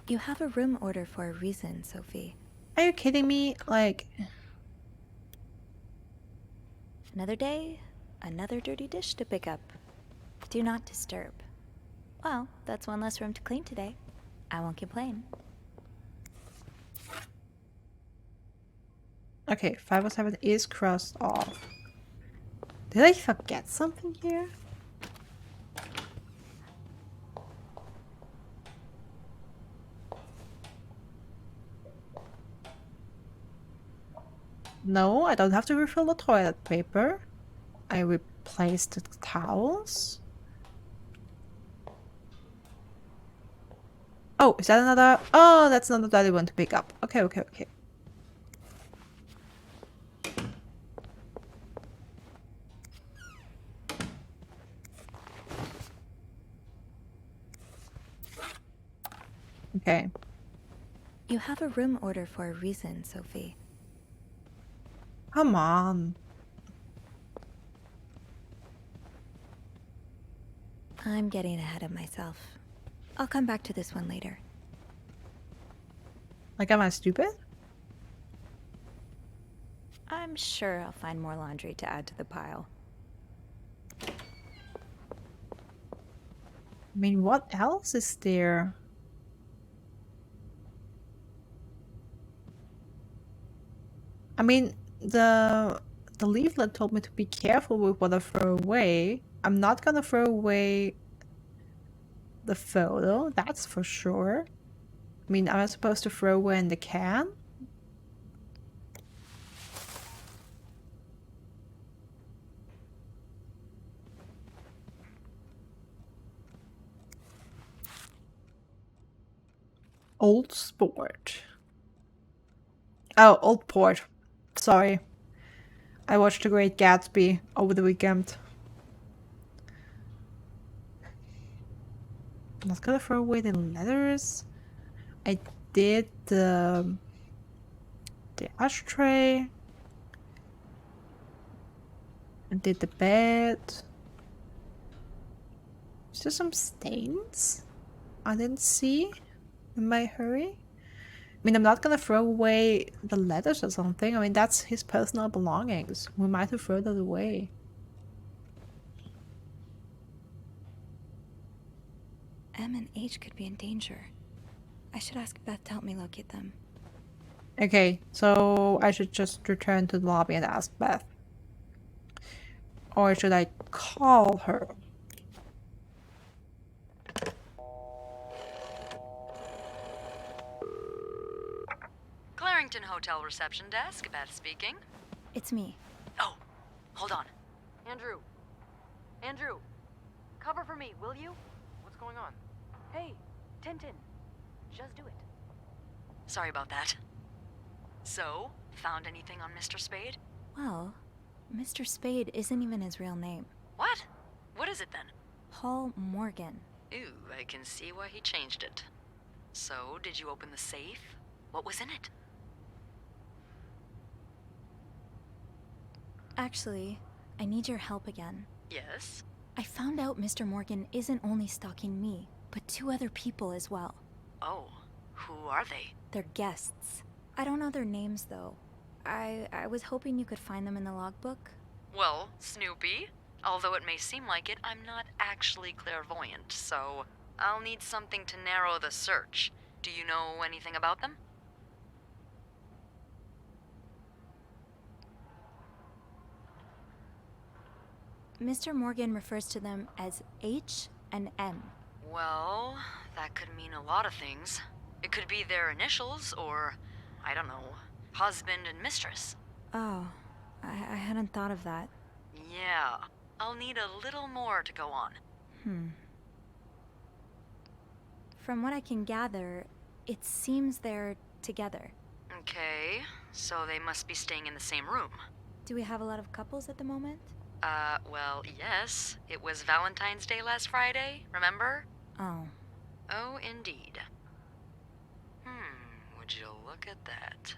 O: You have a room order for a reason, Sophie.
G: Are you kidding me? Like...
O: Another day, another dirty dish to pick up. Do not disturb. Well, that's 1 less room to clean today. I won't complain.
G: Okay, 507 is crossed off. Did I forget something here? No, I don't have to refill the toilet paper. I replaced the towels. Oh, is that another? Oh, that's another dirty one to pick up. Okay, okay, okay. Okay.
O: You have a room order for a reason, Sophie.
G: Come on.
O: I'm getting ahead of myself. I'll come back to this one later.
G: Like, am I stupid?
O: I'm sure I'll find more laundry to add to the pile.
G: I mean, what else is there? I mean, the leaflet told me to be careful with what I throw away. I'm not gonna throw away the photo, that's for sure. I mean, am I supposed to throw away in the can? Old Sport. Oh, Old Port. Sorry. I watched The Great Gatsby over the weekend. I'm not gonna throw away the letters. I did the ashtray. I did the bed. Is there some stains I didn't see in my hurry? I mean, I'm not gonna throw away the letters or something. I mean, that's his personal belongings. We might have thrown that away.
O: M and H could be in danger. I should ask Beth to help me locate them.
G: Okay, so I should just return to the lobby and ask Beth. Or should I call her?
K: Clarington Hotel reception desk, Beth speaking.
O: It's me.
K: Oh, hold on. Andrew. Andrew, cover for me, will you?
N: What's going on?
K: Hey, Tintin. Just do it. Sorry about that. So, found anything on Mr. Spade?
O: Well, Mr. Spade isn't even his real name.
K: What? What is it then?
O: Paul Morgan.
K: Ooh, I can see why he changed it. So, did you open the safe? What was in it?
O: Actually, I need your help again.
K: Yes?
O: I found out Mr. Morgan isn't only stalking me, but 2 other people as well.
K: Oh, who are they?
O: They're guests. I don't know their names, though. I was hoping you could find them in the logbook.
K: Well, Snoopy, although it may seem like it, I'm not actually clairvoyant, so I'll need something to narrow the search. Do you know anything about them?
O: Mr. Morgan refers to them as H and M.
K: Well, that could mean a lot of things. It could be their initials, or, I don't know, husband and mistress.
O: Oh, I hadn't thought of that.
K: Yeah, I'll need a little more to go on.
O: From what I can gather, it seems they're together.
K: Okay, so they must be staying in the same room.
O: Do we have a lot of couples at the moment?
K: Well, yes. It was Valentine's Day last Friday, remember?
O: Oh.
K: Oh, indeed. Would you look at that?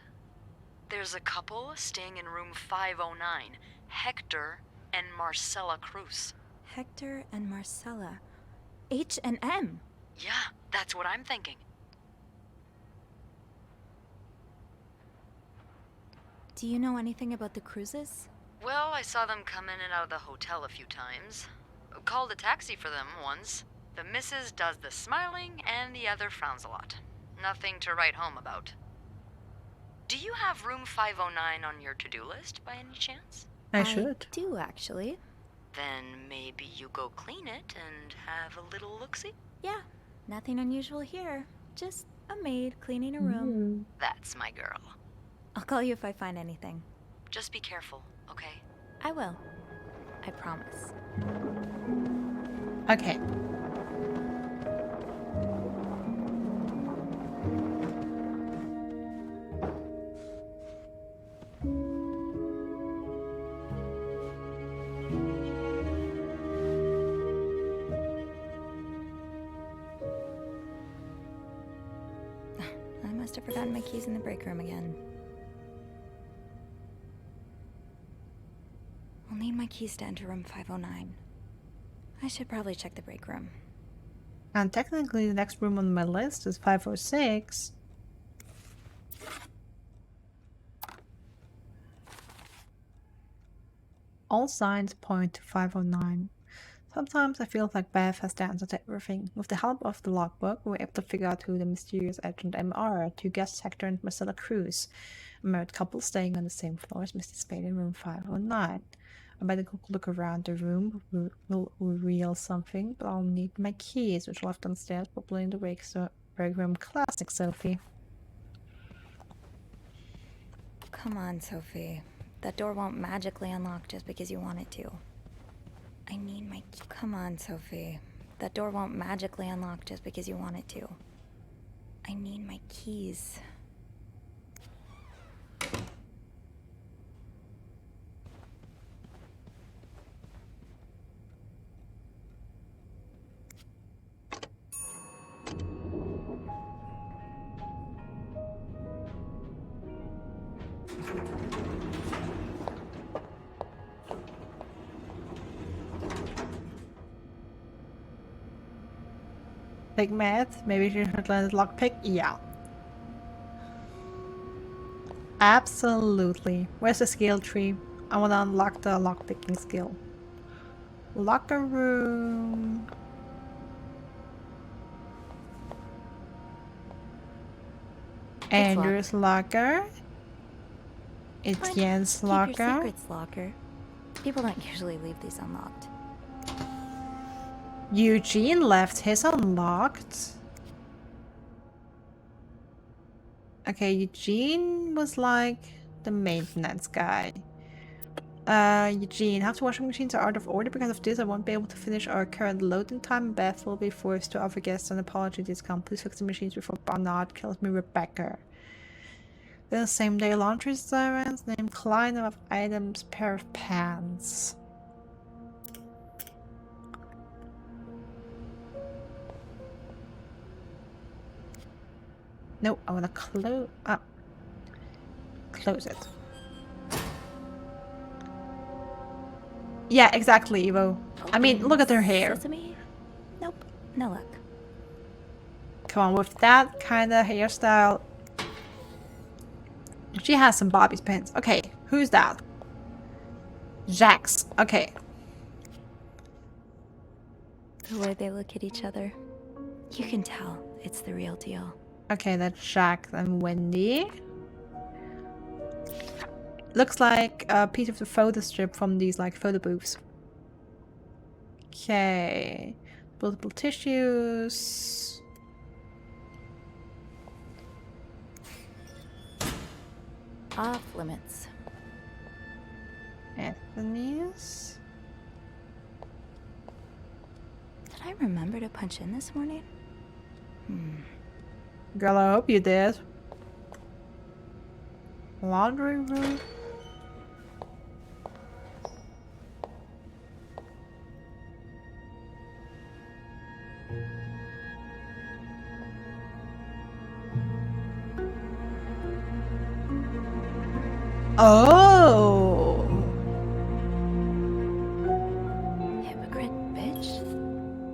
K: There's a couple staying in room 509, Hector and Marcella Cruz.
O: Hector and Marcella. H and M.
K: Yeah, that's what I'm thinking.
O: Do you know anything about the Cruzes?
K: Well, I saw them come in and out of the hotel a few times. Called a taxi for them once. The missus does the smiling and the other frowns a lot. Nothing to write home about. Do you have room 509 on your to-do list by any chance?
G: I should.
O: I do, actually.
K: Then maybe you go clean it and have a little look-see?
O: Yeah, nothing unusual here. Just a maid cleaning a room.
K: That's my girl.
O: I'll call you if I find anything.
K: Just be careful, okay?
O: I will. I promise.
G: Okay.
O: I must have forgotten my keys in the break room again. I'll need my keys to enter room 509. I should probably check the break room.
G: And technically the next room on my list is 506. All signs point to 509. Sometimes I feel like Beth has the answer to everything. With the help of the logbook, we were able to figure out who the mysterious agent M are, 2 guests Hector and Marcella Cruz, a married couple staying on the same floor as Mr. Spade in room 509. I better go look around the room, will reveal something, but I'll need my keys, which are left downstairs, probably in the break room. Classic, Sophie.
O: Come on, Sophie. That door won't magically unlock just because you want it to. I need my key. Come on, Sophie. That door won't magically unlock just because you want it to. I need my keys.
G: Take math, maybe you should learn the lockpick? Yeah. Absolutely. Where's the skill tree? I want to unlock the lockpicking skill. Locker room. Andrew's locker. Etienne's locker.
O: Keep your secrets locker. People don't usually leave these unlocked.
G: Eugene left his unlocked. Okay, Eugene was like the maintenance guy. Eugene, half the washing machines are out of order. Because of this, I won't be able to finish our current loading time. Beth will be forced to offer guests an apology discount. Please fix the machines before Barnard kills me, Rebecca. The same day laundry sirens named Klein of items, pair of pants. No, I want to close it. Yeah, exactly, Evo. I mean, look at her hair.
O: Sesame? Nope, no luck.
G: Come on, with that kind of hairstyle. She has some Bobby's pins. Okay, who's that? Jacques. Okay.
O: The way they look at each other, you can tell it's the real deal.
G: Okay, that's Jacques and Wendy. Looks like a piece of the photo strip from these like photo booths. Okay. Multiple tissues.
O: Off limits.
G: Anthony's.
O: Did I remember to punch in this morning?
G: Girl, I hope you did. Laundry room. Oh!
O: Hypocrite bitch.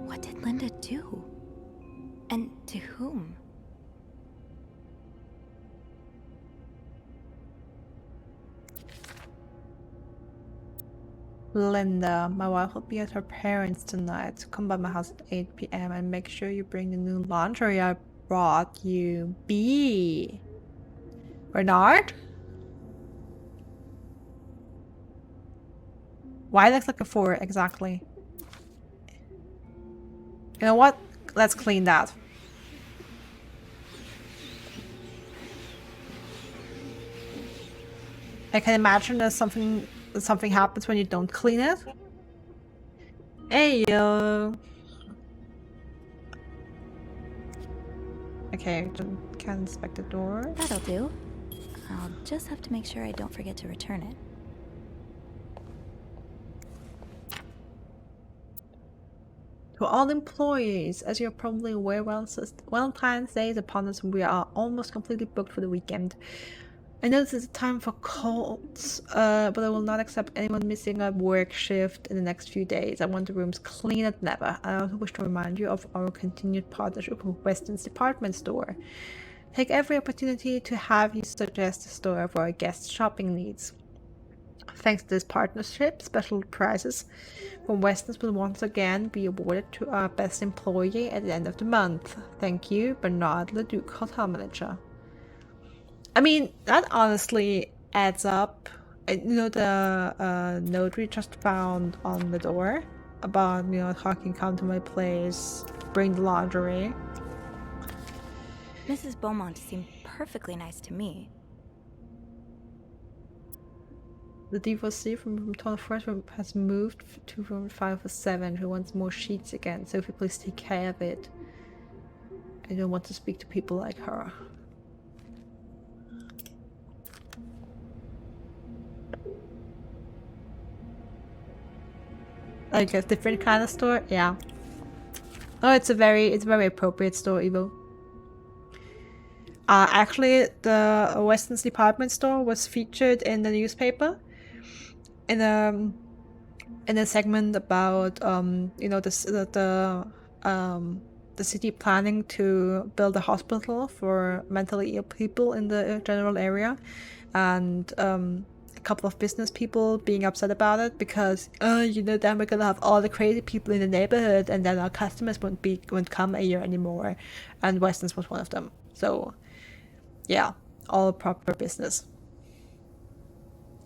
O: What did Linda do? And to whom?
G: Linda, my wife will be at her parents tonight. Come by my house at 8 p.m. and make sure you bring the new laundry I brought you. B. Bernard? Why looks like a 4 exactly? You know what? Let's clean that. I can imagine there's something happens when you don't clean it. Hey yo. Okay, can't inspect the door.
O: That'll do. I'll just have to make sure I don't forget to return it.
G: To all employees, as you're probably aware, Valentine's Day is upon us and we are almost completely booked for the weekend. I know this is a time for calls, but I will not accept anyone missing a work shift in the next few days. I want the rooms clean as never. I also wish to remind you of our continued partnership with Weston's department store. Take every opportunity to have you suggest a store for our guests' shopping needs. Thanks to this partnership, special prizes from Weston's will once again be awarded to our best employee at the end of the month. Thank you, Bernard Leduc, Hotel Manager. I mean, that honestly adds up. You know, the note we just found on the door about, you know, talking, come to my place, bring the lingerie.
O: Mrs. Beaumont seemed perfectly nice to me.
G: The divorcee from room 24 has moved to room 507, who wants more sheets again. Sophie, please take care of it. I don't want to speak to people like her. Like a different kind of store? Yeah. Oh, it's a very appropriate store, Evo. Actually, the Weston's department store was featured in the newspaper in a segment about you know, the city planning to build a hospital for mentally ill people in the general area, and a couple of business people being upset about it because you know, then we're gonna have all the crazy people in the neighborhood and then our customers won't come here anymore, and Weston's was one of them. So yeah, all proper business.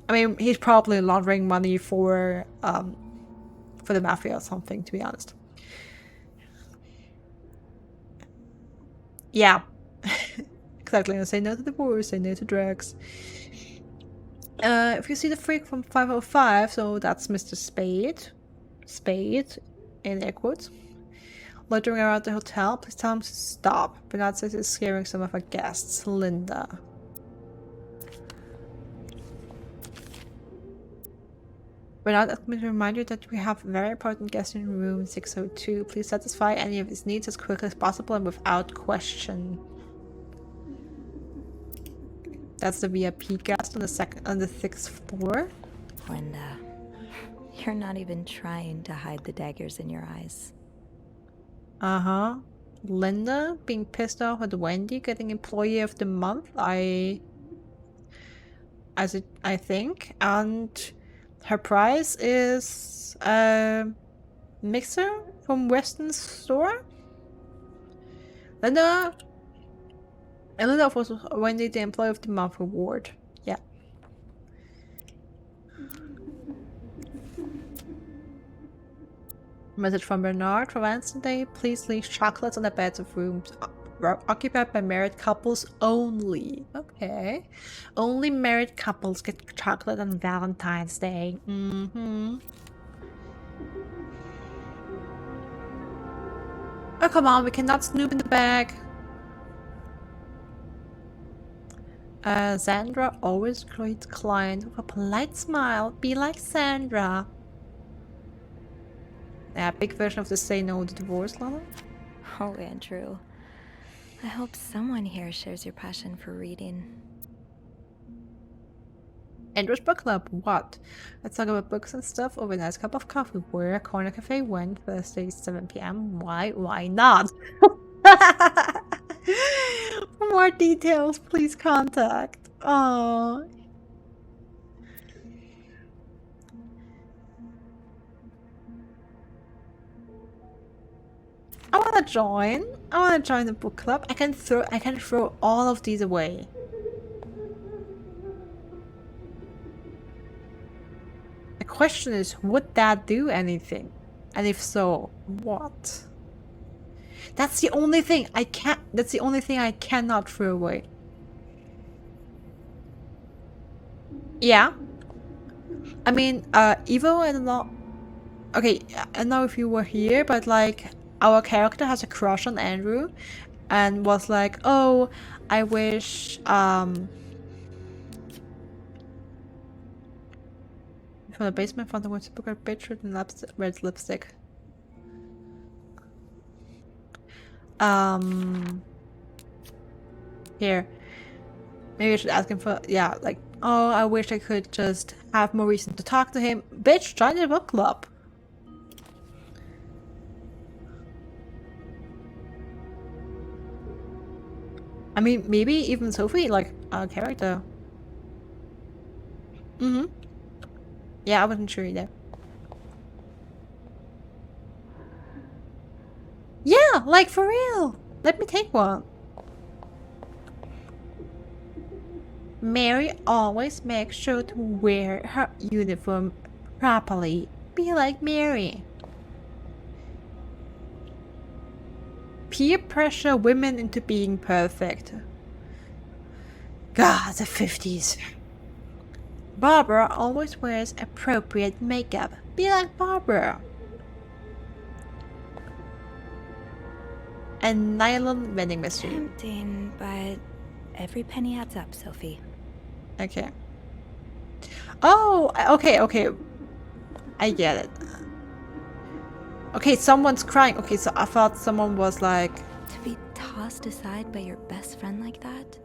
G: I mean, he's probably laundering money for the mafia or something, to be honest. Yeah. Exactly. Say no to divorce, say no to drugs. If you see the freak from 505, so that's Mr. Spade, in air quotes, loitering around the hotel, please tell him to stop. Bernard says he's scaring some of our guests. Linda. Bernard asked me to remind you that we have a very important guest in room 602. Please satisfy any of his needs as quickly as possible and without question. That's the VIP guest on the 6th floor.
O: Linda, you're not even trying to hide the daggers in your eyes.
G: Uh-huh. Linda being pissed off at Wendy getting Employee of the Month, I think, and her prize is a mixer from Weston's store. Linda was Wendy the Employee of the Month award. Yeah. Message from Bernard for Wednesday. Please leave chocolates on the beds of rooms occupied by married couples only. Okay. Only married couples get chocolate on Valentine's Day. Mm-hmm. Oh, come on. We cannot snoop in the bag. Sandra always greets client with a polite smile. Be like Sandra. Yeah, big version of the say no to divorce letter.
O: Oh, Andrew. I hope someone here shares your passion for reading.
G: Andrew's book club. What? Let's talk about books and stuff over a nice cup of coffee. Where Corner Cafe when? Thursday, 7 p.m. Why? Why not? For more details, please contact. Oh. I wanna join. I wanna join the book club. I can throw all of these away. The question is, would that do anything? And if so, what? That's the only thing I can't. That's the only thing I cannot throw away. Yeah. I mean, Evo, I don't know. Okay, I don't know if you were here, but like, our character has a crush on Andrew, and was like, "Oh, I wish." From the basement, found the words book a picture and red lipstick. Here.
A: Maybe I should ask him for, yeah, like, oh, I wish I could just have more reason to talk to him. Bitch, join the book club. I mean, maybe even Sophie, like, a character. Mm-hmm. Yeah, I wasn't sure either. Yeah, like, for real. Let me take one. Mary always makes sure to wear her uniform properly. Be like Mary. Peer pressure women into being perfect. God, the 50s. Barbara always wears appropriate makeup. Be like Barbara. A nylon vending machine.
O: Tempting, but every penny adds up, Sophie.
A: Okay. Oh, okay. I get it. Okay, someone's crying. Okay, so I thought someone was like...
O: To be tossed aside by your best friend like that?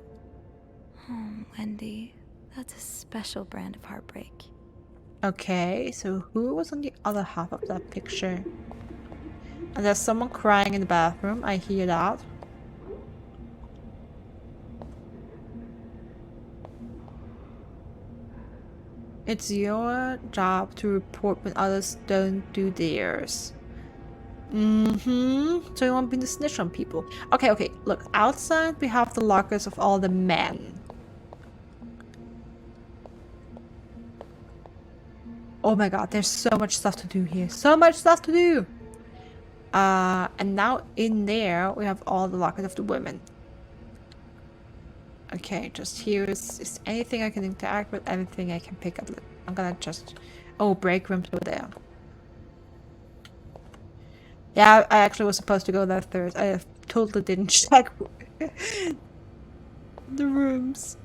O: Oh, Wendy, that's a special brand of heartbreak.
A: Okay, so who was on the other half of that picture? And there's someone crying in the bathroom. I hear that. It's your job to report when others don't do theirs. So you want me to snitch on people? Okay. Look, outside we have the lockers of all the men. Oh my god, there's so much stuff to do here. So much stuff to do! And now in there we have all the lockers of the women. Okay, just here is anything I can interact with, everything I can pick up. I'm gonna just... Oh, break rooms over there. Yeah, I actually was supposed to go there first. I totally didn't check the rooms.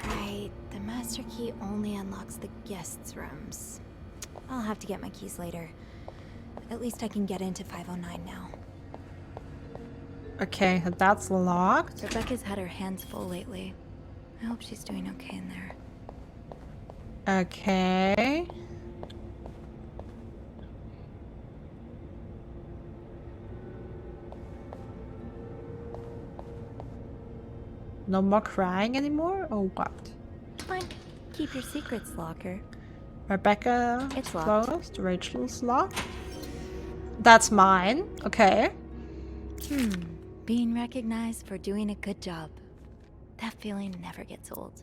O: Right, the master key only unlocks the guests' rooms. I'll have to get my keys later. At least I can get into 509 now.
A: Okay, that's locked.
O: Rebecca's had her hands full lately. I hope she's doing okay in there.
A: Okay. No more crying anymore, or what?
O: Fine. Keep your secrets, locker.
A: Rebecca
O: It's locked.
A: closed. Rachel's locked. That's mine. Okay.
O: Being recognized for doing a good job. That feeling never gets old.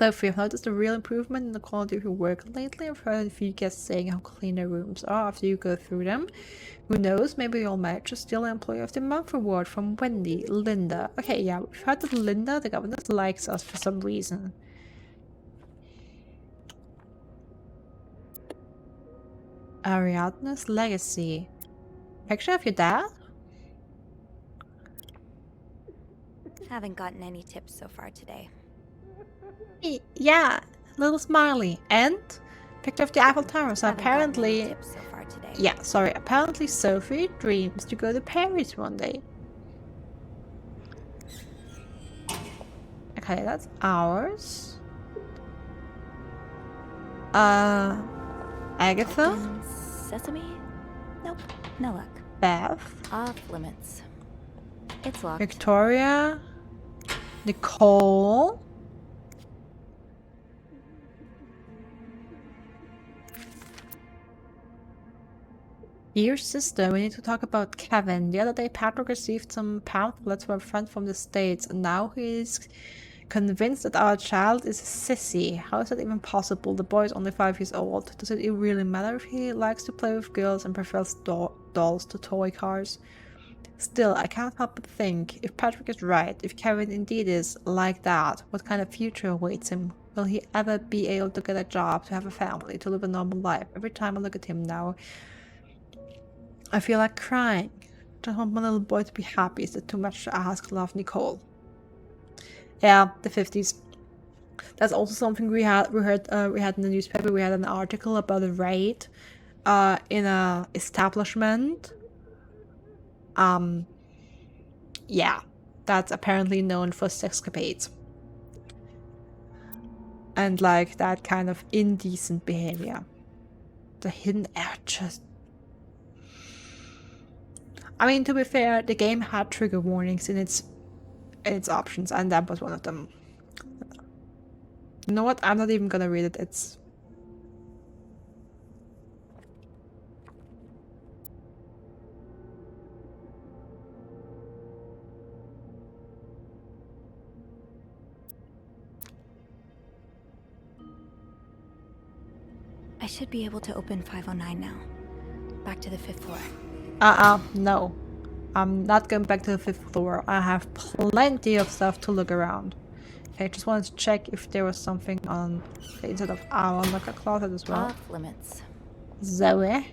A: Sophie, I've noticed a real improvement in the quality of your work lately. I've heard a few guests saying how clean their rooms are after you go through them. Who knows, maybe you'll match a still Employee of the Month award from Wendy, Linda. Okay, yeah, we've heard that Linda, the governess, likes us for some reason. Ariadne's legacy. Picture of your dad?
O: Haven't gotten any tips so far today.
A: Yeah, little smiley. And picture of the Eiffel Tower. So apparently,
O: So far today.
A: yeah, sorry. Apparently, Sophie dreams to go to Paris one day. Okay, that's ours. Agatha.
O: Sesame? Nope, no luck.
A: Beth.
O: Off limits. It's locked.
A: Victoria. Nicole. Dear sister, we need to talk about Kevin. The other day Patrick received some pamphlets from a friend from the States, and now he's convinced that our child is a sissy. How is that even possible? The boy is only 5 years old. Does it really matter if he likes to play with girls and prefers dolls to toy cars? Still, I can't help but think, if Patrick is right, if Kevin indeed is like that, what kind of future awaits him? Will he ever be able to get a job, to have a family, to live a normal life? Every time I look at him now, I feel like crying. Just want my little boy to be happy. Is it too much to ask? Love, Nicole. Yeah, the 50s. That's also something we had in the newspaper. We had an article about a raid in a establishment.
G: yeah, that's apparently known for sexcapades. And like that kind of indecent behavior. The hidden just... I mean, to be fair, the game had trigger warnings in its options, and that was one of them. You know what? I'm not even gonna read it. It's...
O: I should be able to open 509 now. Back to the 5th floor.
G: No. I'm not going back to the 5th floor. I have plenty of stuff to look around. Okay, I just wanted to check if there was something on the inside of our locker closet as well.
O: Off limits.
G: Zoe.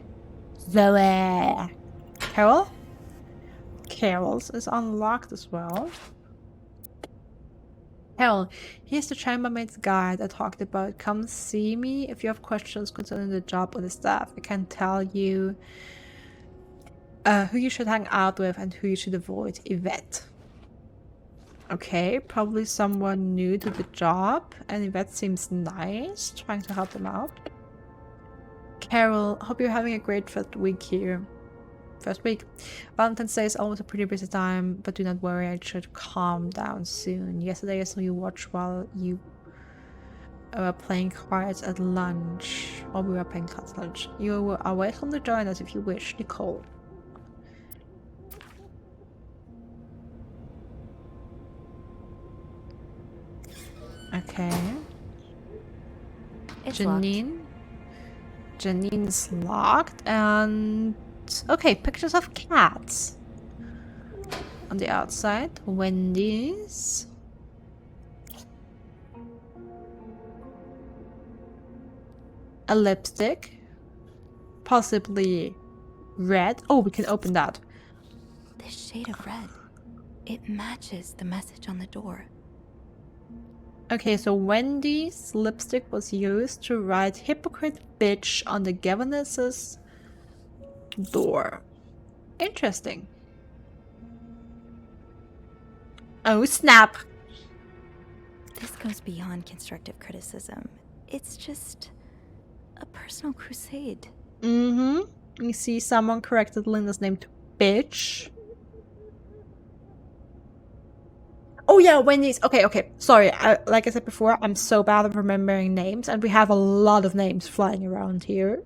G: Carol? Carol's is unlocked as well. Carol, here's the chambermaid's guide I talked about. Come see me if you have questions concerning the job or the staff. I can tell you who you should hang out with and who you should avoid. Yvette. Okay, probably someone new to the job, and Yvette seems nice, trying to help them out. Carol, hope you're having a great first week here. First week. Valentine's Day is always a pretty busy time, but do not worry, I should calm down soon. Yesterday I saw you watch while you were playing cards at lunch. Or we were playing cards at lunch. You are welcome to join us if you wish. Nicole. Okay.
O: It's
G: Janine. Janine's locked, and okay, pictures of cats on the outside. Wendy's. A lipstick, possibly red. Oh, we can open that.
O: This shade of red, it matches the message on the door.
G: Okay, so Wendy's lipstick was used to write "hypocrite bitch" on the governess's door. Interesting. Oh snap!
O: This goes beyond constructive criticism. It's just a personal crusade.
G: You see someone corrected Linda's name to bitch. Oh yeah, Wendy's. Okay. Sorry, like I said before, I'm so bad at remembering names, and we have a lot of names flying around here.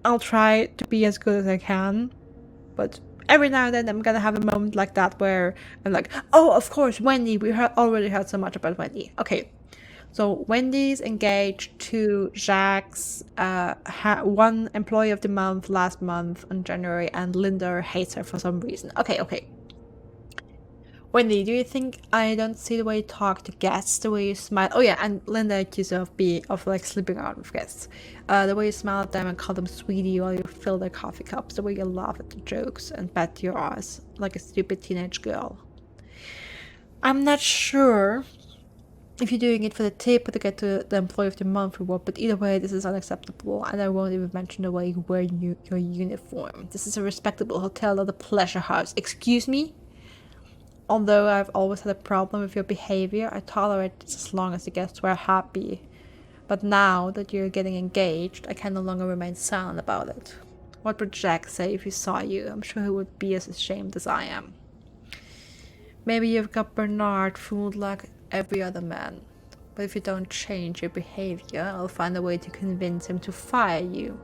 G: I'll try to be as good as I can, but every now and then I'm gonna have a moment like that where I'm like, oh, of course, Wendy. We already heard so much about Wendy. Okay, so Wendy's engaged to Jacques, one employee of the month last month in January, and Linda hates her for some reason. Okay. Wendy, do you think I don't see the way you talk to guests, the way you smile? Oh yeah, and Linda accused her of like sleeping around with guests. The way you smile at them and call them sweetie while you fill their coffee cups. The way you laugh at the jokes and bet your ass like a stupid teenage girl. I'm not sure if you're doing it for the tip or to get to the employee of the month reward, but either way, this is unacceptable, and I won't even mention the way you wear your uniform. This is a respectable hotel, not a pleasure house. Excuse me? Although I've always had a problem with your behavior, I tolerate this as long as the guests were happy. But now that you're getting engaged, I can no longer remain silent about it. What would Jack say if he saw you? I'm sure he would be as ashamed as I am. Maybe you've got Bernard fooled like every other man. But if you don't change your behavior, I'll find a way to convince him to fire you.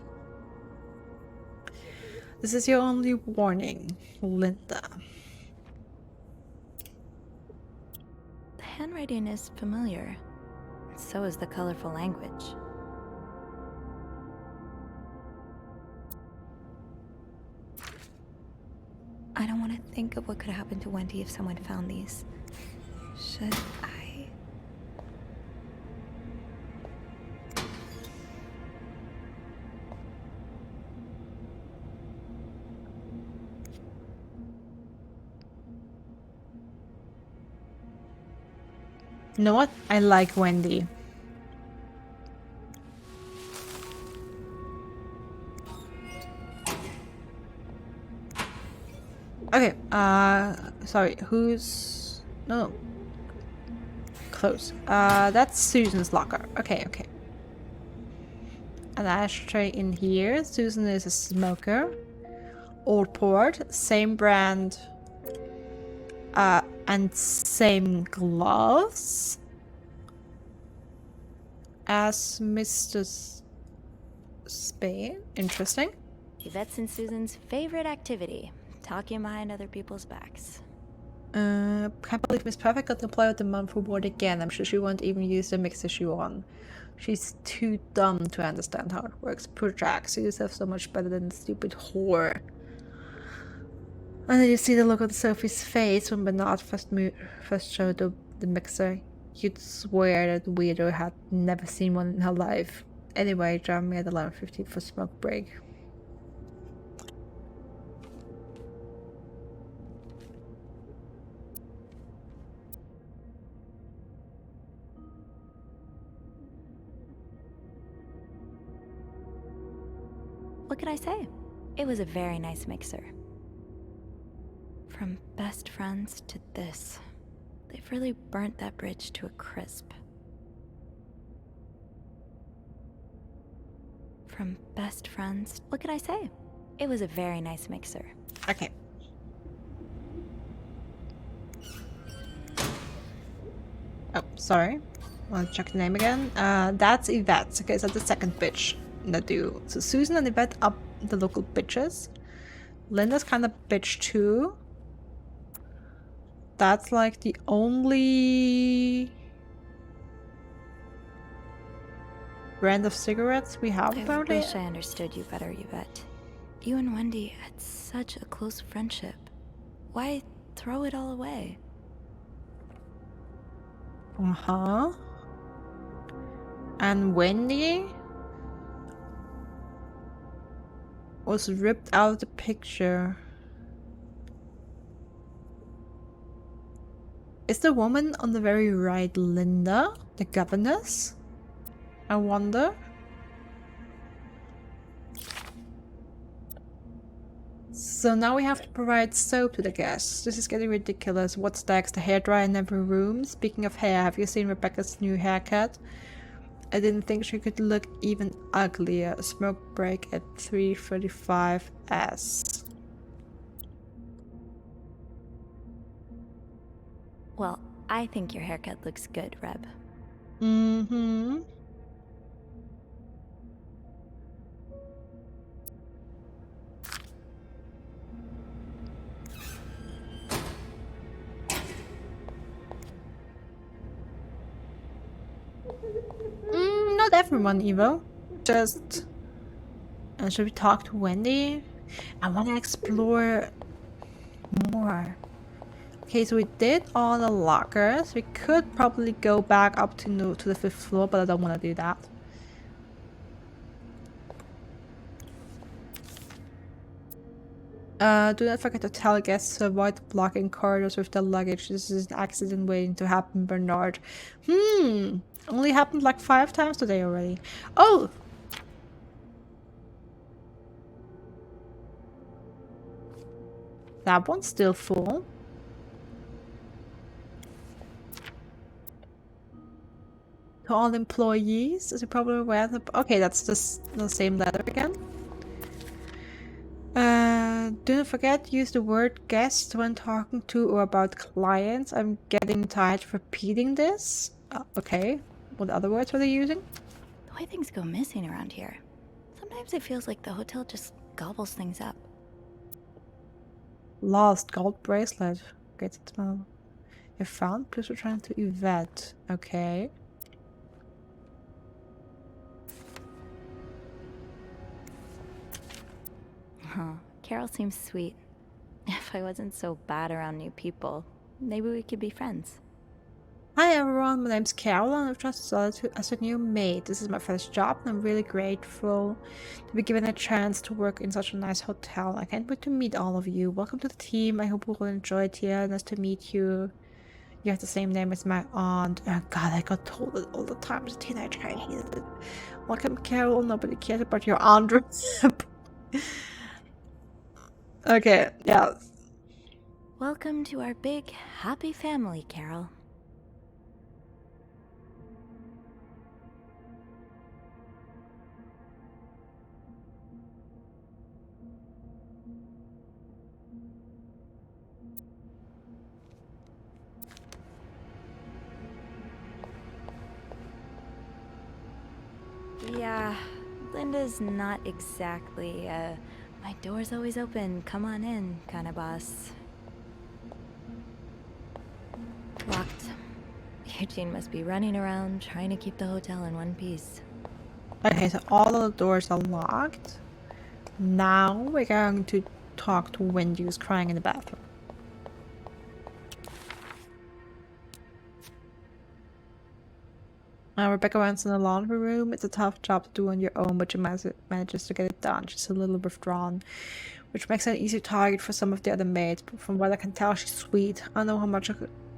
G: This is your only warning, Linda.
O: The handwriting is familiar. So is the colorful language. I don't want to think of what could happen to Wendy if someone found these. Should I?
G: You know what? I like Wendy. Okay, Sorry, who's... No. Close. That's Susan's locker. Okay, okay. An ashtray in here. Susan is a smoker. Old port. Same brand. And same gloves as Mr. Spain. Interesting.
O: Yvette's and Susan's favorite activity. Talking behind other people's backs.
G: Can't believe Miss Perfect got the Employee of the Month award again. I'm sure she won't even use the mixer she won. She's too dumb to understand how it works. Poor Jack, see yourself so much better than the stupid whore. And then you see the look on Sophie's face when Bernard first showed the mixer. You'd swear that the weirdo had never seen one in her life. Anyway, join me at 11:50 for smoke break.
O: What could I say? It was a very nice mixer. From best friends to this. They've really burnt that bridge to a crisp. From best friends... What could I say? It was a very nice mixer.
G: Okay. Oh, sorry. I'll check the name again. That's Yvette. Okay, so that's the second bitch in the duo. So Susan and Yvette are the local bitches. Linda's kind of bitch too. That's like the only brand of cigarettes we have about it.
O: I wish I understood you better, Yvette. You and Wendy had such a close friendship. Why throw it all away?
G: Uh-huh. And Wendy was ripped out of the picture. Is the woman on the very right Linda, the governess? I wonder. So now we have to provide soap to the guests. This is getting ridiculous. What's next? The hairdryer in every room? Speaking of hair, have you seen Rebecca's new haircut? I didn't think she could look even uglier. A smoke break at 3:35 S.
O: Well, I think your haircut looks good, Reb.
G: Mm-hmm. Not everyone, Evo. Just... should we talk to Wendy? I want to explore more. Okay, so we did all the lockers. We could probably go back up to the 5th floor, but I don't want to do that. Do not forget to tell guests to avoid blocking corridors with their luggage. This is an accident waiting to happen, Bernard. Only happened like 5 times today already. Oh! That one's still full. To all employees, as you probably aware. Okay, that's just the same letter again. Do not forget, use the word guest when talking to or about clients. I'm getting tired of repeating this. Okay, what other words were they using?
O: The way things go missing around here. Sometimes it feels like the hotel just gobbles things up.
G: Lost gold bracelet. Get it now. If found, please return to Yvette. Okay.
O: Huh. Carol seems sweet. If I wasn't so bad around new people, maybe we could be friends.
A: Hi everyone, my name's Carol and I've just started as a new maid. This is my first job and I'm really grateful to be given a chance to work in such a nice hotel. I can't wait to meet all of you. Welcome to the team. I hope you will enjoy it here. Nice to meet you. You have the same name as my aunt. Oh god, I got told it all the time as a teenager. I hated it. Welcome Carol. Nobody cares about your Andross. Okay, yeah.
O: Welcome to our big, happy family, Carol. Yeah, Linda's not exactly, my door's always open, come on in, kind of boss. Locked. Eugene must be running around trying to keep the hotel in one piece.
G: Okay, so all of the doors are locked. Now we're going to talk to Wendy, who's crying in the bathroom. Rebecca runs in the laundry room. It's a tough job to do on your own, but she manages to get it done. She's a little withdrawn, which makes her an easy target for some of the other maids. But from what I can tell, she's sweet. I don't know how much I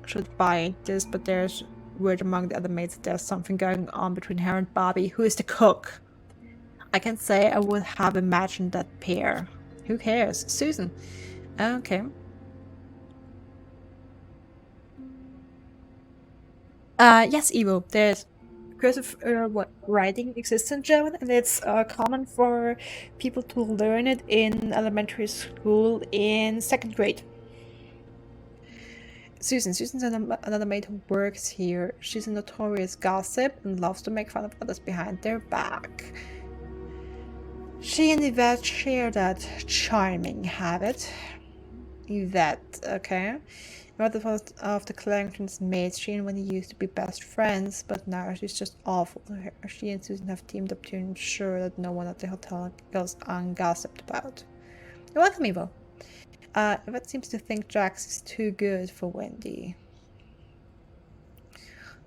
G: should buy this, but there's word among the other maids that there's something going on between her and Bobby, who is the cook. I can say I would have imagined that pair. Who cares? Susan. Okay. Yes, Evo. There's cursive writing exists in German, and it's common for people to learn it in elementary school in 2nd grade. Susan's another maid who works here. She's a notorious gossip and loves to make fun of others behind their back. She and Yvette share that charming habit. Yvette, okay. Yvette was of the Clarington's maids. She and Wendy used to be best friends, but now she's just awful to her. She and Susan have teamed up to ensure that no one at the hotel goes ungossiped about. You're welcome, Evo. Yvette seems to think Jax is too good for Wendy.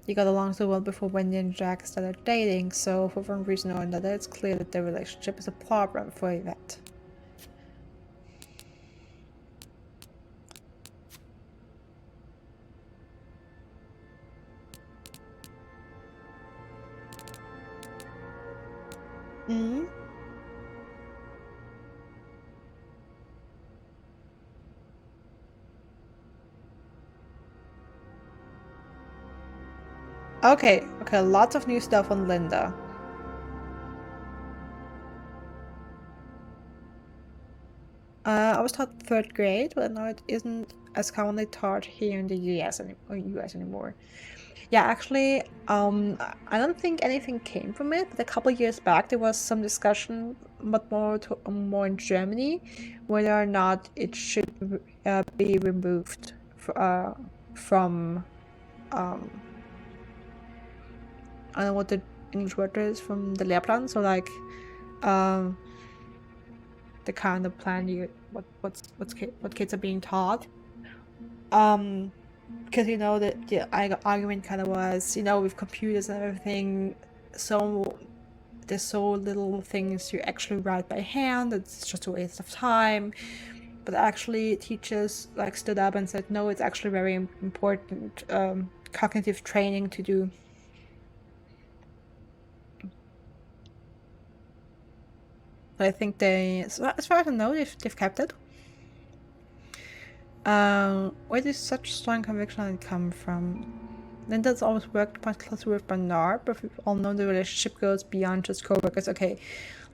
G: They got along so well before Wendy and Jax started dating, so for one reason or another, it's clear that their relationship is a problem for Yvette. Okay, lots of new stuff on Linda. I was taught 3rd grade, but now it isn't as commonly taught here in the US anymore. Yeah, actually, I don't think anything came from it, but a couple years back there was some discussion, but more in Germany, whether or not it should be removed from I don't know what the English word is, from the Lehrplan, so like the kind of plan what kids are being taught. Because you know the argument kind of was, you know, with computers and everything, so there's so little things you actually write by hand, it's just a waste of time. But actually teachers like stood up and said, no, it's actually very important cognitive training to do. I think as far as I know, they've kept it. Where does such strong conviction come from? Linda's always worked quite closely with Bernard, but we all know the relationship goes beyond just co-workers. Okay,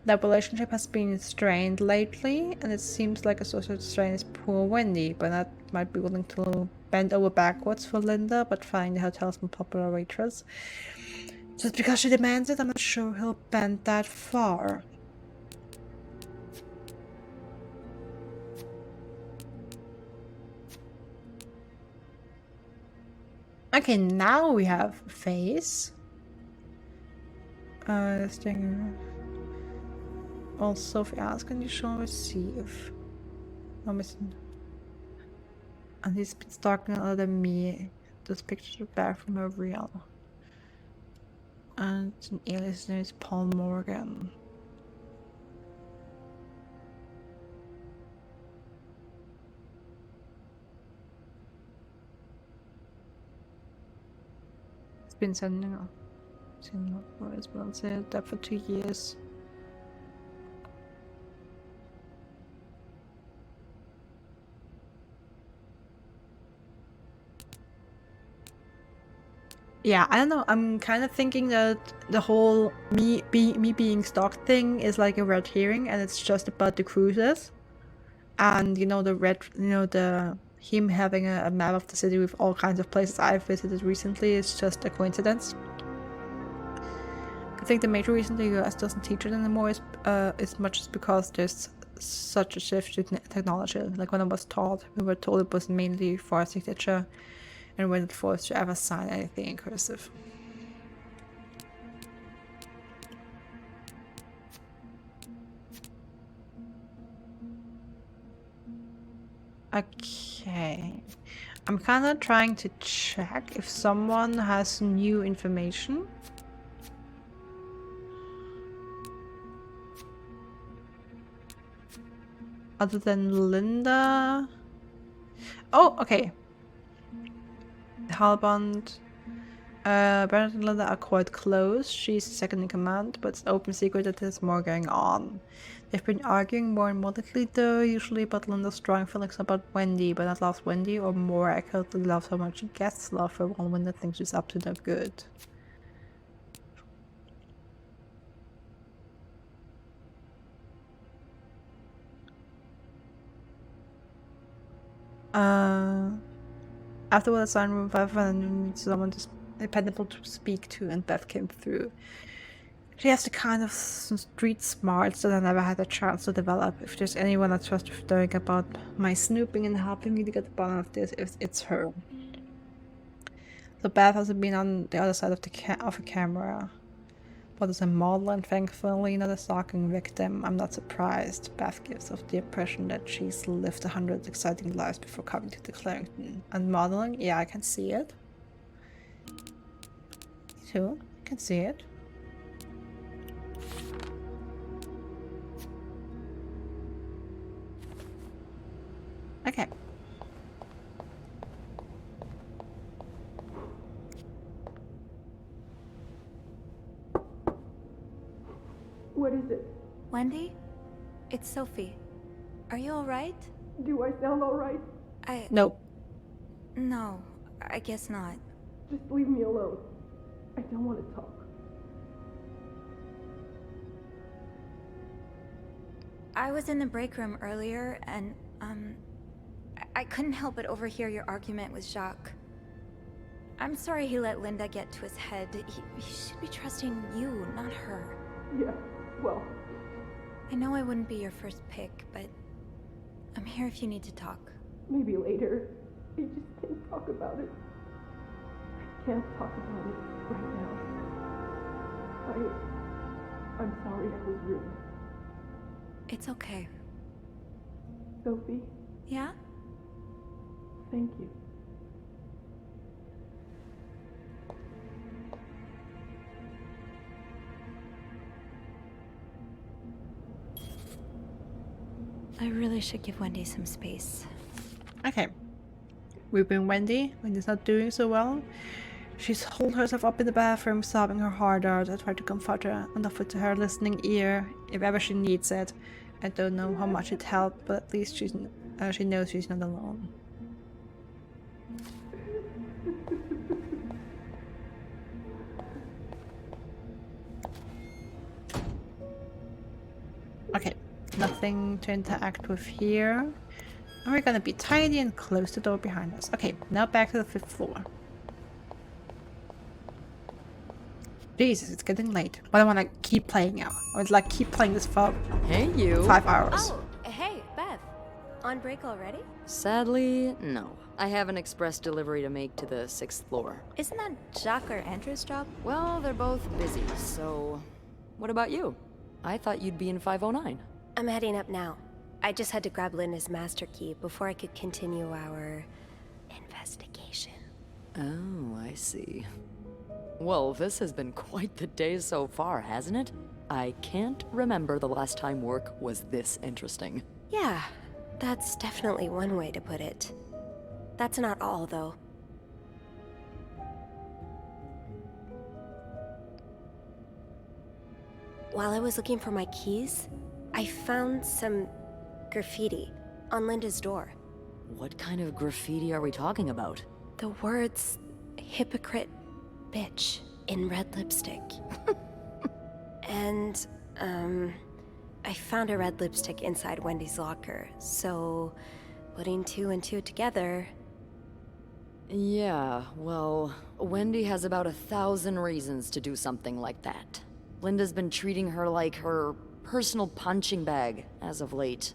G: that relationship has been strained lately, and it seems like a source of strain is poor Wendy. Bernard might be willing to bend over backwards for Linda, but find the hotel's more popular waitress just because she demands it, I'm not sure he'll bend that far. Okay, now we have face. Stinger. Well, Sophie asks, can you show and receive? No missing. And he's been stalking other than me. Those pictures are back from are real. And an alias name is Paul Morgan. Been sending off as well. Said that for 2 years.
A: Yeah, I don't know. I'm kind of thinking that the whole me being stalked thing is like a red herring, and it's just about the cruises, and him having a map of the city with all kinds of places I've visited recently is just a coincidence. I think the major reason the US doesn't teach it anymore is as much as because there's such a shift to technology. Like when I was taught, we were told it was mainly for a signature, and we weren't forced to ever sign anything in cursive. Okay. I'm kind of trying to check if someone has new information. Other than Linda. Oh, okay. Halbond. Bernard and Linda are quite close. She's second in command, but it's open secret that there's more going on. They've been arguing more and moderately though, usually about Linda's strong feelings about Wendy, but not loves Wendy, or more accurately loves how much she gets love her while Linda thinks she's up to no good. After the sign room 5 and needs someone just dependable to speak to, and Beth came through. She has the kind of street smarts that I never had a chance to develop. If there's anyone I trust with knowing about my snooping and helping me to get the bottom of this, it's her. So Beth hasn't been on the other side of a camera, but as a model and thankfully not a stalking victim. I'm not surprised. Beth gives off the impression that she's lived 100 exciting lives before coming to the Clarington. And modeling, yeah, I can see it. Me too, I can see it. Okay.
I: What is it?
O: Wendy? It's Sophie. Are you alright?
I: Do I sound alright?
A: Nope.
O: No, I guess not.
I: Just leave me alone. I don't want to talk.
O: I was in the break room earlier, and, I couldn't help but overhear your argument with Jacques. I'm sorry he let Linda get to his head. He should be trusting you, not her.
I: Yeah, well...
O: I know I wouldn't be your first pick, but I'm here if you need to talk.
I: Maybe later. I just can't talk about it. I can't talk about it right now. I'm sorry I was rude.
O: It's okay.
I: Sophie?
O: Yeah?
I: Thank you.
O: I really should give Wendy some space.
A: Okay. We bring Wendy. Wendy's not doing so well. She's holed herself up in the bathroom, sobbing her heart out. I try to comfort her and offer to her a listening ear if ever she needs it. I don't know how much it helped, but at least she knows she's not alone. Okay, nothing to interact with here. And we're gonna be tidy and close the door behind us. Okay, now back to the 5th floor. Jesus, it's getting late. But I wanna keep playing now. I would like keep playing this for
K: Hey, you.
A: 5 hours.
O: Oh, hey, Beth. On break already?
K: Sadly, no. I have an express delivery to make to the 6th floor.
O: Isn't that Jacques or Andrew's job?
K: Well, they're both busy, so... What about you? I thought you'd be in 509.
P: I'm heading up now. I just had to grab Linda's master key before I could continue our... investigation.
K: Oh, I see. Well, this has been quite the day so far, hasn't it? I can't remember the last time work was this interesting.
P: Yeah, that's definitely one way to put it. That's not all, though. While I was looking for my keys, I found some graffiti on Linda's door.
K: What kind of graffiti are we talking about?
P: The words hypocrite bitch in red lipstick. And, I found a red lipstick inside Wendy's locker, so putting 2 and 2 together...
K: Yeah, well, Wendy has about 1,000 reasons to do something like that. Linda's been treating her like her personal punching bag as of late.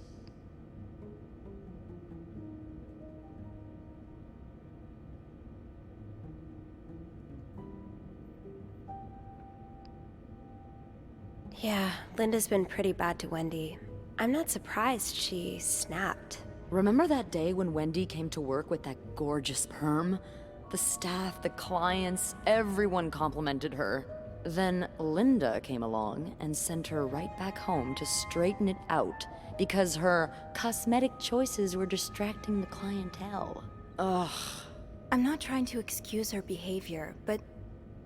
P: Yeah, Linda's been pretty bad to Wendy. I'm not surprised she snapped.
K: Remember that day when Wendy came to work with that gorgeous perm? The staff, the clients, everyone complimented her. Then Linda came along and sent her right back home to straighten it out because her cosmetic choices were distracting the clientele. Ugh.
O: I'm not trying to excuse her behavior, but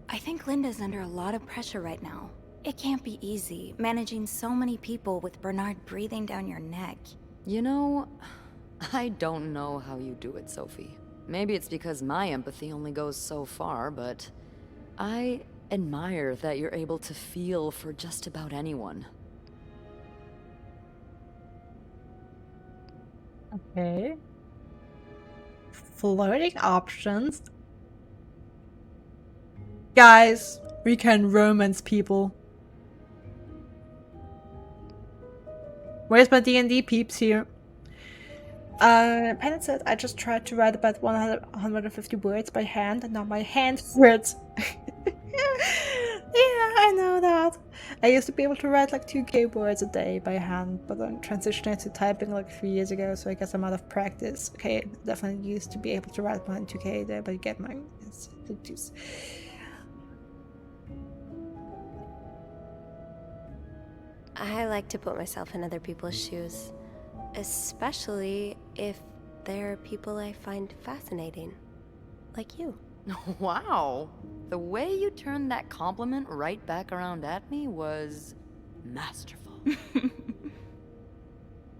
O: I think Linda's under a lot of pressure right now. It can't be easy, managing so many people with Bernard breathing down your neck.
K: You know, I don't know how you do it, Sophie. Maybe it's because my empathy only goes so far, but I admire that you're able to feel for just about anyone.
G: Okay. Flirting options. Guys, we can romance people. Where's my D&D peeps here? Pennant said, I just tried to write about 150 words by hand and now my hand hurts. Yeah, I know that. I used to be able to write like 2k words a day by hand, but then transitioned to typing like 3 years ago, so I guess I'm out of practice. Okay, definitely used to be able to write more than 2k a day, but you get my... It's
P: I like to put myself in other people's shoes, especially if they're people I find fascinating, like you.
K: Wow, the way you turned that compliment right back around at me was masterful.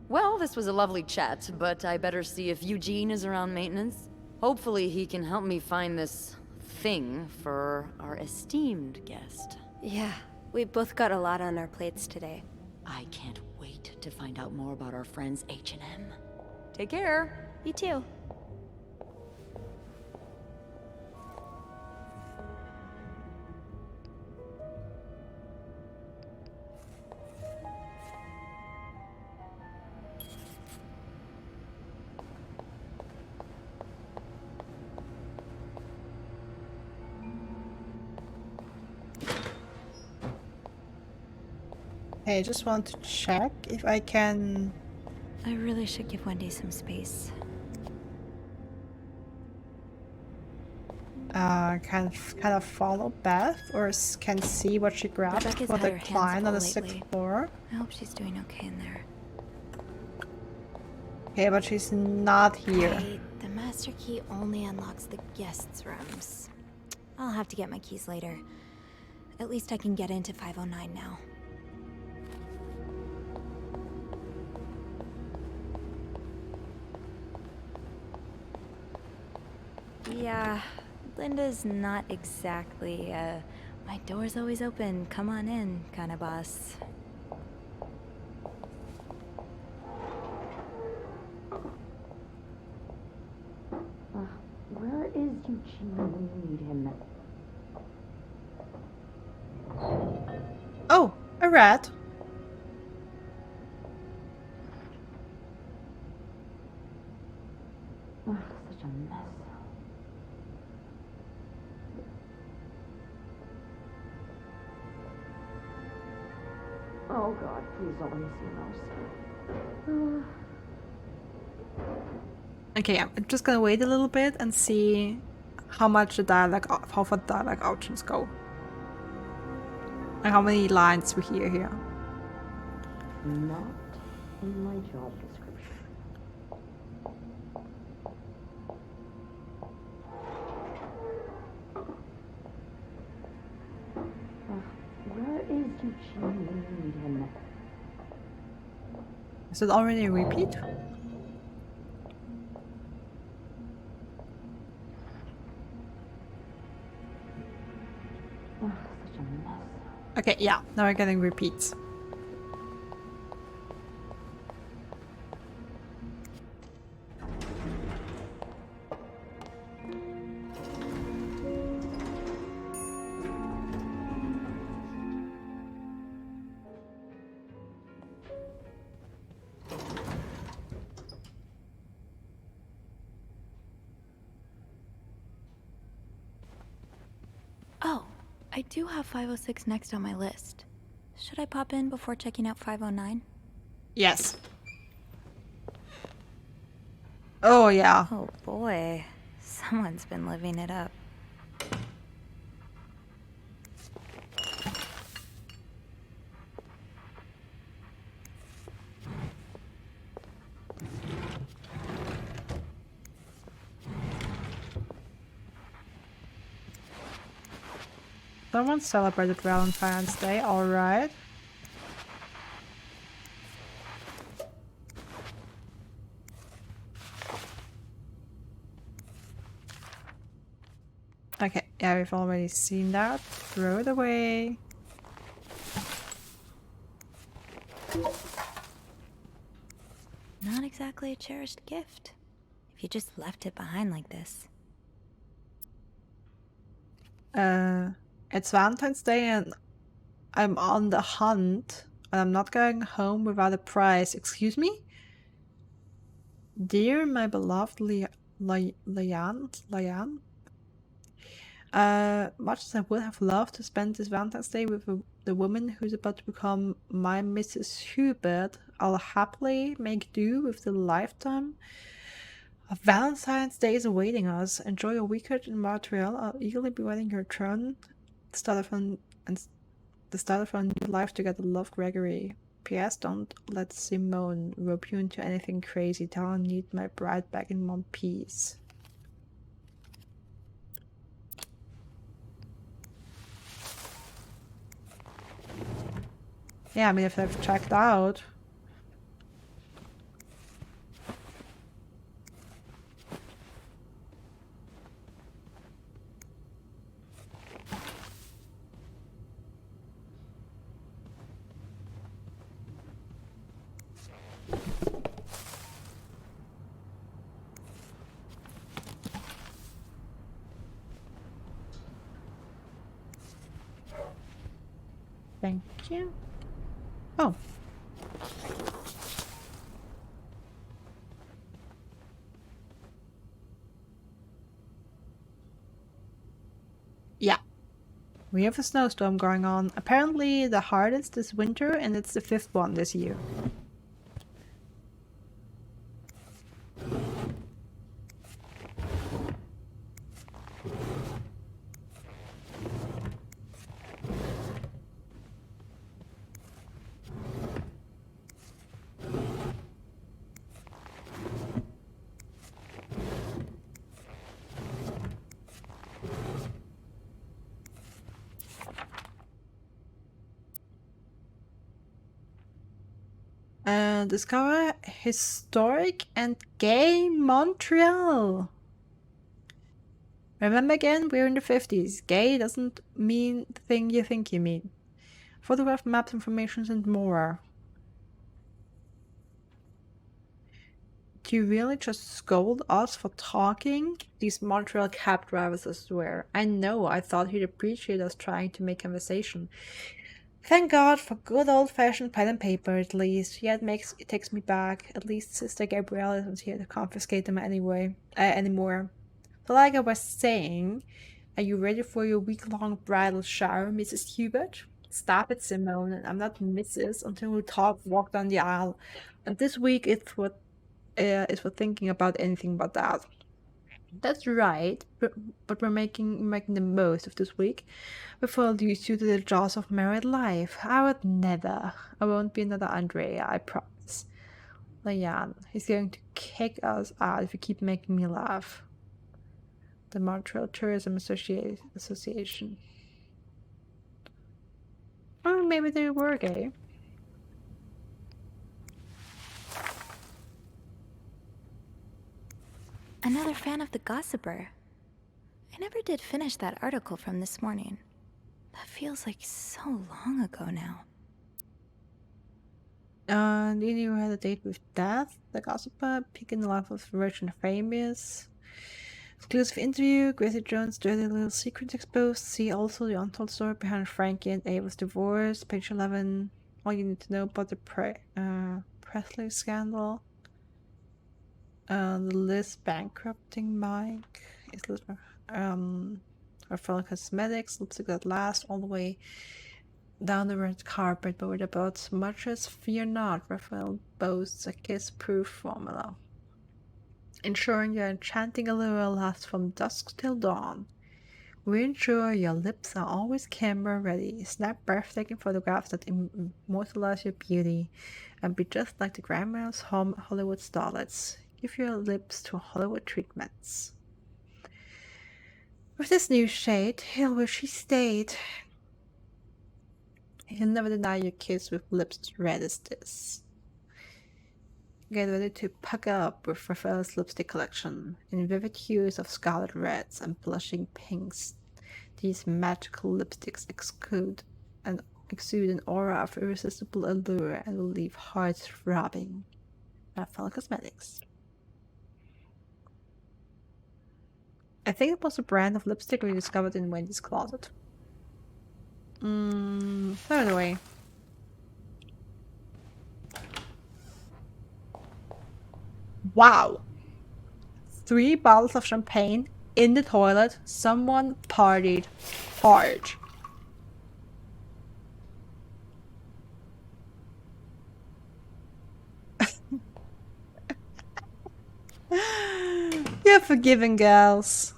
K: Well, this was a lovely chat, but I better see if Eugene is around maintenance. Hopefully he can help me find this thing for our esteemed guest.
P: Yeah, we both got a lot on our plates today.
K: I can't wait to find out more about our friends H&M. Take care.
P: You too.
G: Hey, I just want to check if I can...
O: I really should give Wendy some space.
G: Kind of follow Beth, or can see what she grabbed
O: Rebecca's
G: for
O: had
G: the
O: her hands
G: client on the
O: full
G: 6th
O: lately.
G: floor.
O: I hope she's doing okay in there.
G: Okay, but she's not here.
O: Right, the master key only unlocks the guests' rooms. I'll have to get my keys later. At least I can get into 509 now. Yeah, Linda's not exactly, my door's always open, come on in, kind of boss.
M: Where is Eugene when you need him?
G: Oh, a rat.
M: Ugh, such a mess. Oh God, please don't let me see a mouse.
G: Okay, I'm just gonna wait a little bit and see how much the dialogue, how far dialogue options go. And how many lines we hear here.
M: Not in my job description. Where is Eugene when you need him?
G: Is it already a repeat?
A: Okay, yeah, now we're getting repeats.
O: Oh, I do have 506 next on my list. Should I pop in before checking out 509?
A: Yes. Oh, yeah.
O: Oh boy, someone's been living it up.
A: Someone celebrated Valentine's Day, alright. Okay, yeah, we've already seen that. Throw it away.
O: Not exactly a cherished gift, if you just left it behind like this.
A: It's Valentine's Day and I'm on the hunt and I'm not going home without a prize. Excuse me? Dear my beloved Lian? Much as I would have loved to spend this Valentine's Day with the woman who's about to become my Mrs. Hubert, I'll happily make do with the lifetime of Valentine's Day is awaiting us. Enjoy your weekend in Montreal. I'll eagerly be waiting your turn. The start of our new life together. Love, Gregory. P.S. Don't let Simone rope you into anything crazy. Tell her I need my bride back in one piece. Yeah, I mean, if they've checked out. Thank you. Oh. Yeah. We have a snowstorm going on. Apparently the hardest this winter, and it's the 5th one this year. Discover historic and gay Montreal. Remember again, we're in the 50s. Gay doesn't mean the thing you think you mean. Photograph, maps, information, and more. Do you really just scold us for talking? These Montreal cab drivers, I swear. I know, I thought he'd appreciate us trying to make conversation. Thank God for good old-fashioned pen and paper, at least. Yeah, it takes me back. At least Sister Gabrielle isn't here to confiscate them anymore. So like I was saying, are you ready for your week-long bridal shower, Mrs. Hubert? Stop it, Simone. I'm not Mrs. until we walk down the aisle. And this week is for thinking about anything but that. That's right, but we're making the most of this week before I'll lose you to the jaws of married life. I would never. I won't be another Andrea, I promise. Leanne, he's going to kick us out if you keep making me laugh. The Montreal Tourism Association. Or maybe they were gay.
O: Another fan of the Gossiper. I never did finish that article from this morning. That feels like so long ago now.
G: Nini had a date with Death, the gossiper, peeking the life of rich and famous. Exclusive interview, Gracie Jones' dirty little secrets exposed. See also the untold story behind Frankie and Ava's divorce. Page 11. All you need to know about the Presley scandal. Liz bankrupting Mike. Is Liz her fellow cosmetics. Lipstick that last all the way down the red carpet, but with about much as fear not. Raphael boasts a kiss-proof formula, ensuring your enchanting allure lasts from dusk till dawn. We ensure your lips are always camera ready. Snap breathtaking photographs that immortalize your beauty and be just like the grandma's home Hollywood starlets. Give your lips to Hollywood treatments. With this new shade, he'll wish he stayed. He'll never deny your kiss with lips as red as this. Get ready to pucker up with Raphael's lipstick collection. In vivid hues of scarlet reds and blushing pinks, these magical lipsticks exude an aura of irresistible allure and will leave hearts throbbing. Raphael Cosmetics. I think it was a brand of lipstick we discovered in Wendy's closet. Throw it away. Wow! 3 bottles of champagne in the toilet. Someone partied hard. You're forgiven, girls.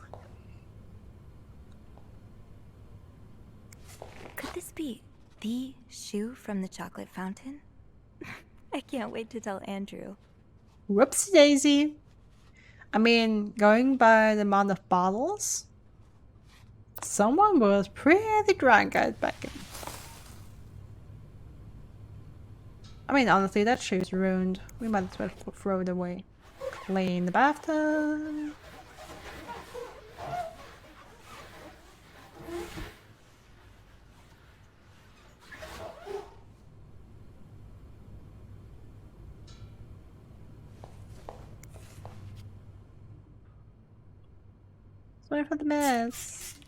O: Could this be the shoe from the chocolate fountain? I can't wait to tell Andrew.
G: Whoopsie daisy. I mean, going by the amount of bottles, someone was pretty drunk at back in. I mean, honestly, that shoe's ruined. We might as well throw it away. Clean the bathtub. Sorry for the mess.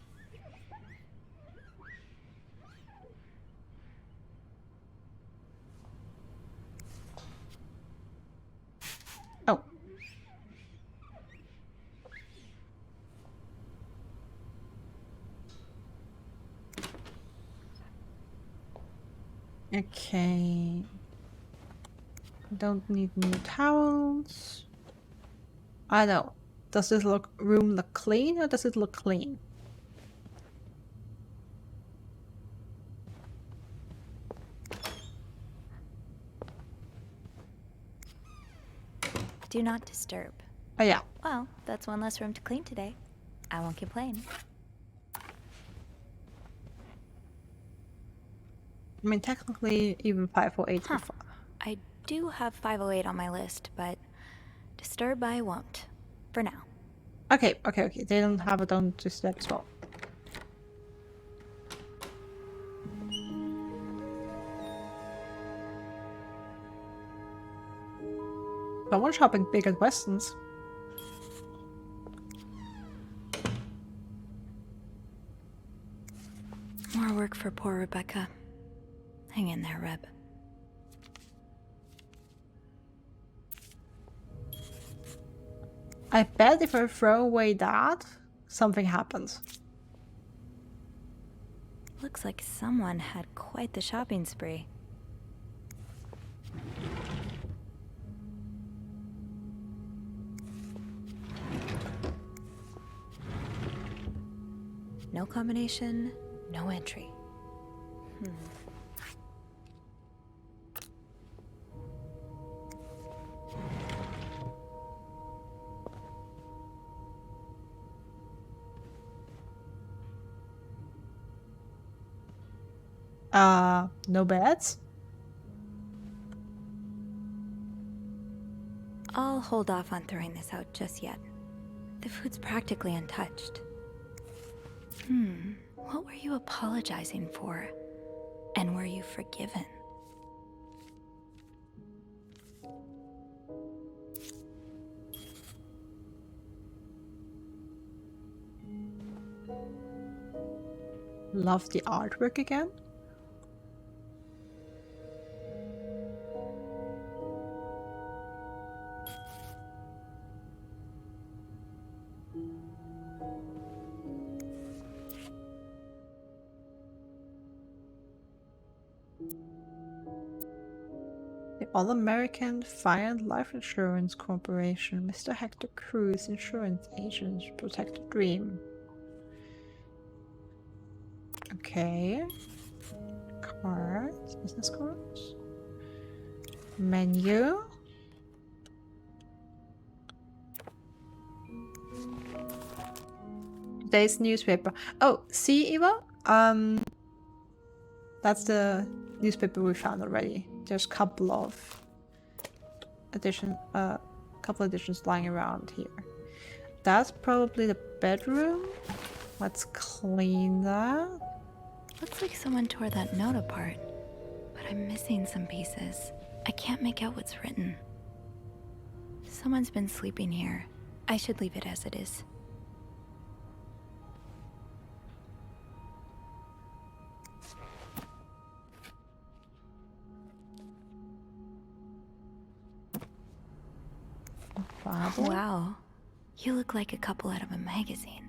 G: Oh. Okay. Don't need new towels. I know. Does this room look clean or does it look clean?
O: Do not disturb.
G: Oh yeah.
O: Well, that's one less room to clean today. I won't complain.
G: I mean, technically, even 508
O: Huh. I do have 508 on my list, but disturb I won't. For now.
G: Okay. They don't have it on disturb as well. Someone shopping big at Weston's.
O: More work for poor Rebecca. Hang in there, Reb.
G: I bet if I throw away that, something happens.
O: Looks like someone had quite the shopping spree. No combination, no entry.
G: No beds?
O: I'll hold off on throwing this out just yet. The food's practically untouched. What were you apologizing for? And were you forgiven?
G: Love the artwork again. The All-American Fire and Life Insurance Corporation, Mr. Hector Cruz, Insurance Agent, Protect the Dream. Okay. Cards, business cards. Menu. Today's newspaper. Oh, see, Eva? That's the newspaper we found already. There's a couple of editions lying around here. That's probably the bedroom. Let's clean that.
O: Looks like someone tore that note apart, but I'm missing some pieces. I can't make out what's written. Someone's been sleeping here. I should leave it as it is. Wow, you look like a couple out of a magazine.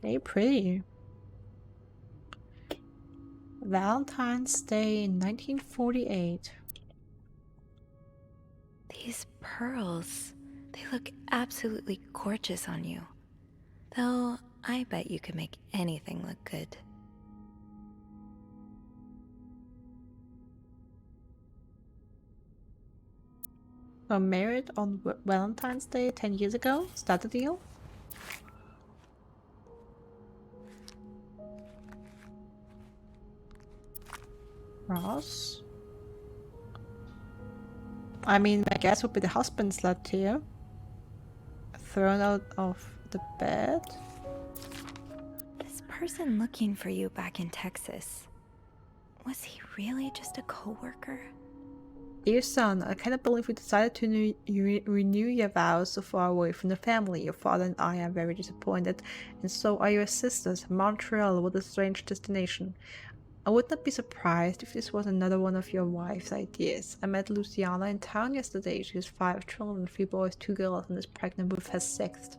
G: They're pretty. Valentine's Day in 1948.
O: These pearls, they look absolutely gorgeous on you. Though, I bet you could make anything look good.
G: Were married on Valentine's Day 10 years ago? Is that the deal? Ross? I mean, my guess would be the husband slept here. Thrown out of the bed.
O: This person looking for you back in Texas, was he really just a co-worker?
G: Dear son, I cannot believe you decided to renew your vows so far away from the family. Your father and I are very disappointed, and so are your sisters. Montreal, what a strange destination. I would not be surprised if this was another one of your wife's ideas. I met Luciana in town yesterday. She has 5 children, 3 boys, 2 girls, and is pregnant with her 6th.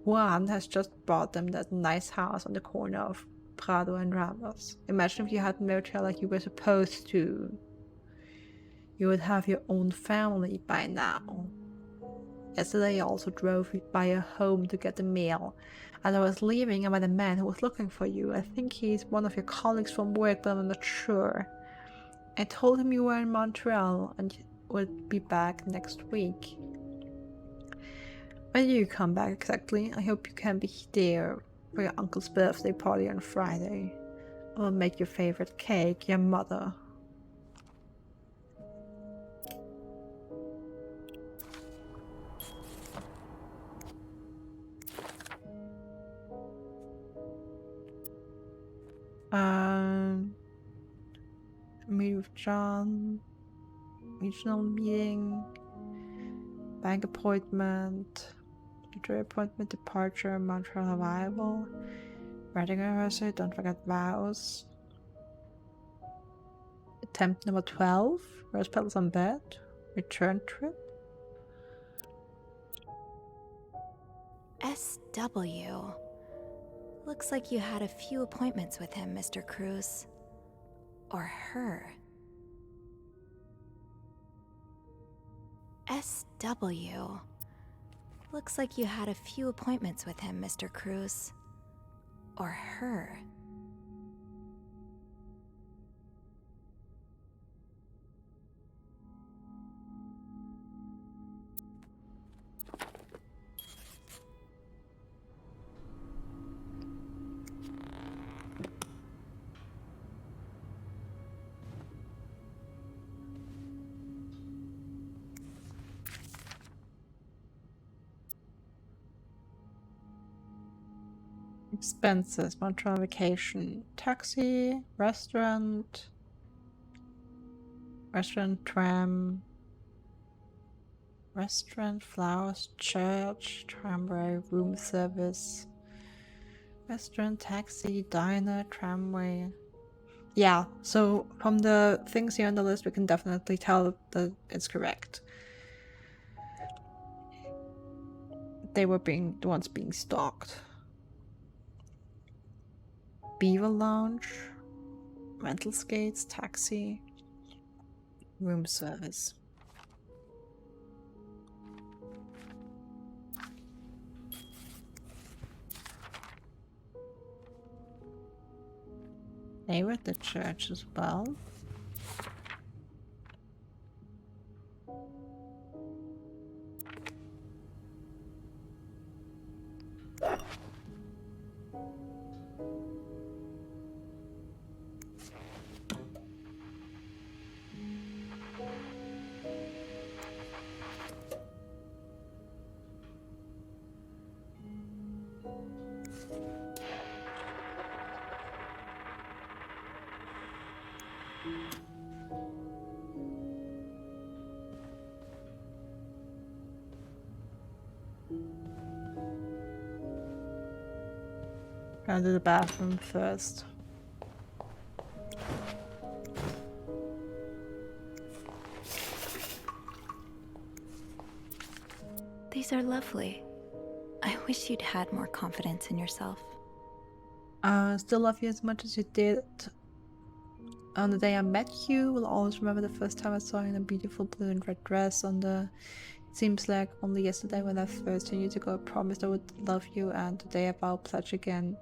G: Juan has just bought them that nice house on the corner of Prado and Ramos. Imagine if you had married her like you were supposed to. You would have your own family by now. Yesterday I also drove by your home to get the mail. As I was leaving, I met a man who was looking for you. I think he's one of your colleagues from work, but I'm not sure. I told him you were in Montreal and would be back next week. When do you come back exactly? I hope you can be there for your uncle's birthday party on Friday. I will make your favorite cake, your mother. Meet with John, regional meeting, bank appointment, literary appointment, departure, Montreal arrival, wedding anniversary, don't forget vows. Attempt number 12, rose petals on bed, return trip.
O: SW. Looks like you had a few appointments with him, Mr. Cruz. Or her. SW. Looks like you had a few appointments with him, Mr. Cruz. Or her.
G: Expenses, Montreal vacation, taxi, restaurant, tram, restaurant, flowers, church, tramway, room service, restaurant, taxi, diner, tramway. Yeah, so from the things here on the list, we can definitely tell that it's correct. They were the ones being stalked. Beaver Lounge, rental skates, taxi, room service. They were at the church as well. Gonna do the bathroom first.
O: These are lovely. I wish you'd had more confidence in yourself.
G: Still love you as much as you did on the day I met you. Will always remember the first time I saw you in a beautiful blue and red dress on the... It seems like only yesterday when I first knew you to go, I promised I would love you, and today I vow pledge again.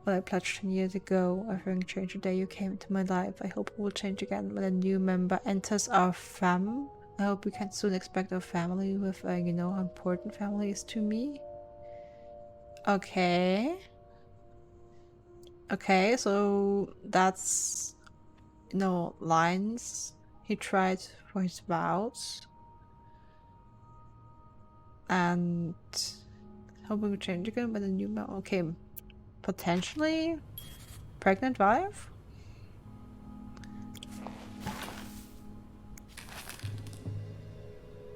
G: What I pledged 10 years ago, everything changed the day you came into my life. I hope it will change again when a new member enters our fam. I hope we can soon expect our family with, you know, how important family is to me. Okay. Okay, so that's, you know, lines he tried for his vows. And hoping we change again with a new member. Okay, potentially pregnant wife?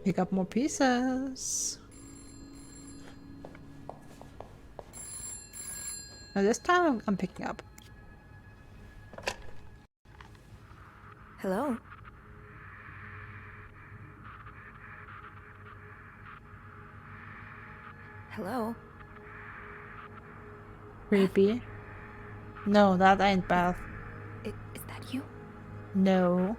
G: Pick up more pieces. Now this time I'm picking up.
O: Hello? Hello?
G: Creepy. No, that ain't Beth.
O: Is that you?
G: No.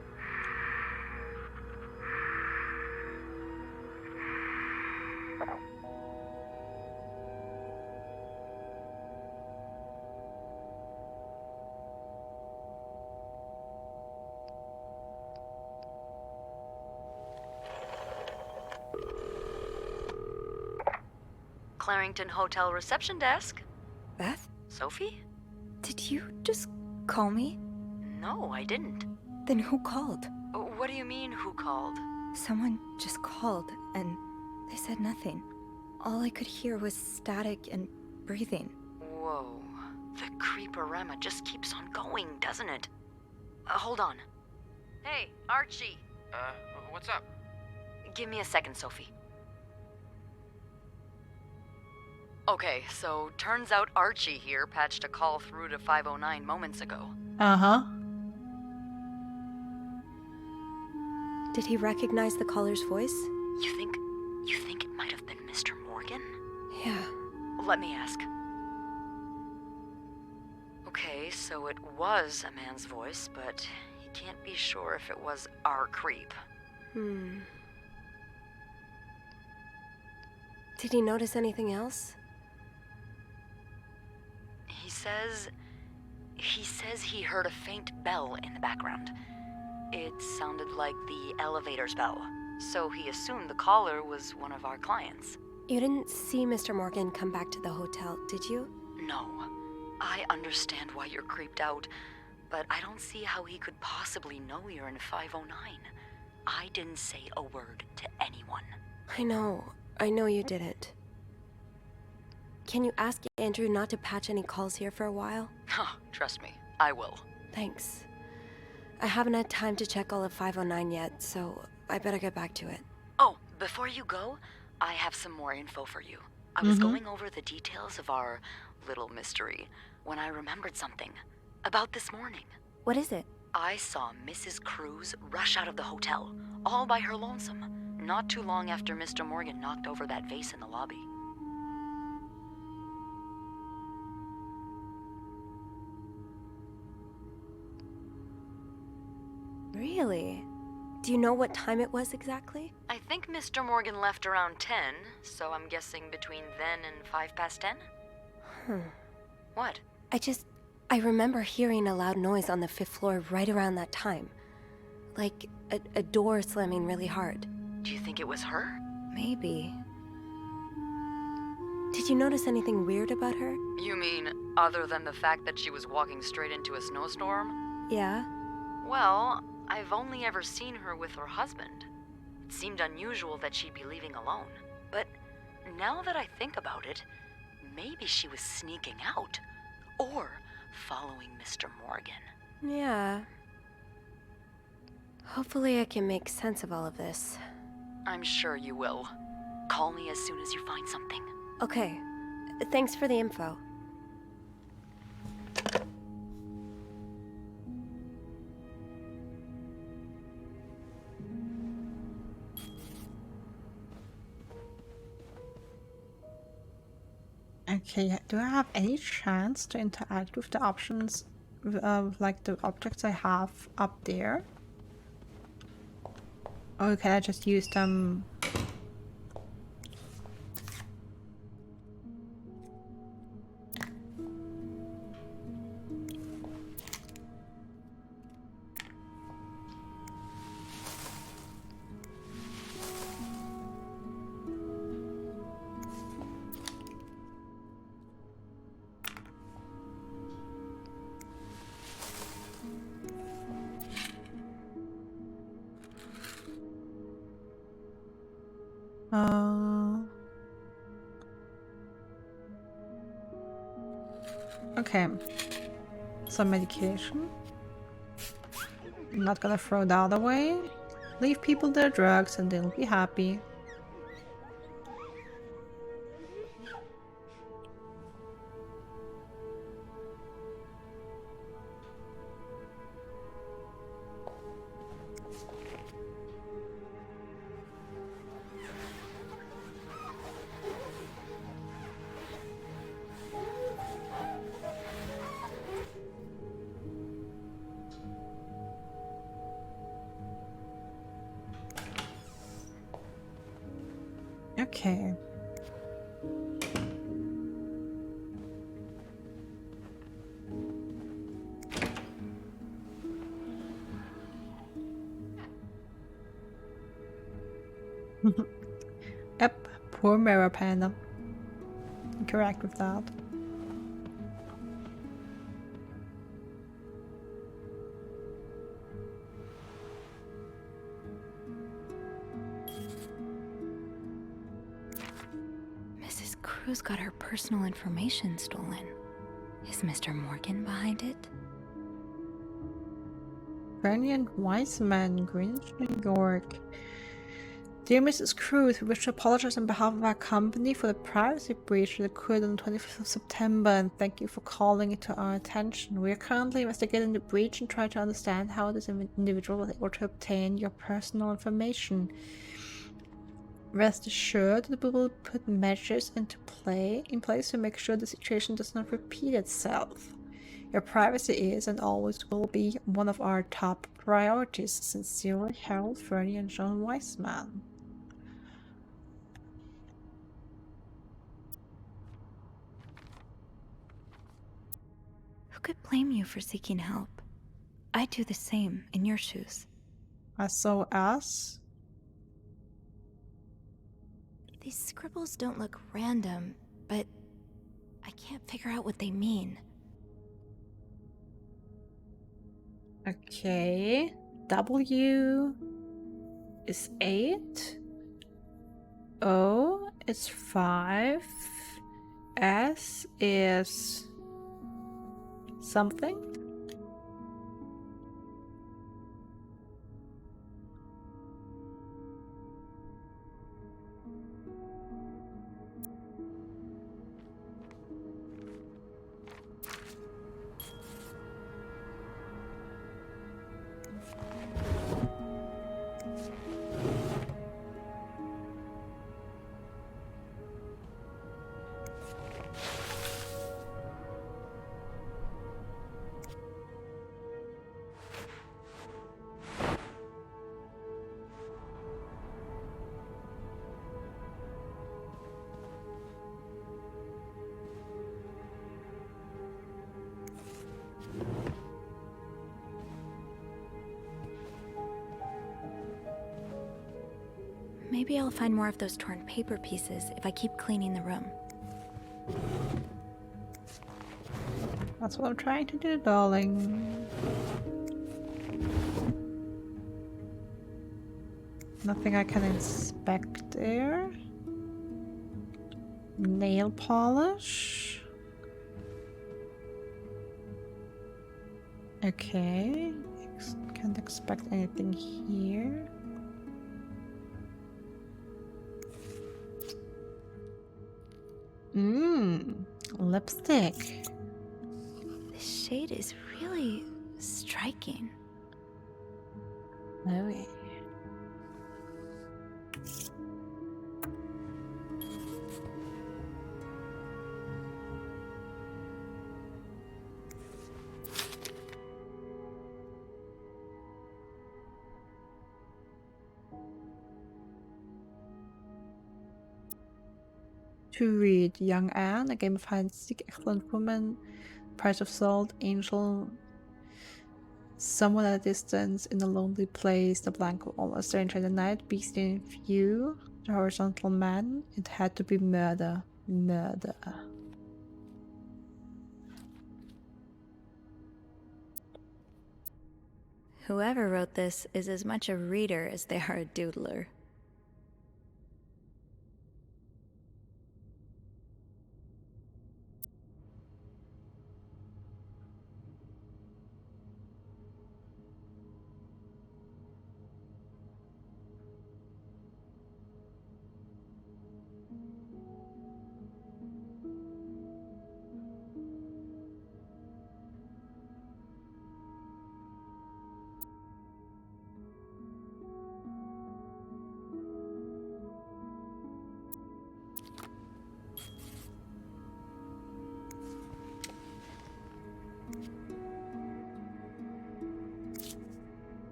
K: Clarington Hotel reception desk.
O: Beth?
K: Sophie?
O: Did you just call me?
K: No, I didn't.
O: Then who called?
K: What do you mean, who called?
O: Someone just called, and they said nothing. All I could hear was static and breathing.
K: Whoa. The creeporama just keeps on going, doesn't it? Hold on. Hey, Archie.
N: What's up?
K: Give me a second, Sophie. Okay, so turns out Archie here patched a call through to 509 moments ago.
G: Uh-huh.
P: Did he recognize the caller's voice?
K: You think it might have been Mr. Morgan?
P: Yeah.
K: Let me ask. Okay, so it was a man's voice, but he can't be sure if it was our creep.
P: Did he notice anything else?
K: He says he heard a faint bell in the background. It sounded like the elevator's bell, so he assumed the caller was one of our clients.
P: You didn't see Mr. Morgan come back to the hotel, did you?
K: No. I understand why you're creeped out, but I don't see how he could possibly know you're in 509. I didn't say a word to anyone.
P: I know you didn't. can you ask Andrew not to patch any calls here for a while?
K: Trust me, I will.
P: Thanks. I haven't had time to check all of 509 yet, so I better get back to it.
K: Oh, before you go, I have some more info for you. I was going over the details of our little mystery when I remembered something about this morning.
P: What is it?
K: I saw Mrs. Cruz rush out of the hotel, all by her lonesome, not too long after Mr. Morgan knocked over that vase in the lobby.
P: Really? Do you know what time it was exactly?
K: I think Mr. Morgan left around 10, so I'm guessing between then and 10:05? What?
P: I remember hearing a loud noise on the 5th floor right around that time. Like a door slamming really hard.
K: Do you think it was her?
P: Maybe. Did you notice anything weird about her?
K: You mean, other than the fact that she was walking straight into a snowstorm?
P: Yeah?
K: Well, I've only ever seen her with her husband. It seemed unusual that she'd be leaving alone. But now that I think about it, maybe she was sneaking out. Or following Mr. Morgan.
P: Yeah. Hopefully I can make sense of all of this.
K: I'm sure you will. Call me as soon as you find something.
P: Okay. Thanks for the info.
G: Okay, do I have any chance to interact with the options, like the objects I have up there? Or can I just use them? Okay. Some medication. I'm not gonna throw that away. Leave people their drugs and they'll be happy. Okay. Yep, poor mirror panda. Correct with that.
O: Cruz got her personal information stolen. Is Mr. Morgan behind it?
G: Brilliant Wiseman, Greenwich, New York. Dear Mrs. Cruz, we wish to apologize on behalf of our company for the privacy breach that occurred on the 25th of September and thank you for calling it to our attention. We are currently investigating the breach and trying to understand how this individual was able to obtain your personal information. Rest assured that we will put measures in place to make sure the situation does not repeat itself. Your privacy is and always will be one of our top priorities. Sincerely, Harold, Fernie, and John Weissman.
O: Who could blame you for seeking help? I'd do the same in your shoes.
G: SOS?
O: These scribbles don't look random, but I can't figure out what they mean.
G: Okay. W is 8. O is 5. S is something.
O: Maybe I'll find more of those torn paper pieces if I keep cleaning the room.
G: That's what I'm trying to do, darling. Nothing I can inspect there. Nail polish. Okay. Can't expect anything here. Lipstick.
O: This shade is really striking.
G: Oh yeah. To read Young Anne, a game of hide and seek, excellent woman, price of salt, angel, someone at a distance, in a lonely place, the blank wall, a stranger in the night, beast in view, the horizontal man, it had to be murder. Murder.
O: Whoever wrote this is as much a reader as they are a doodler.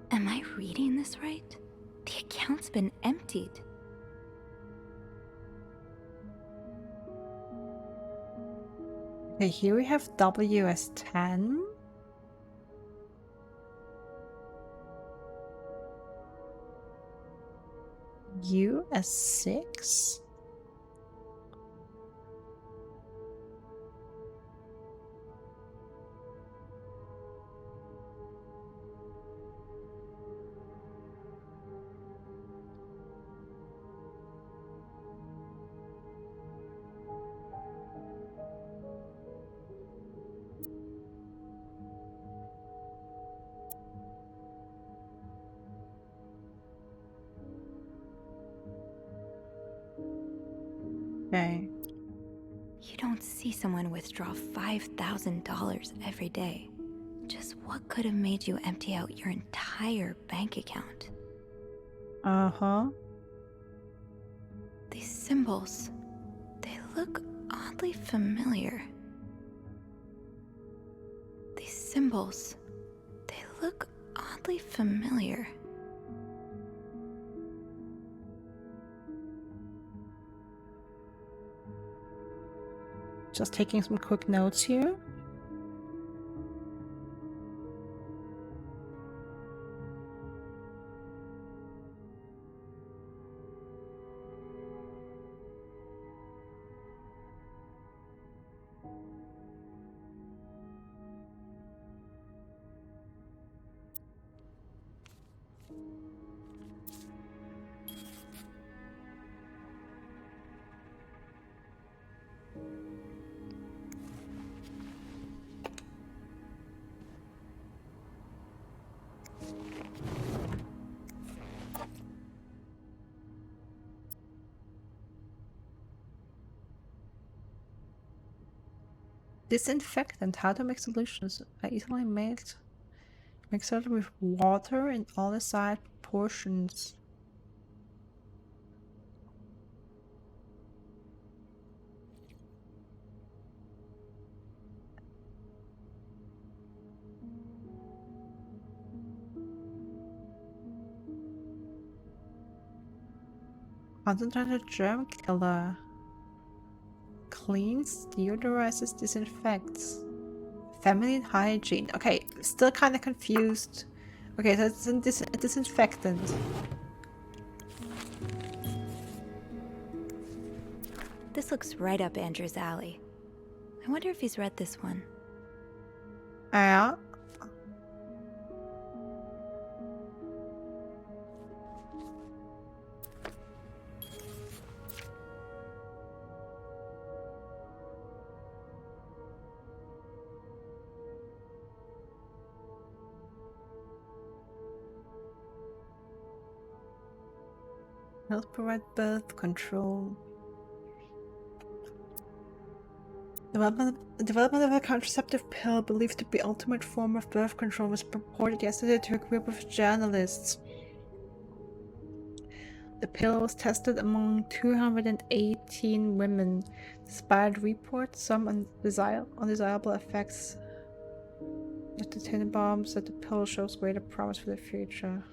O: Am I reading this right? The account's been emptied.
G: Okay, here we have W as 10. U as 6. Okay.
O: You don't see someone withdraw $5,000 every day. Just what could have made you empty out your entire bank account?
G: Uh-huh.
O: These symbols, they look oddly familiar. These symbols, they look oddly familiar.
G: Just taking some quick notes here. Disinfectant, how to make solutions. I easily mix it with water in all the side portions. Concentrated germ killer. Cleans, deodorizes, disinfects. Feminine hygiene. Okay, still kind of confused. Okay, so it's a disinfectant.
O: This looks right up Andrew's alley. I wonder if he's read this one.
G: Yeah. Help provide birth control. Development of a contraceptive pill believed to be ultimate form of birth control was reported yesterday to a group of journalists. The pill was tested among 218 women. Despite reports, some undesirable effects. Dr. Tenenbaum said the pill shows greater promise for the future.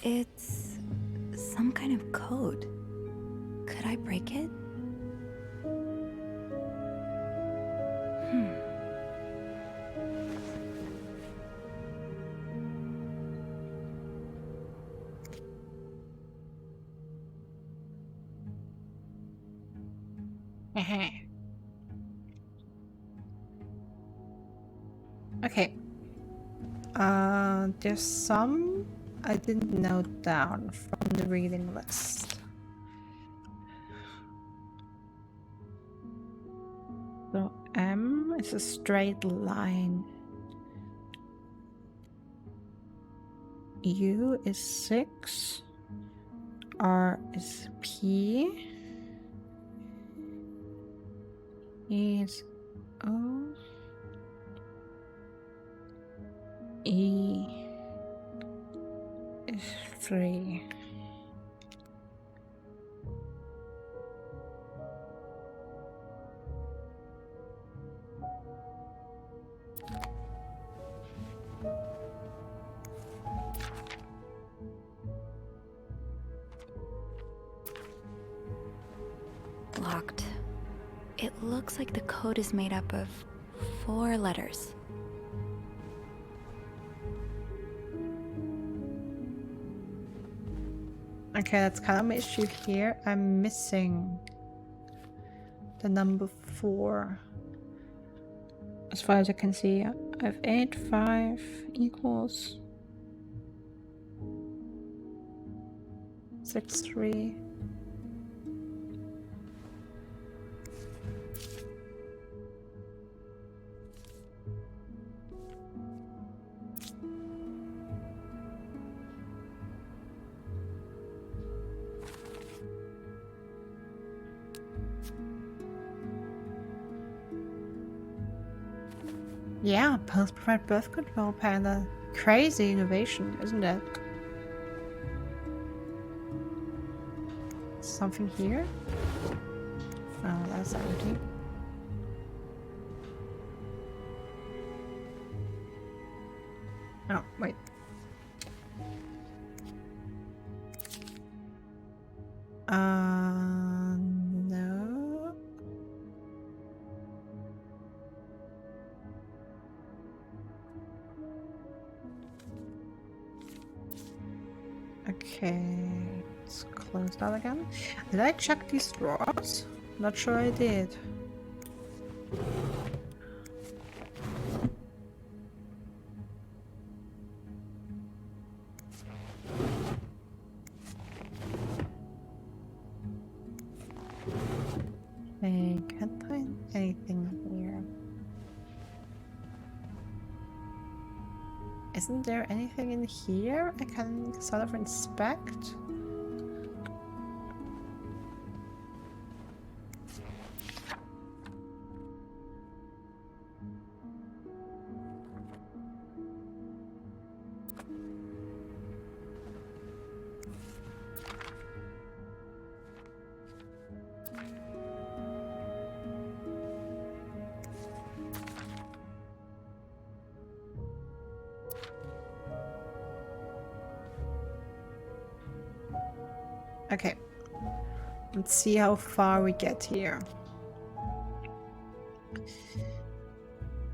O: It's some kind of code. Could I break it?
G: Okay. There's some I didn't note down from the reading list. So M is a straight line. U is 6. R is P. E is O. E is 3.
O: Locked. It looks like the code is made up of 4 letters.
G: Okay, that's kind of my issue here. I'm missing the number 4. As far as I can see, I have 8, 5 equals 6, 3. Yeah, pills provide birth control, Panda. Crazy innovation, isn't it? Something here? Oh, that's empty. Oh, wait. No. Okay, let's close that again. Did I check these drawers? Not sure I did. I can't find anything here. Isn't there anything in here I can sort of inspect? Okay, let's see how far we get here.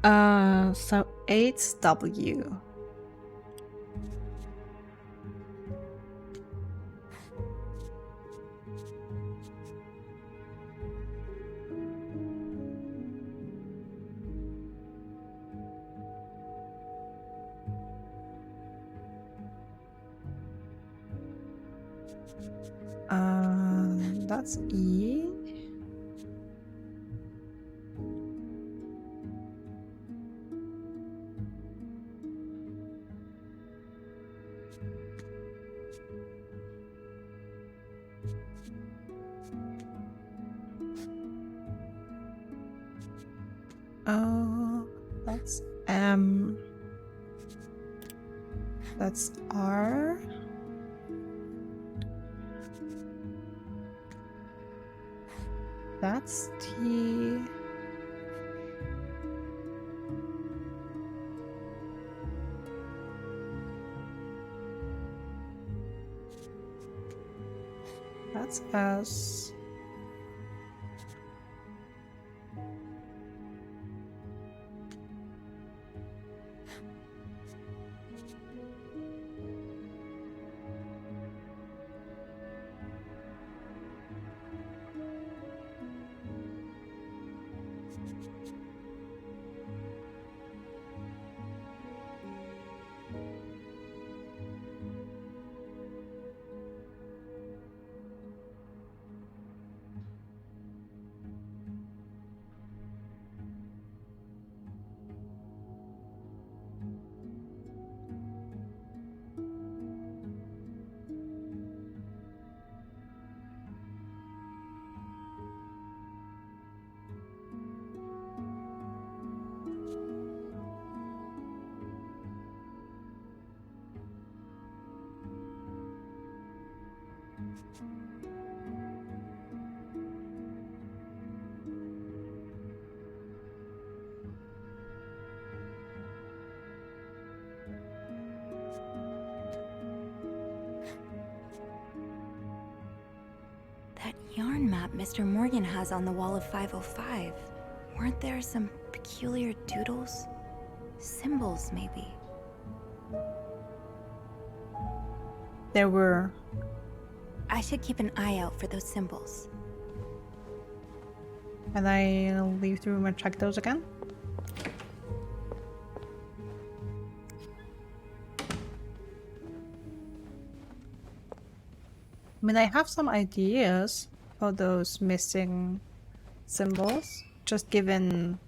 G: So 8W. That's E. Oh, that's M. That's R. That's T. That's S.
O: That yarn map Mr. Morgan has on the wall of 505. Weren't there some peculiar doodles? Symbols, maybe?
G: There were.
O: I should keep an eye out for those symbols.
G: And I'll leave the room and check those again. I mean, I have some ideas for those missing symbols, just given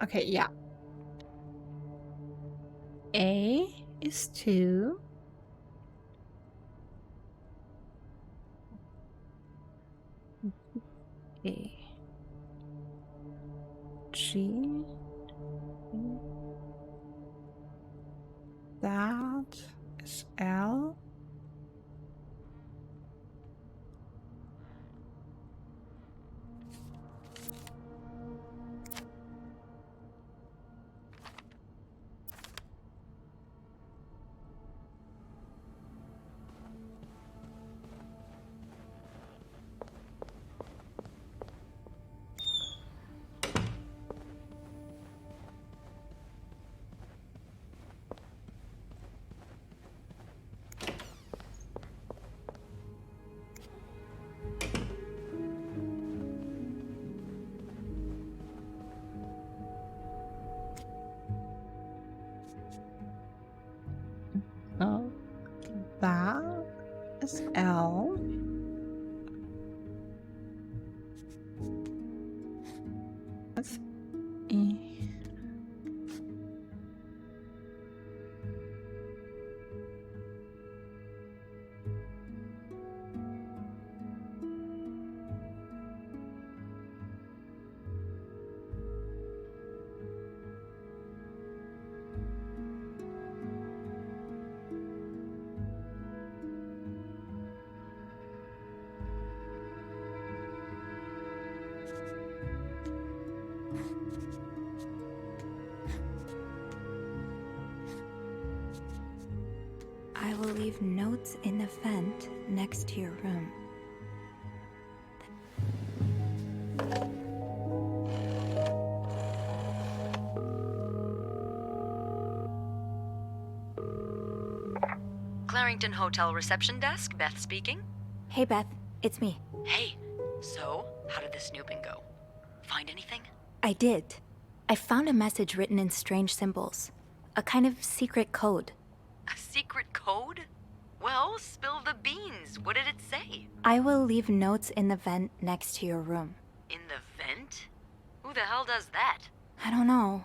G: okay, yeah. A is 2. A. G. That is L. Oh, that is L. That's E.
O: I will leave notes in the vent next to your room.
K: Clarington Hotel reception desk, Beth speaking.
O: Hey Beth, it's me.
K: Hey, so how did the snooping go? Find anything?
O: I did. I found a message written in strange symbols. A kind of secret code.
K: A secret code? Well, spill the beans. What did it say?
O: I will leave notes in the vent next to your room.
K: In the vent? Who the hell does that?
O: I don't know,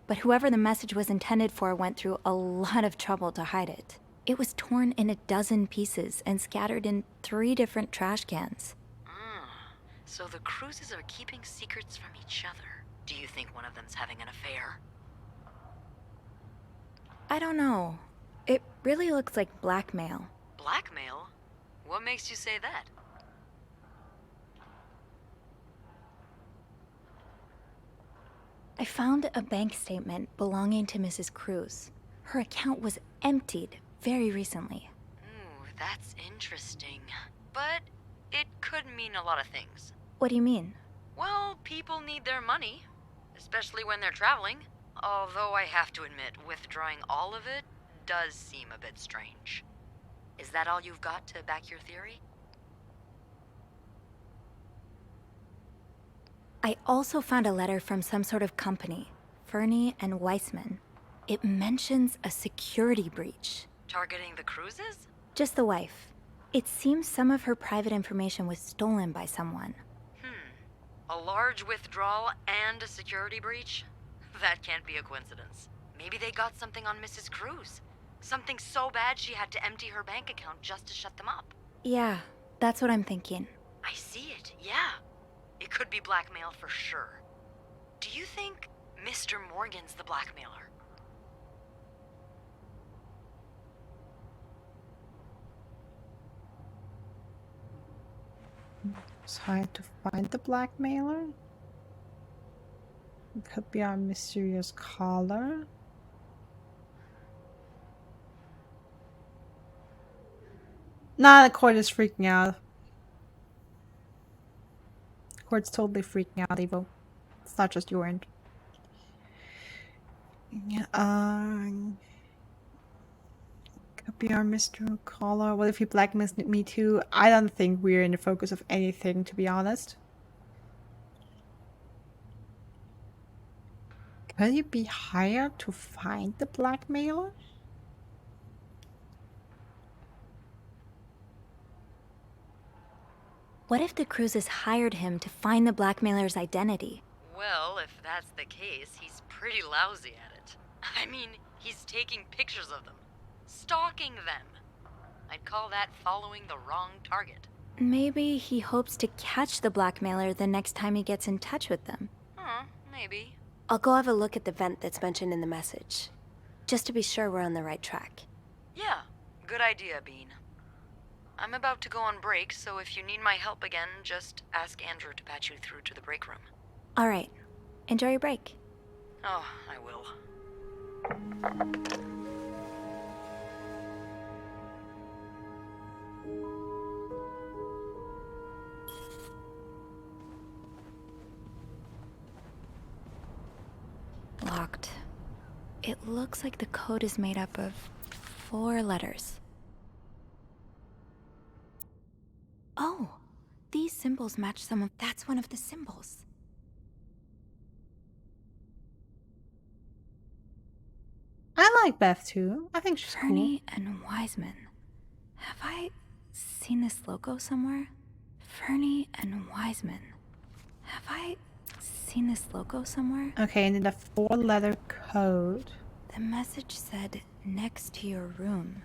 O: but whoever the message was intended for went through a lot of trouble to hide it. It was torn in 12 pieces and scattered in 3 different trash cans.
K: So the Cruises are keeping secrets from each other. Do you think one of them's having an affair?
O: I don't know. It really looks like blackmail.
K: Blackmail? What makes you say that?
O: I found a bank statement belonging to Mrs. Cruz. Her account was emptied very recently.
K: Ooh, that's interesting. But it could mean a lot of things.
O: What do you mean?
K: Well, people need their money, especially when they're traveling. Although I have to admit, withdrawing all of it does seem a bit strange. Is that all you've got to back your theory?
O: I also found a letter from some sort of company, Fernie and Weissman. It mentions a security breach.
K: Targeting the Cruises?
O: Just the wife. It seems some of her private information was stolen by someone.
K: A large withdrawal and a security breach? That can't be a coincidence. Maybe they got something on Mrs. Cruz. Something so bad she had to empty her bank account just to shut them up.
O: Yeah, that's what I'm thinking.
K: I see it, yeah. It could be blackmail for sure. Do you think Mr. Morgan's the blackmailer?
G: It's hard to find the blackmailer. It could be our mysterious caller. Nah, the court is freaking out. The court's totally freaking out, Evo. It's not just your end. Yeah, could be our mystery caller. What if he blackmails me too? I don't think we're in the focus of anything, to be honest. Could he be hired to find the blackmailer?
O: What if the Cruzes hired him to find the blackmailer's identity?
K: Well, if that's the case, he's pretty lousy at it. I mean, he's taking pictures of them, stalking them. I'd call that following the wrong target.
O: Maybe he hopes to catch the blackmailer the next time he gets in touch with them.
K: Maybe.
P: I'll go have a look at the vent that's mentioned in the message, just to be sure we're on the right track.
K: Yeah, good idea, Bean. I'm about to go on break, so if you need my help again, just ask Andrew to patch you through to the break room.
O: All right. Enjoy your break.
K: Oh, I will.
O: Locked. It looks like the code is made up of 4 letters. Oh, these symbols match some of... That's one of the symbols.
G: I like Beth too. I think she's
O: Fernie
G: cool.
O: and Wiseman. Have I seen this logo somewhere? Fernie and Wiseman. Have I seen this logo somewhere?
G: Okay, and then the 4-letter code.
O: The message said next to your room.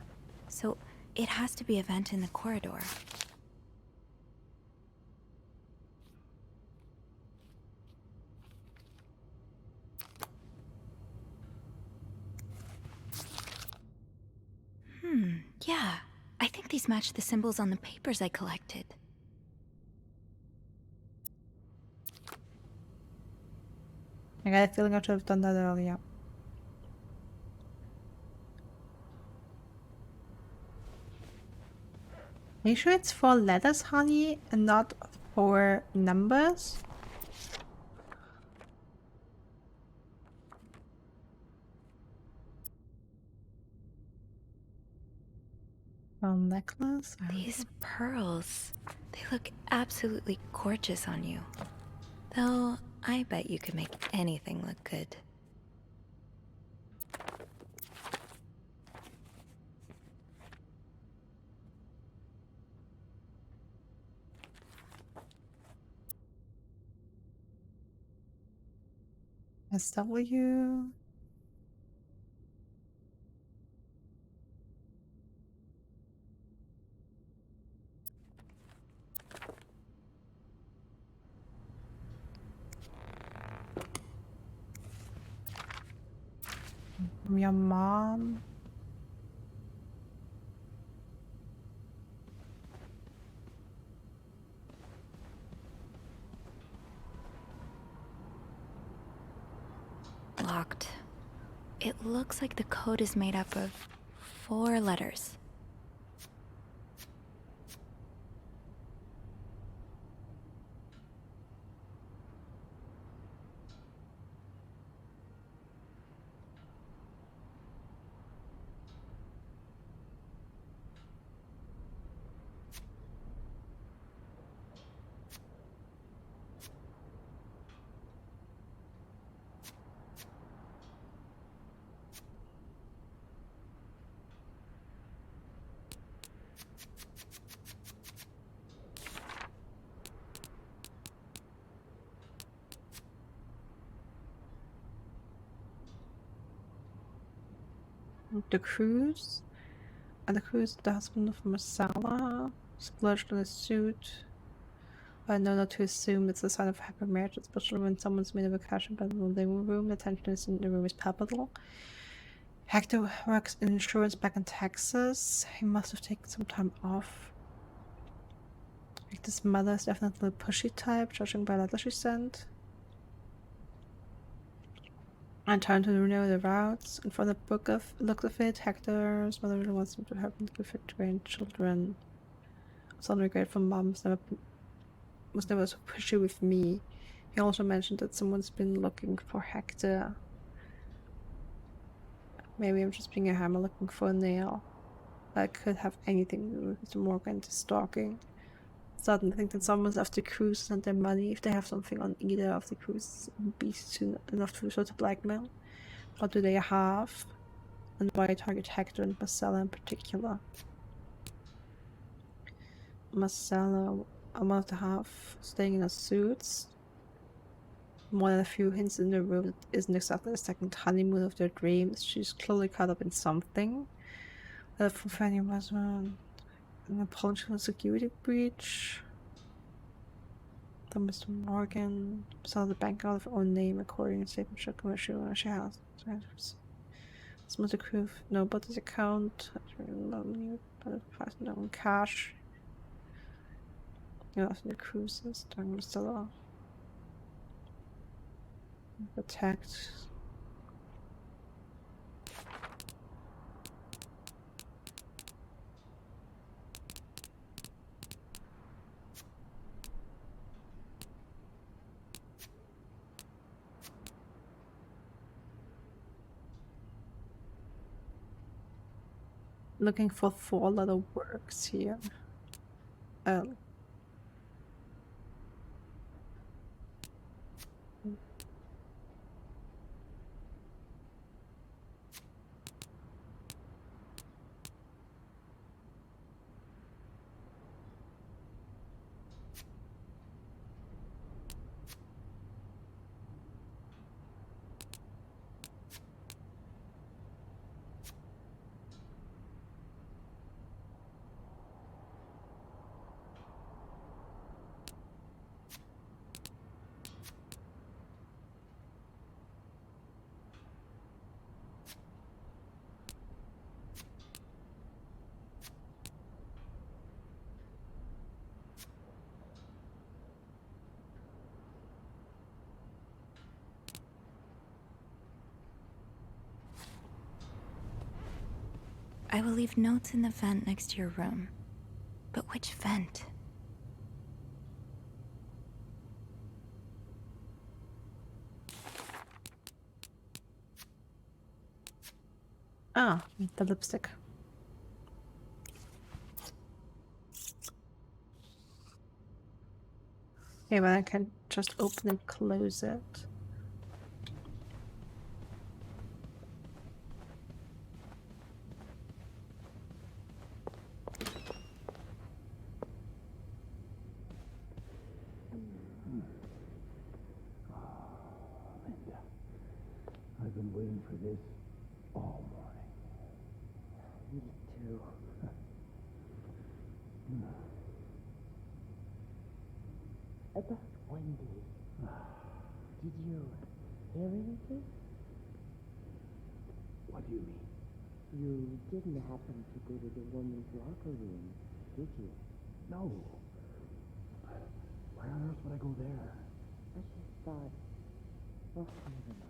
O: So it has to be a vent in the corridor. Yeah. I think these match the symbols on the papers I collected.
G: I got a feeling I should have done that earlier. Are you sure it's 4 letters, honey, and not 4 numbers? Necklace?
O: These pearls, they look absolutely gorgeous on you. Though, I bet you could make anything look good.
G: SW. From your mom.
O: Locked. It looks like the code is made up of 4 letters.
G: The Cruz. And the Cruz, the husband of Marcella, splurged on a suit. I know not to assume it's a sign of happy marriage, especially when someone's made a vacation bed in the living room. The tension is in the room is palpable. Hector works in insurance back in Texas. He must have taken some time off. Hector's mother is definitely a pushy type, judging by the letter she sent.
A: I'm trying to renew the routes, and for the looks of it, Hector's mother really wants him to help him give it to grandchildren. Some regret from mom was never so pushy with me. He also mentioned that someone's been looking for Hector. Maybe I'm just being a hammer looking for a nail. That could have anything to do with Mr. Morgan's stalking. Starting to think that someone's left the cruise sent their money. If they have something on either of the cruises, it would be soon enough to resort to blackmail. What do they have? And why target Hector and Marcella in particular? Marcella, a month and a half, staying in her suits. More than a few hints in the room that isn't exactly the second honeymoon of their dreams. She's clearly caught up in something. From Fanny was an apology for security breach. Then Mr. Morgan saw the bank out of her own name according to statement show commercial she has. Some of the crew know about this account. $5,000 cash. You know, after the cruises, during Marcella. Attacked. Looking for 4-letter words here.
O: I will leave notes in the vent next to your room. But which vent?
A: Ah, the lipstick. Okay, but I can just open and close it.
L: I've been waiting for this all morning.
M: Me too. About Wendy. Did you hear anything?
L: What do you mean?
M: You didn't happen to go to the woman's locker room, did you?
L: No. Why on earth would I go there?
M: I just thought, oh, never mind.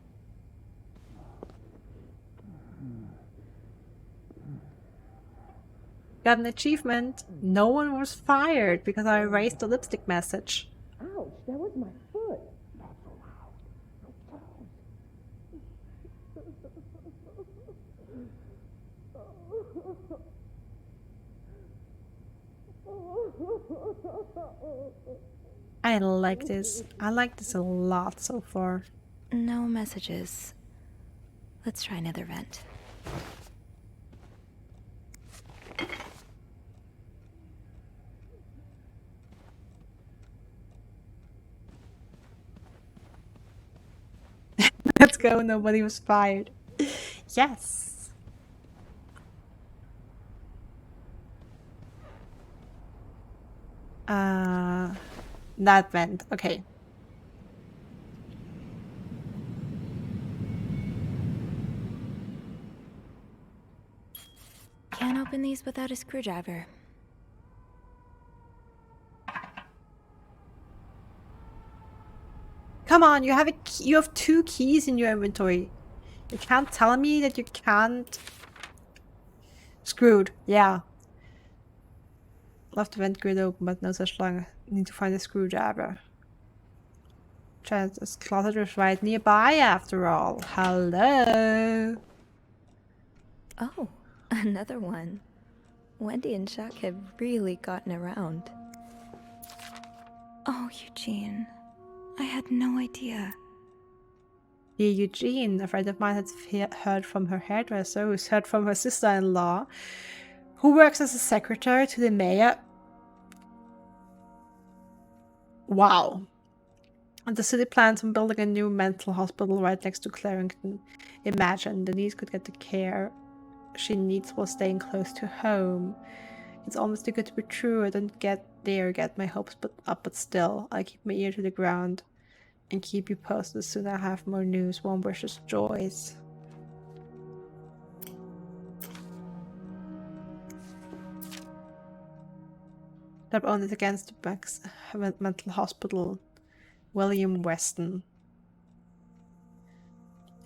A: Got an achievement. No one was fired because I erased the lipstick message.
M: Ouch, that was my foot.
L: Not so loud.
A: I like this. I like this a lot so far.
O: No messages. Let's try another vent.
A: Let's go, nobody was fired. Yes. That vent. Okay.
O: Can't open these without a screwdriver.
A: Come on, you have 2 keys in your inventory. You can't tell me that you can't... Screwed, yeah. Left the vent grid open, but no such luck. Need to find a screwdriver. This closet is right nearby after all. Hello!
O: Oh, another one. Wendy and Jacques have really gotten around. Oh, Eugene. I had no idea.
A: Dear Eugene, a friend of mine had heard from her hairdresser, who's heard from her sister-in-law, who works as a secretary to the mayor. Wow. And the city plans on building a new mental hospital right next to Clarington. Imagine, Denise could get the care she needs while staying close to home. It's almost too good to be true. I don't get my hopes up, but still, I keep my ear to the ground and keep you posted as soon as I have more news. One wishes, Joyce. They're owned against the bank's mental hospital. William Weston.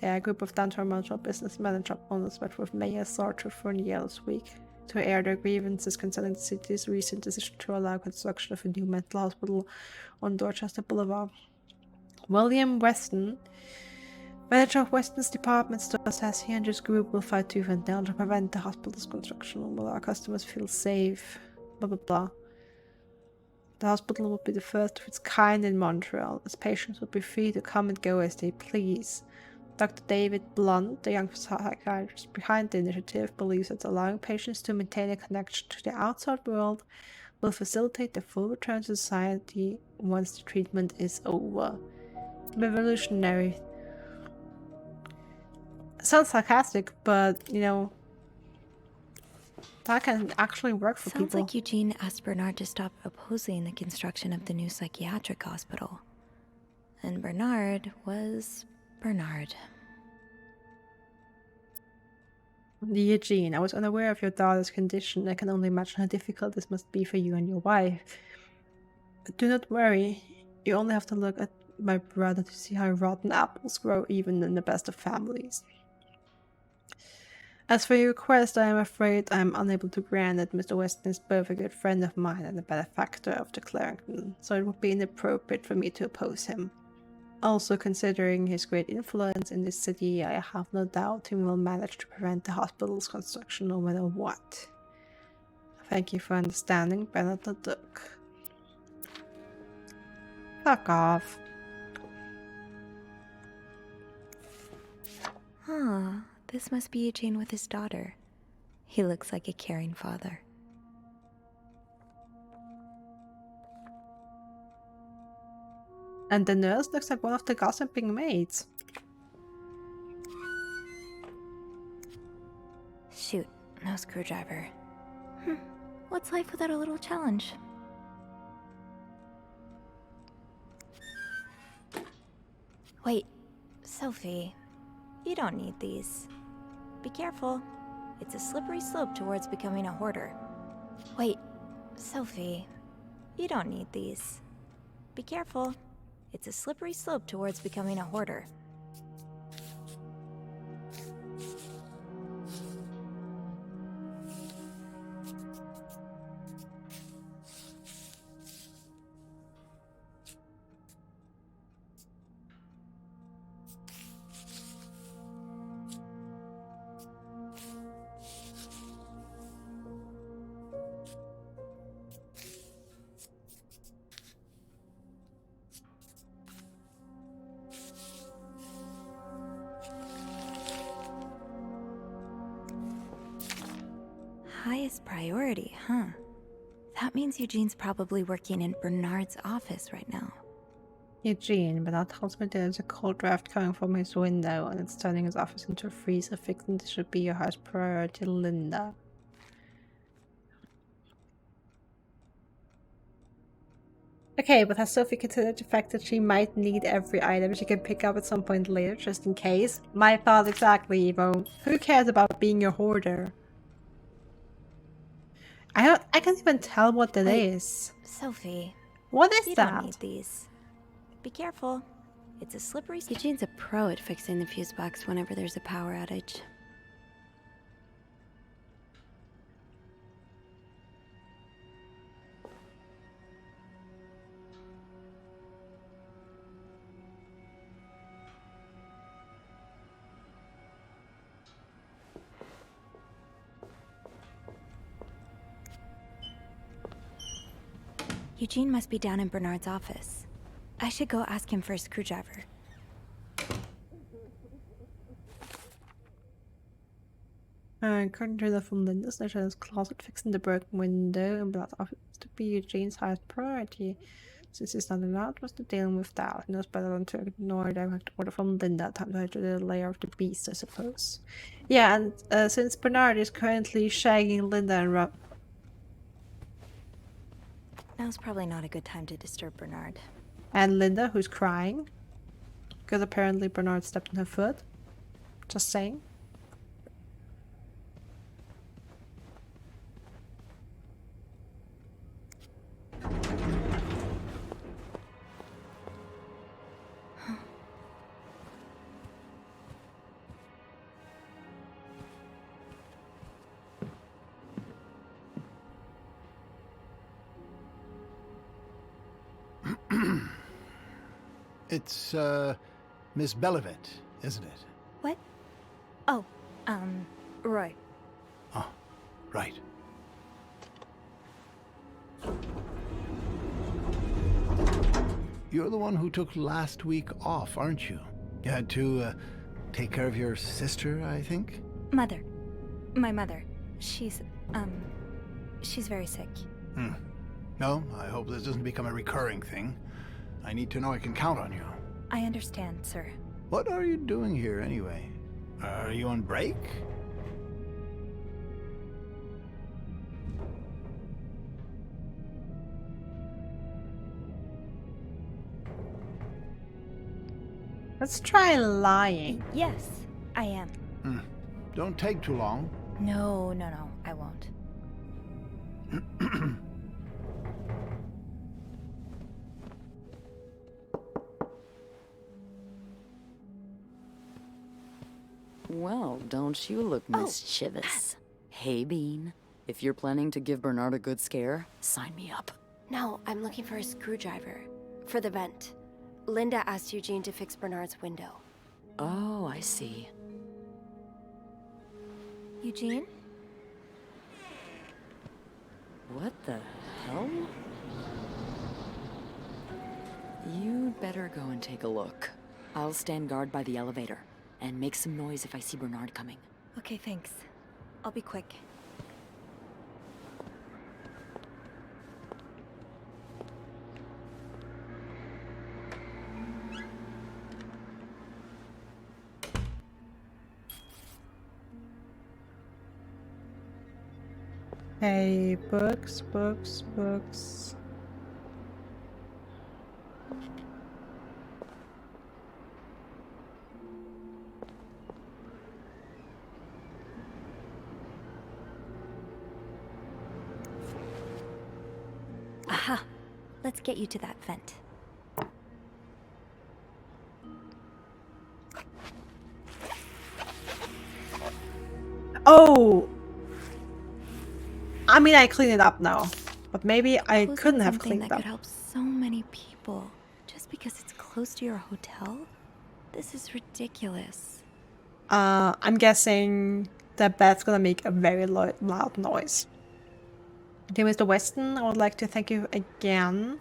A: Yeah, a group of downtown Montreal businessmen and shop owners met with Mayor Sartre Fournier this week to air their grievances concerning the city's recent decision to allow construction of a new mental hospital on Dorchester Boulevard. William Weston, manager of Weston's department store, says he and his group will fight tooth and nail to prevent the hospital's construction. Will our customers feel safe? Blah blah blah. The hospital will be the first of its kind in Montreal, as patients will be free to come and go as they please. Dr. David Blunt, the young psychiatrist behind the initiative, believes that allowing patients to maintain a connection to the outside world will facilitate their full return to society once the treatment is over. Revolutionary. Sounds sarcastic, but, you know, that can actually work for people.
O: Sounds like Eugene asked Bernard to stop opposing the construction of the new psychiatric hospital. And Bernard was Bernard.
A: Eugene, I was unaware of your daughter's condition. I can only imagine how difficult this must be for you and your wife. But do not worry. You only have to look at my brother to see how rotten apples grow even in the best of families. As for your request, I am afraid I am unable to grant it. Mr. Weston is both a good friend of mine and a benefactor of the Clarington, so it would be inappropriate for me to oppose him. Also, considering his great influence in this city, I have no doubt he will manage to prevent the hospital's construction no matter what. Thank you for understanding, Bernard the Duke. Fuck off.
O: Huh. This must be Eugene with his daughter. He looks like a caring father.
A: And the nurse looks like one of the gossiping maids.
O: Shoot, no screwdriver. What's life without a little challenge? Wait, Sophie, you don't need these. Be careful. It's a slippery slope towards becoming a hoarder. Wait, Sophie, you don't need these. Be careful. It's a slippery slope towards becoming a hoarder. Highest priority, huh? That means Eugene's probably working in Bernard's office right now.
A: Eugene, Bernard tells me there's a cold draft coming from his window and it's turning his office into a freezer. Thinking this should be your highest priority, Linda. Okay, but has Sophie considered the fact that she might need every item she can pick up at some point later, just in case? My thought exactly, Evo. Who cares about being a hoarder? I can't even tell what that is.
O: Sophie.
A: What is
O: you
A: that?
O: Don't need these. Be careful. It's a slippery...
P: Eugene's a pro at fixing the fuse box whenever there's a power outage.
O: Eugene must be down in Bernard's office. I should go ask him for a screwdriver.
A: According to the from Linda's Linda's closet, fixing the broken window in Blood's office to be Eugene's highest priority. Since he's not allowed, was to dealing with that. He knows better than to ignore a direct order from Linda. Time to enter the lair of the beast, I suppose. Yeah, and since Bernard is currently shagging Linda and Rob.
O: Now's probably not a good time to disturb Bernard.
A: And Linda, who's crying. Because apparently Bernard stepped on her foot. Just saying.
L: It's, Miss Bellevet, isn't it?
O: What? Oh, Roy.
L: Oh, right. You're the one who took last week off, aren't you? You had to, take care of your sister, I think?
O: Mother. My mother. She's very sick.
L: No, I hope this doesn't become a recurring thing. I need to know I can count on you.
O: I understand, sir.
L: What are you doing here, anyway? Are you on break?
A: Let's try lying.
O: Yes, I am.
L: Don't take too long.
O: No, I won't.
K: Well, don't you look mischievous. Hey, Bean. If you're planning to give Bernard a good scare, sign me up.
P: No, I'm looking for a screwdriver. For the vent. Linda asked Eugene to fix Bernard's window.
K: Oh, I see.
O: Eugene?
K: What the hell? You'd better go and take a look. I'll stand guard by the elevator, and make some noise if I see Bernard coming.
O: Okay, thanks. I'll be quick.
A: Hey, books, books, books.
O: Aha! Let's get you to that vent.
A: Oh! I mean, I cleaned it up now, but maybe I couldn't have
O: Something
A: cleaned
O: that
A: it up.
O: could help so many people just because it's close to your hotel? This is ridiculous.
A: I'm guessing that that's gonna make a very loud noise. Dear Mr. Weston, I would like to thank you again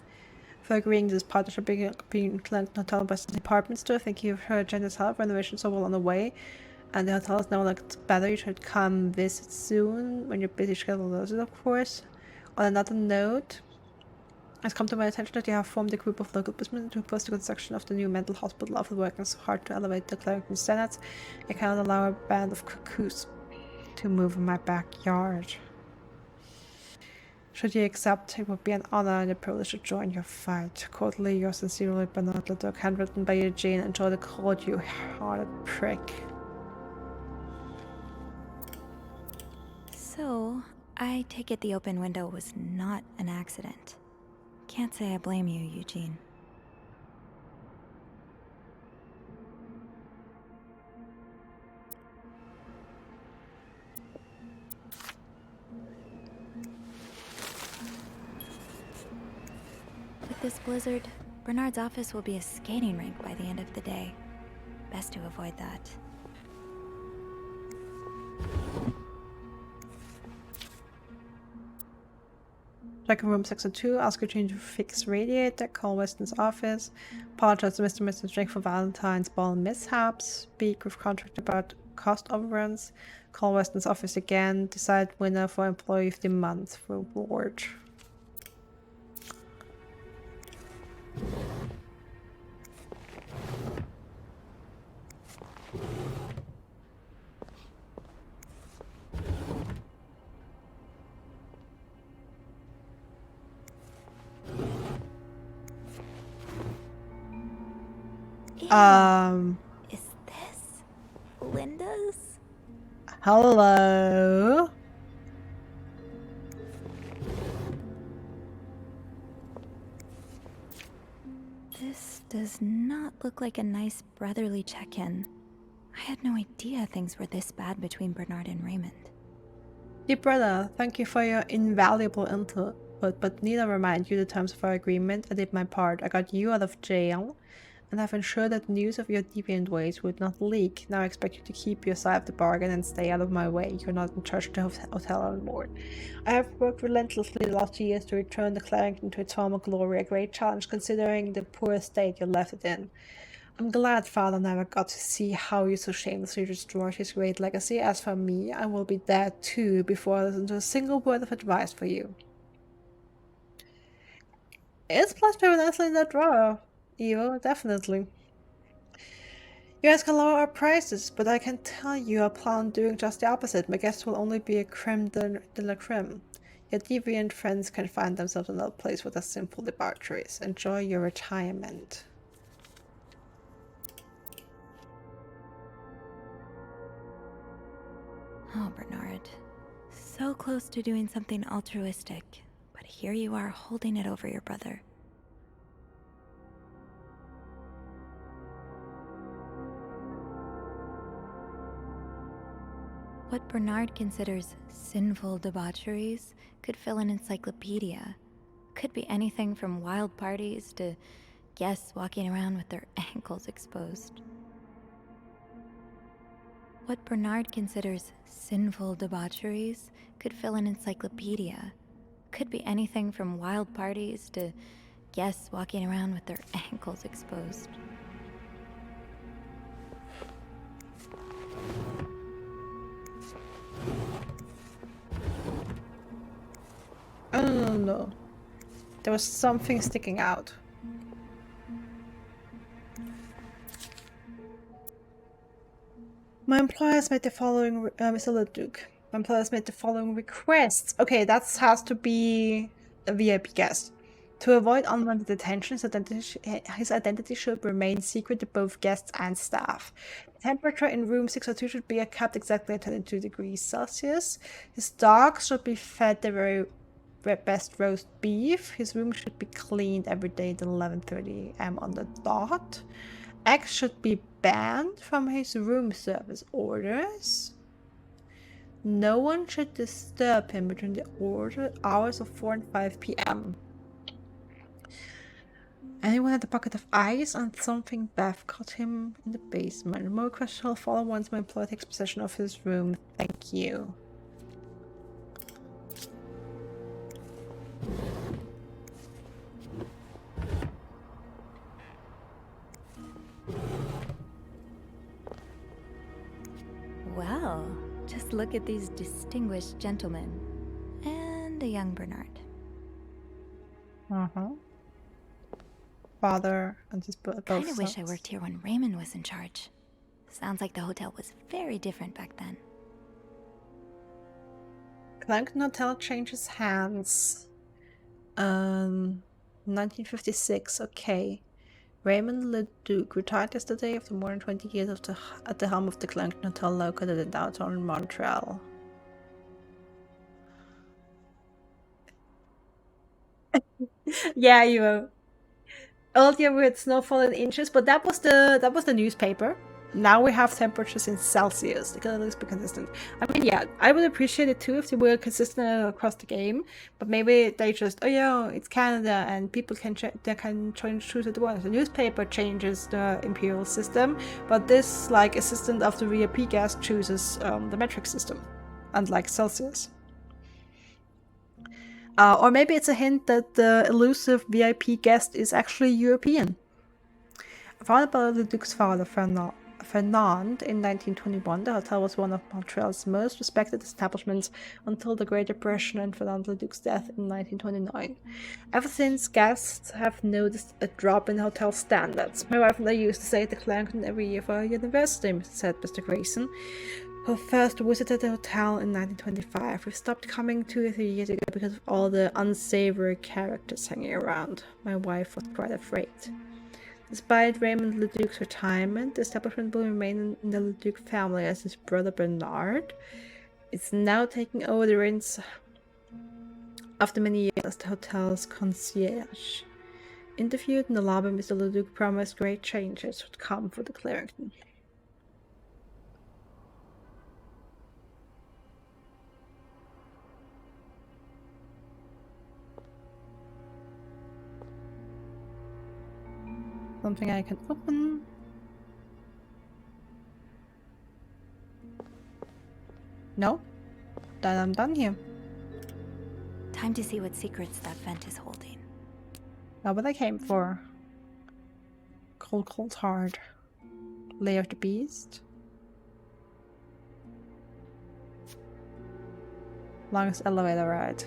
A: for agreeing to this partnership between Clarington Hotel and Weston Department Store. Thank you for your generous help. Renovations are well on the way, and the hotel is now looked better. You should come visit soon when your busy schedule allows it, of course. On another note, it's come to my attention that you have formed a group of local businessmen to oppose the construction of the new mental hospital after working so hard to elevate the Clarington standards. I cannot allow a band of cuckoos to move in my backyard. Should you accept, it would be an honor and a privilege to join your fight. Cordially, yours sincerely, Bernard Leduc, handwritten by Eugene. Enjoy the cold, you hearted prick.
O: So, I take it the open window was not an accident. Can't say I blame you, Eugene. With this blizzard, Bernard's office will be a skating rink by the end of the day. Best to avoid that.
A: Check in room 602, ask your team to fix radiator, call Weston's office, apologize to Mr. and Mrs. Drake for Valentine's ball mishaps, speak with contract about cost overruns, call Weston's office again, decide winner for employee of the month reward.
O: Is this Linda's?
A: Hello?
O: This does not look like a nice brotherly check-in. I had no idea things were this bad between Bernard and Raymond.
A: Dear brother, thank you for your invaluable input, but need I remind you the terms of our agreement? I did my part. I got you out of jail, and I've ensured that news of your deviant ways would not leak. Now I expect you to keep your side of the bargain and stay out of my way. You're not in charge of the hotel anymore. I have worked relentlessly the last 2 years to return the Clarington to its former glory, a great challenge considering the poor state you left it in. I'm glad Father never got to see how you so shamelessly destroyed his great legacy. As for me, I will be dead too before I listen to a single word of advice for you. It's placed very nicely in that drawer, Evo, definitely. You guys can lower our prices, but I can tell you I plan on doing just the opposite. My guests will only be a creme de la creme. Your deviant friends can find themselves in another place with their simple debaucheries. Enjoy your retirement.
O: Oh, Bernard. So close to doing something altruistic, but here you are holding it over your brother. What Bernard considers sinful debaucheries could fill an encyclopedia. Could be anything from wild parties to guests walking around with their ankles exposed. What Bernard considers sinful debaucheries could fill an encyclopedia. Could be anything from wild parties to guests walking around with their ankles exposed.
A: Oh no. There was something sticking out. My employers made the following, Mr. Leduc. My employers made the following requests. Okay, that has to be a VIP guest. To avoid unwanted attention, his identity should remain secret to both guests and staff. The temperature in room 602 should be kept exactly at 22 degrees Celsius. His dogs should be fed the very best roast beef. His room should be cleaned every day at 11:30 am on the dot. Eggs should be banned from his room service orders. No one should disturb him between the hours of 4 and 5 p.m. Anyone had a bucket of ice and something Beth caught him in the basement. More questions will follow once my employer takes possession of his room. Thank you.
O: Well, just look at these distinguished gentlemen. And a young Bernard.
A: Father and his both
O: Kinda wish I worked here when Raymond was in charge. Sounds like the hotel was very different back then.
A: Clarington Hotel changes hands. 1956, okay. Raymond Leduc retired yesterday after more than 20 years at the helm of the Clarington Hotel located in downtown Montreal. Yeah, you earlier we had snowfall in inches, but that was the newspaper. now we have temperatures in Celsius. They can at least be consistent. I mean, yeah, I would appreciate it too if they were consistent across the game. But maybe they just, oh yeah, it's Canada and people can choose it once. The newspaper changes the imperial system, but this like assistant of the VIP guest chooses the metric system, unlike Celsius. Or maybe it's a hint that the elusive VIP guest is actually European. Founded by the Duke's father, Fernand, in 1921, the hotel was one of Montreal's most respected establishments until the Great Depression and Fernand Leduc's death in 1929. Ever since, guests have noticed a drop in hotel standards. My wife and I used to stay at the Clarington every year for our university, said Mr. Grayson, who first visited the hotel in 1925. We stopped coming 2 or 3 years ago because of all the unsavory characters hanging around. My wife was quite afraid. Despite Raymond Leduc's retirement, the establishment will remain in the Leduc family as his brother Bernard is now taking over the reins after many years as the hotel's concierge. Interviewed in the lobby, Mr. Leduc promised great changes would come for the Clarington. Something I can open. No? Then I'm done here.
O: Time to see what secrets that vent is holding.
A: Not what I came for. Cold hard. Lair of the beast. Longest elevator ride.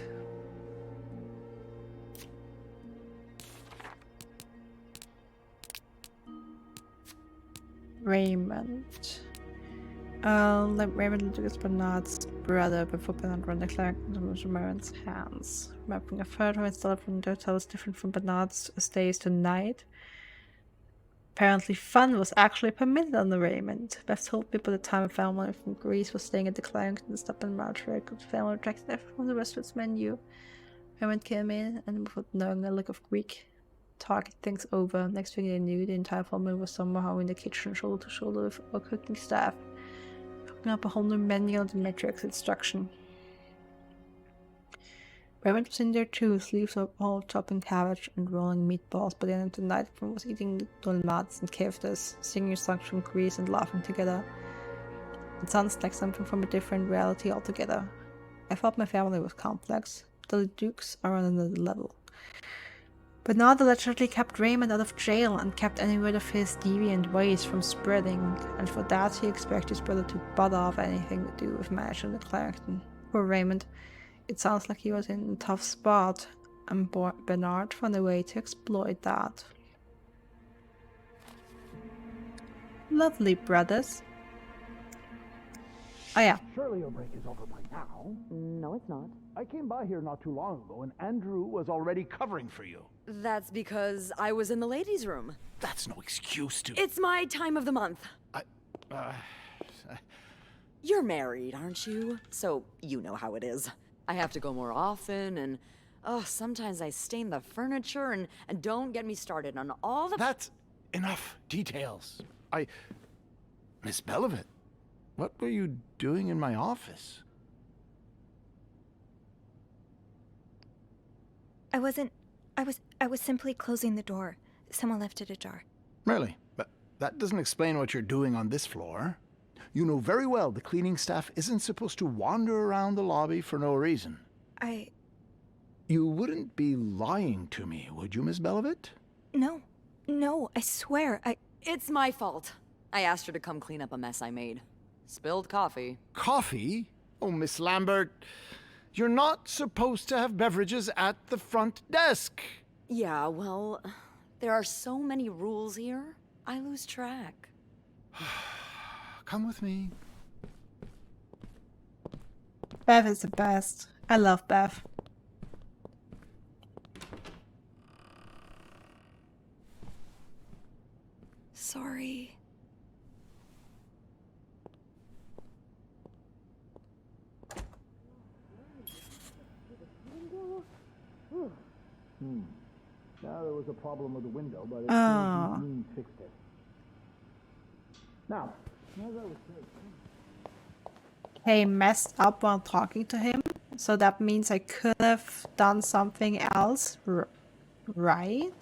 A: Raymond. Raymond Leduc is Bernard's brother before Bernard ran the Clarington into Marin's hands. Mapping a photo installed from the hotel is different from Bernard's stays tonight. Apparently fun was actually permitted on the Raymond. Beth told people at the time a family from Greece was staying at the Clarington stop in Montreal. The family attracted everyone from the restaurant's menu. Raymond came in and without knowing a look of Greek talking things over. Next thing they knew, the entire family was somehow in the kitchen, shoulder to shoulder with our cooking staff, cooking up a whole new menu on the matrix instruction. Raymond was in there too, sleeves up, all chopping cabbage and rolling meatballs. By the end of the night, everyone was eating dolmats and keftas, singing songs from Greece and laughing together. It sounds like something from a different reality altogether. I thought my family was complex. The Dukes are on another level. Bernard allegedly kept Raymond out of jail and kept any rid of his deviant ways from spreading, and for that he expected his brother to butt off anything to do with managing the Clarington. Poor Raymond. It sounds like he was in a tough spot, and Bernard found a way to exploit that. Lovely, brothers. Oh yeah.
L: Surely your break is over by now.
K: No, it's not.
L: I came by here not too long ago, and Andrew was already covering for you.
K: That's because I was in the ladies' room.
L: That's no excuse to...
K: It's my time of the month. You're married, aren't you? So you know how it is. I have to go more often, and sometimes I stain the furniture, and don't get me started on all the...
L: That's enough details. Miss Bellevitt, what were you doing in my office?
O: I was simply closing the door. Someone left it ajar.
L: Really? But that doesn't explain what you're doing on this floor. You know very well the cleaning staff isn't supposed to wander around the lobby for no reason. You wouldn't be lying to me, would you, Miss Bellevitt?
O: No, I swear,
K: It's my fault. I asked her to come clean up a mess I made. Spilled coffee.
L: Coffee? Oh, Miss Lambert, you're not supposed to have beverages at the front desk.
K: Yeah, well, there are so many rules here, I lose track.
L: Come with me.
A: Bev is the best. I love Bev.
O: Sorry.
L: Now there was a problem with the window, but it
A: Oh.
L: fixed it. Now, as I was saying,
G: He messed up while talking to him, so that means I could have done something else, right?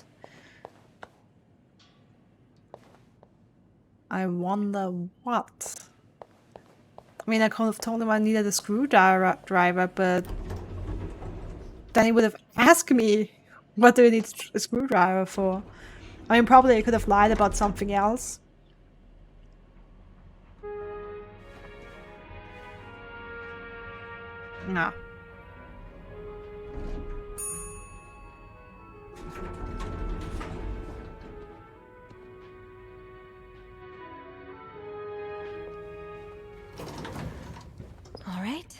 G: I wonder what. I mean, I could have told him I needed a screwdriver, but then he would have asked me, what do you need a screwdriver for? I mean, probably I could have lied about something else. No.
O: All right,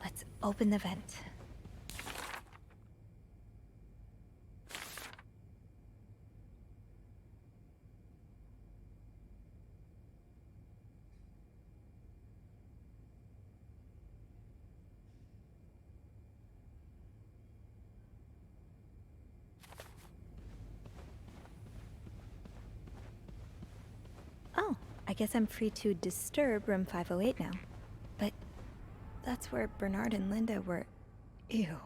O: let's open the vent. Oh, I guess I'm free to disturb room 508 now. But that's where Bernard and Linda were. Ew.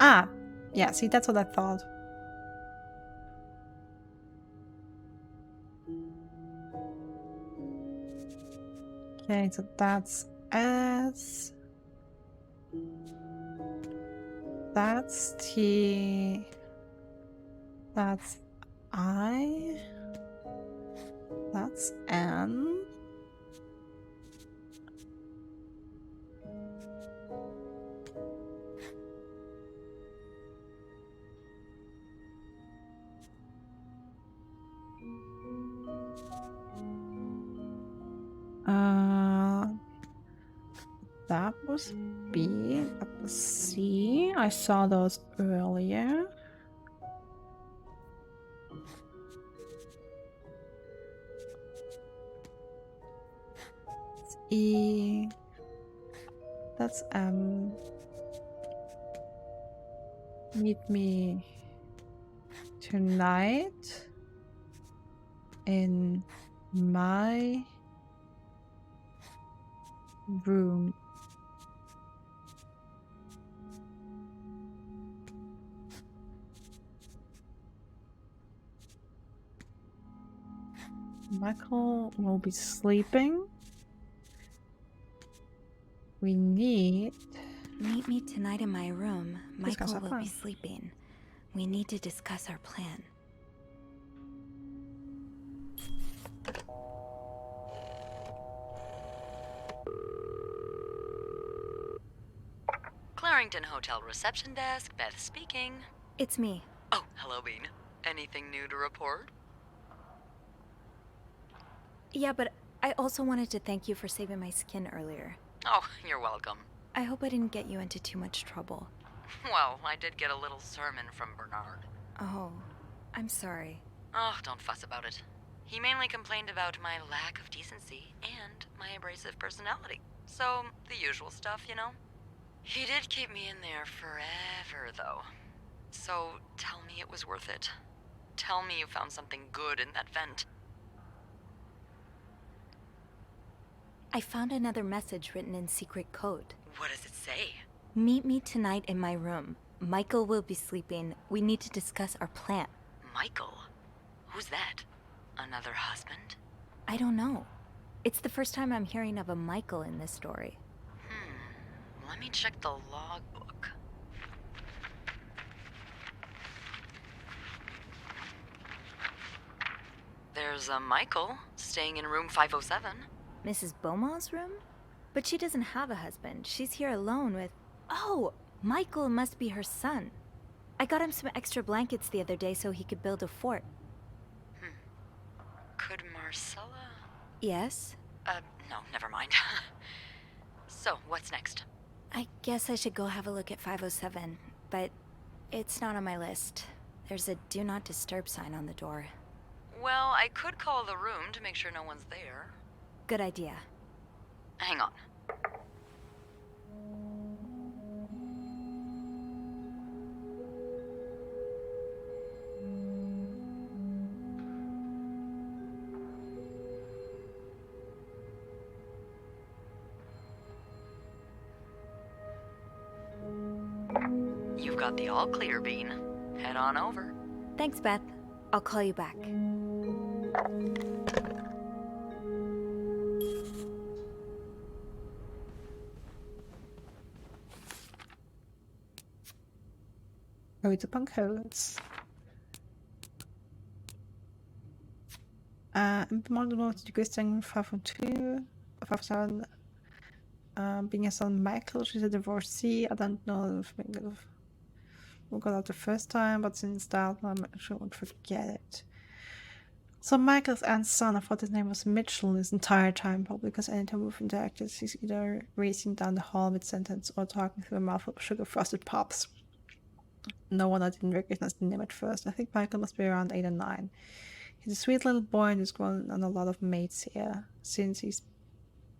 G: Ah, yeah, see, that's what I thought. Okay, so that's S. That's T. That's I. That's N. That was B. That was C. I saw those earlier. It's E. That's M. Meet me tonight in my room. Michael will be sleeping. We need...
O: Meet me tonight in my room.
G: Discuss
O: Michael
G: our
O: will
G: plan.
O: be sleeping. We need to discuss our plan.
K: Clarington Hotel reception desk, Beth speaking.
O: It's me.
K: Oh, hello, Bean. Anything new to report?
O: Yeah, but I also wanted to thank you for saving my skin earlier.
K: Oh, you're welcome.
O: I hope I didn't get you into too much trouble.
K: Well, I did get a little sermon from Bernard.
O: Oh, I'm sorry.
K: Oh, don't fuss about it. He mainly complained about my lack of decency and my abrasive personality. So, the usual stuff, you know? He did keep me in there forever, though. So, tell me it was worth it. Tell me you found something good in that vent.
O: I found another message written in secret code.
K: What does it say?
O: Meet me tonight in my room. Michael will be sleeping. We need to discuss our plan.
K: Michael? Who's that? Another husband?
O: I don't know. It's the first time I'm hearing of a Michael in this story.
K: Let me check the logbook. There's a Michael staying in room 507.
O: Mrs. Beaumont's room? But she doesn't have a husband. She's here alone with... Oh! Michael must be her son. I got him some extra blankets the other day so he could build a fort.
K: Could Marcella?
O: Yes?
K: No, never mind. So, what's next?
O: I guess I should go have a look at 507, but it's not on my list. There's a do not disturb sign on the door.
K: Well, I could call the room to make sure no one's there.
O: Good idea.
K: Hang on. You've got the all clear, Bean. Head on over.
O: Thanks, Beth. I'll call you back.
G: Go to punk codes. Implemented requesting 502, 57. Being a son Michael, she's a divorcee. I don't know if we got out the first time, but since that, she won't forget it. So Michael's aunt's son, I thought his name was Mitchell this entire time, probably because anytime we've interacted, he's either racing down the hall mid-sentence or talking through a mouthful of sugar-frosted pops. No wonder I didn't recognize the name at first. I think Michael must be around 8 or 9. He's a sweet little boy and he's grown on a lot of mates here since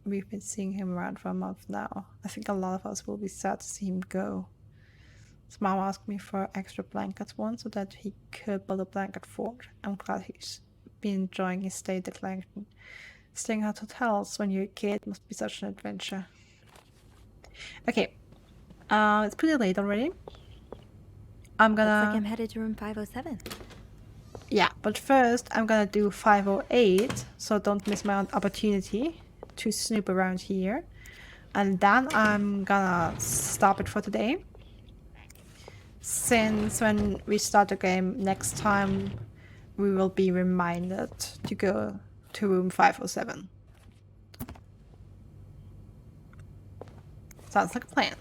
G: we've been seeing him around for a month now. I think a lot of us will be sad to see him go. His mom asked me for extra blankets once so that he could build a blanket fort. I'm glad he's been enjoying his stay at the Clarington. Staying at hotels when you're a kid must be such an adventure. Okay, it's pretty late already. I'm gonna...
O: Looks like I'm headed to room 507.
G: Yeah, but first I'm gonna do 508, so don't miss my opportunity to snoop around here. And then I'm gonna stop it for today. Since when we start the game next time, we will be reminded to go to room 507. Sounds like a plan.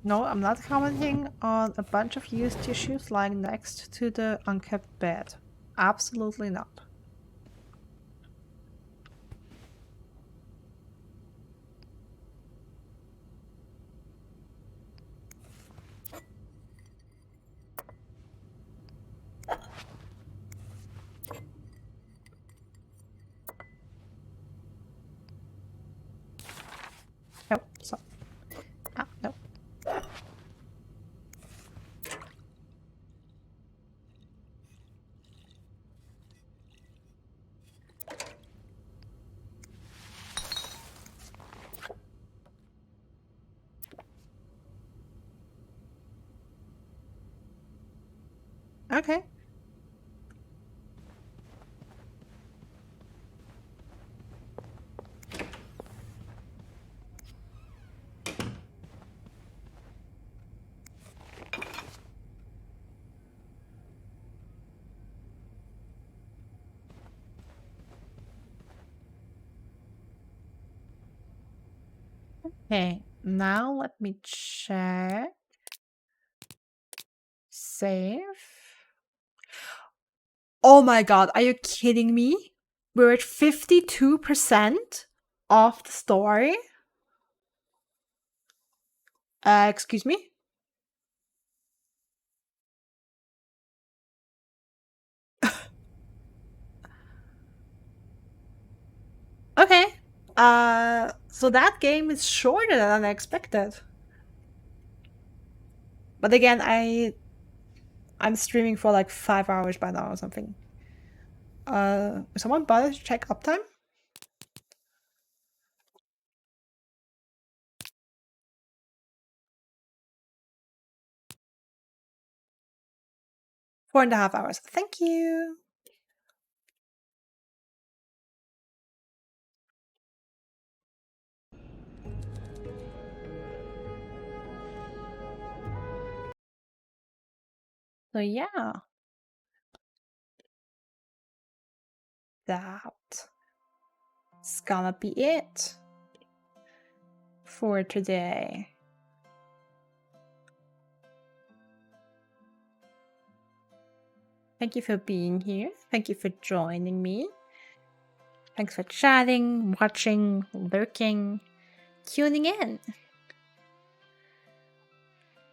G: No, I'm not commenting on a bunch of used tissues lying next to the unkept bed. Absolutely not. Oh, so. Ah, no.
A: Okay. Okay, now let me check. Save. Oh my god, are you kidding me? We're at 52% of the story. Excuse me? Okay. So that game is shorter than I expected. But again, I'm streaming for like 5 hours by now or something. Someone bother to check uptime? Four and a half hours. Thank you. So yeah. That's gonna be it for today. Thank you for being here. Thank you for joining me. Thanks for chatting, watching, lurking, tuning in.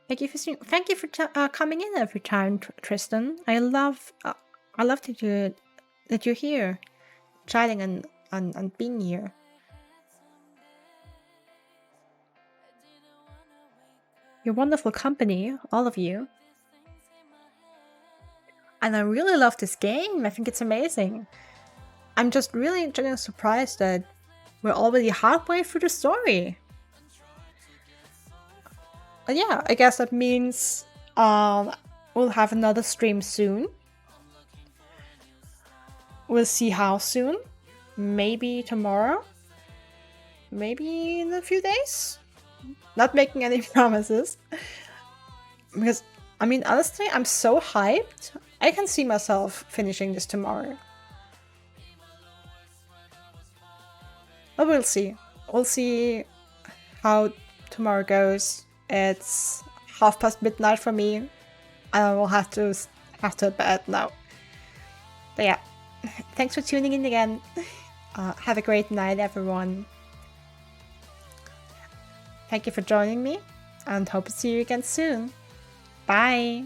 A: Thank you for coming in every time, Tristan. I love that you're here, chatting and being here. You're wonderful company, all of you. And I really love this game. I think it's amazing. I'm just really genuinely surprised that we're already halfway through the story. But yeah, I guess that means we'll have another stream soon. We'll see how soon. Maybe tomorrow. Maybe in a few days. Not making any promises. Because, I mean, honestly, I'm so hyped. I can see myself finishing this tomorrow. But we'll see. We'll see how tomorrow goes. It's midnight for me. And I will have to bed now. But yeah, thanks for tuning in again. Have a great night, everyone. Thank you for joining me, and hope to see you again soon. Bye!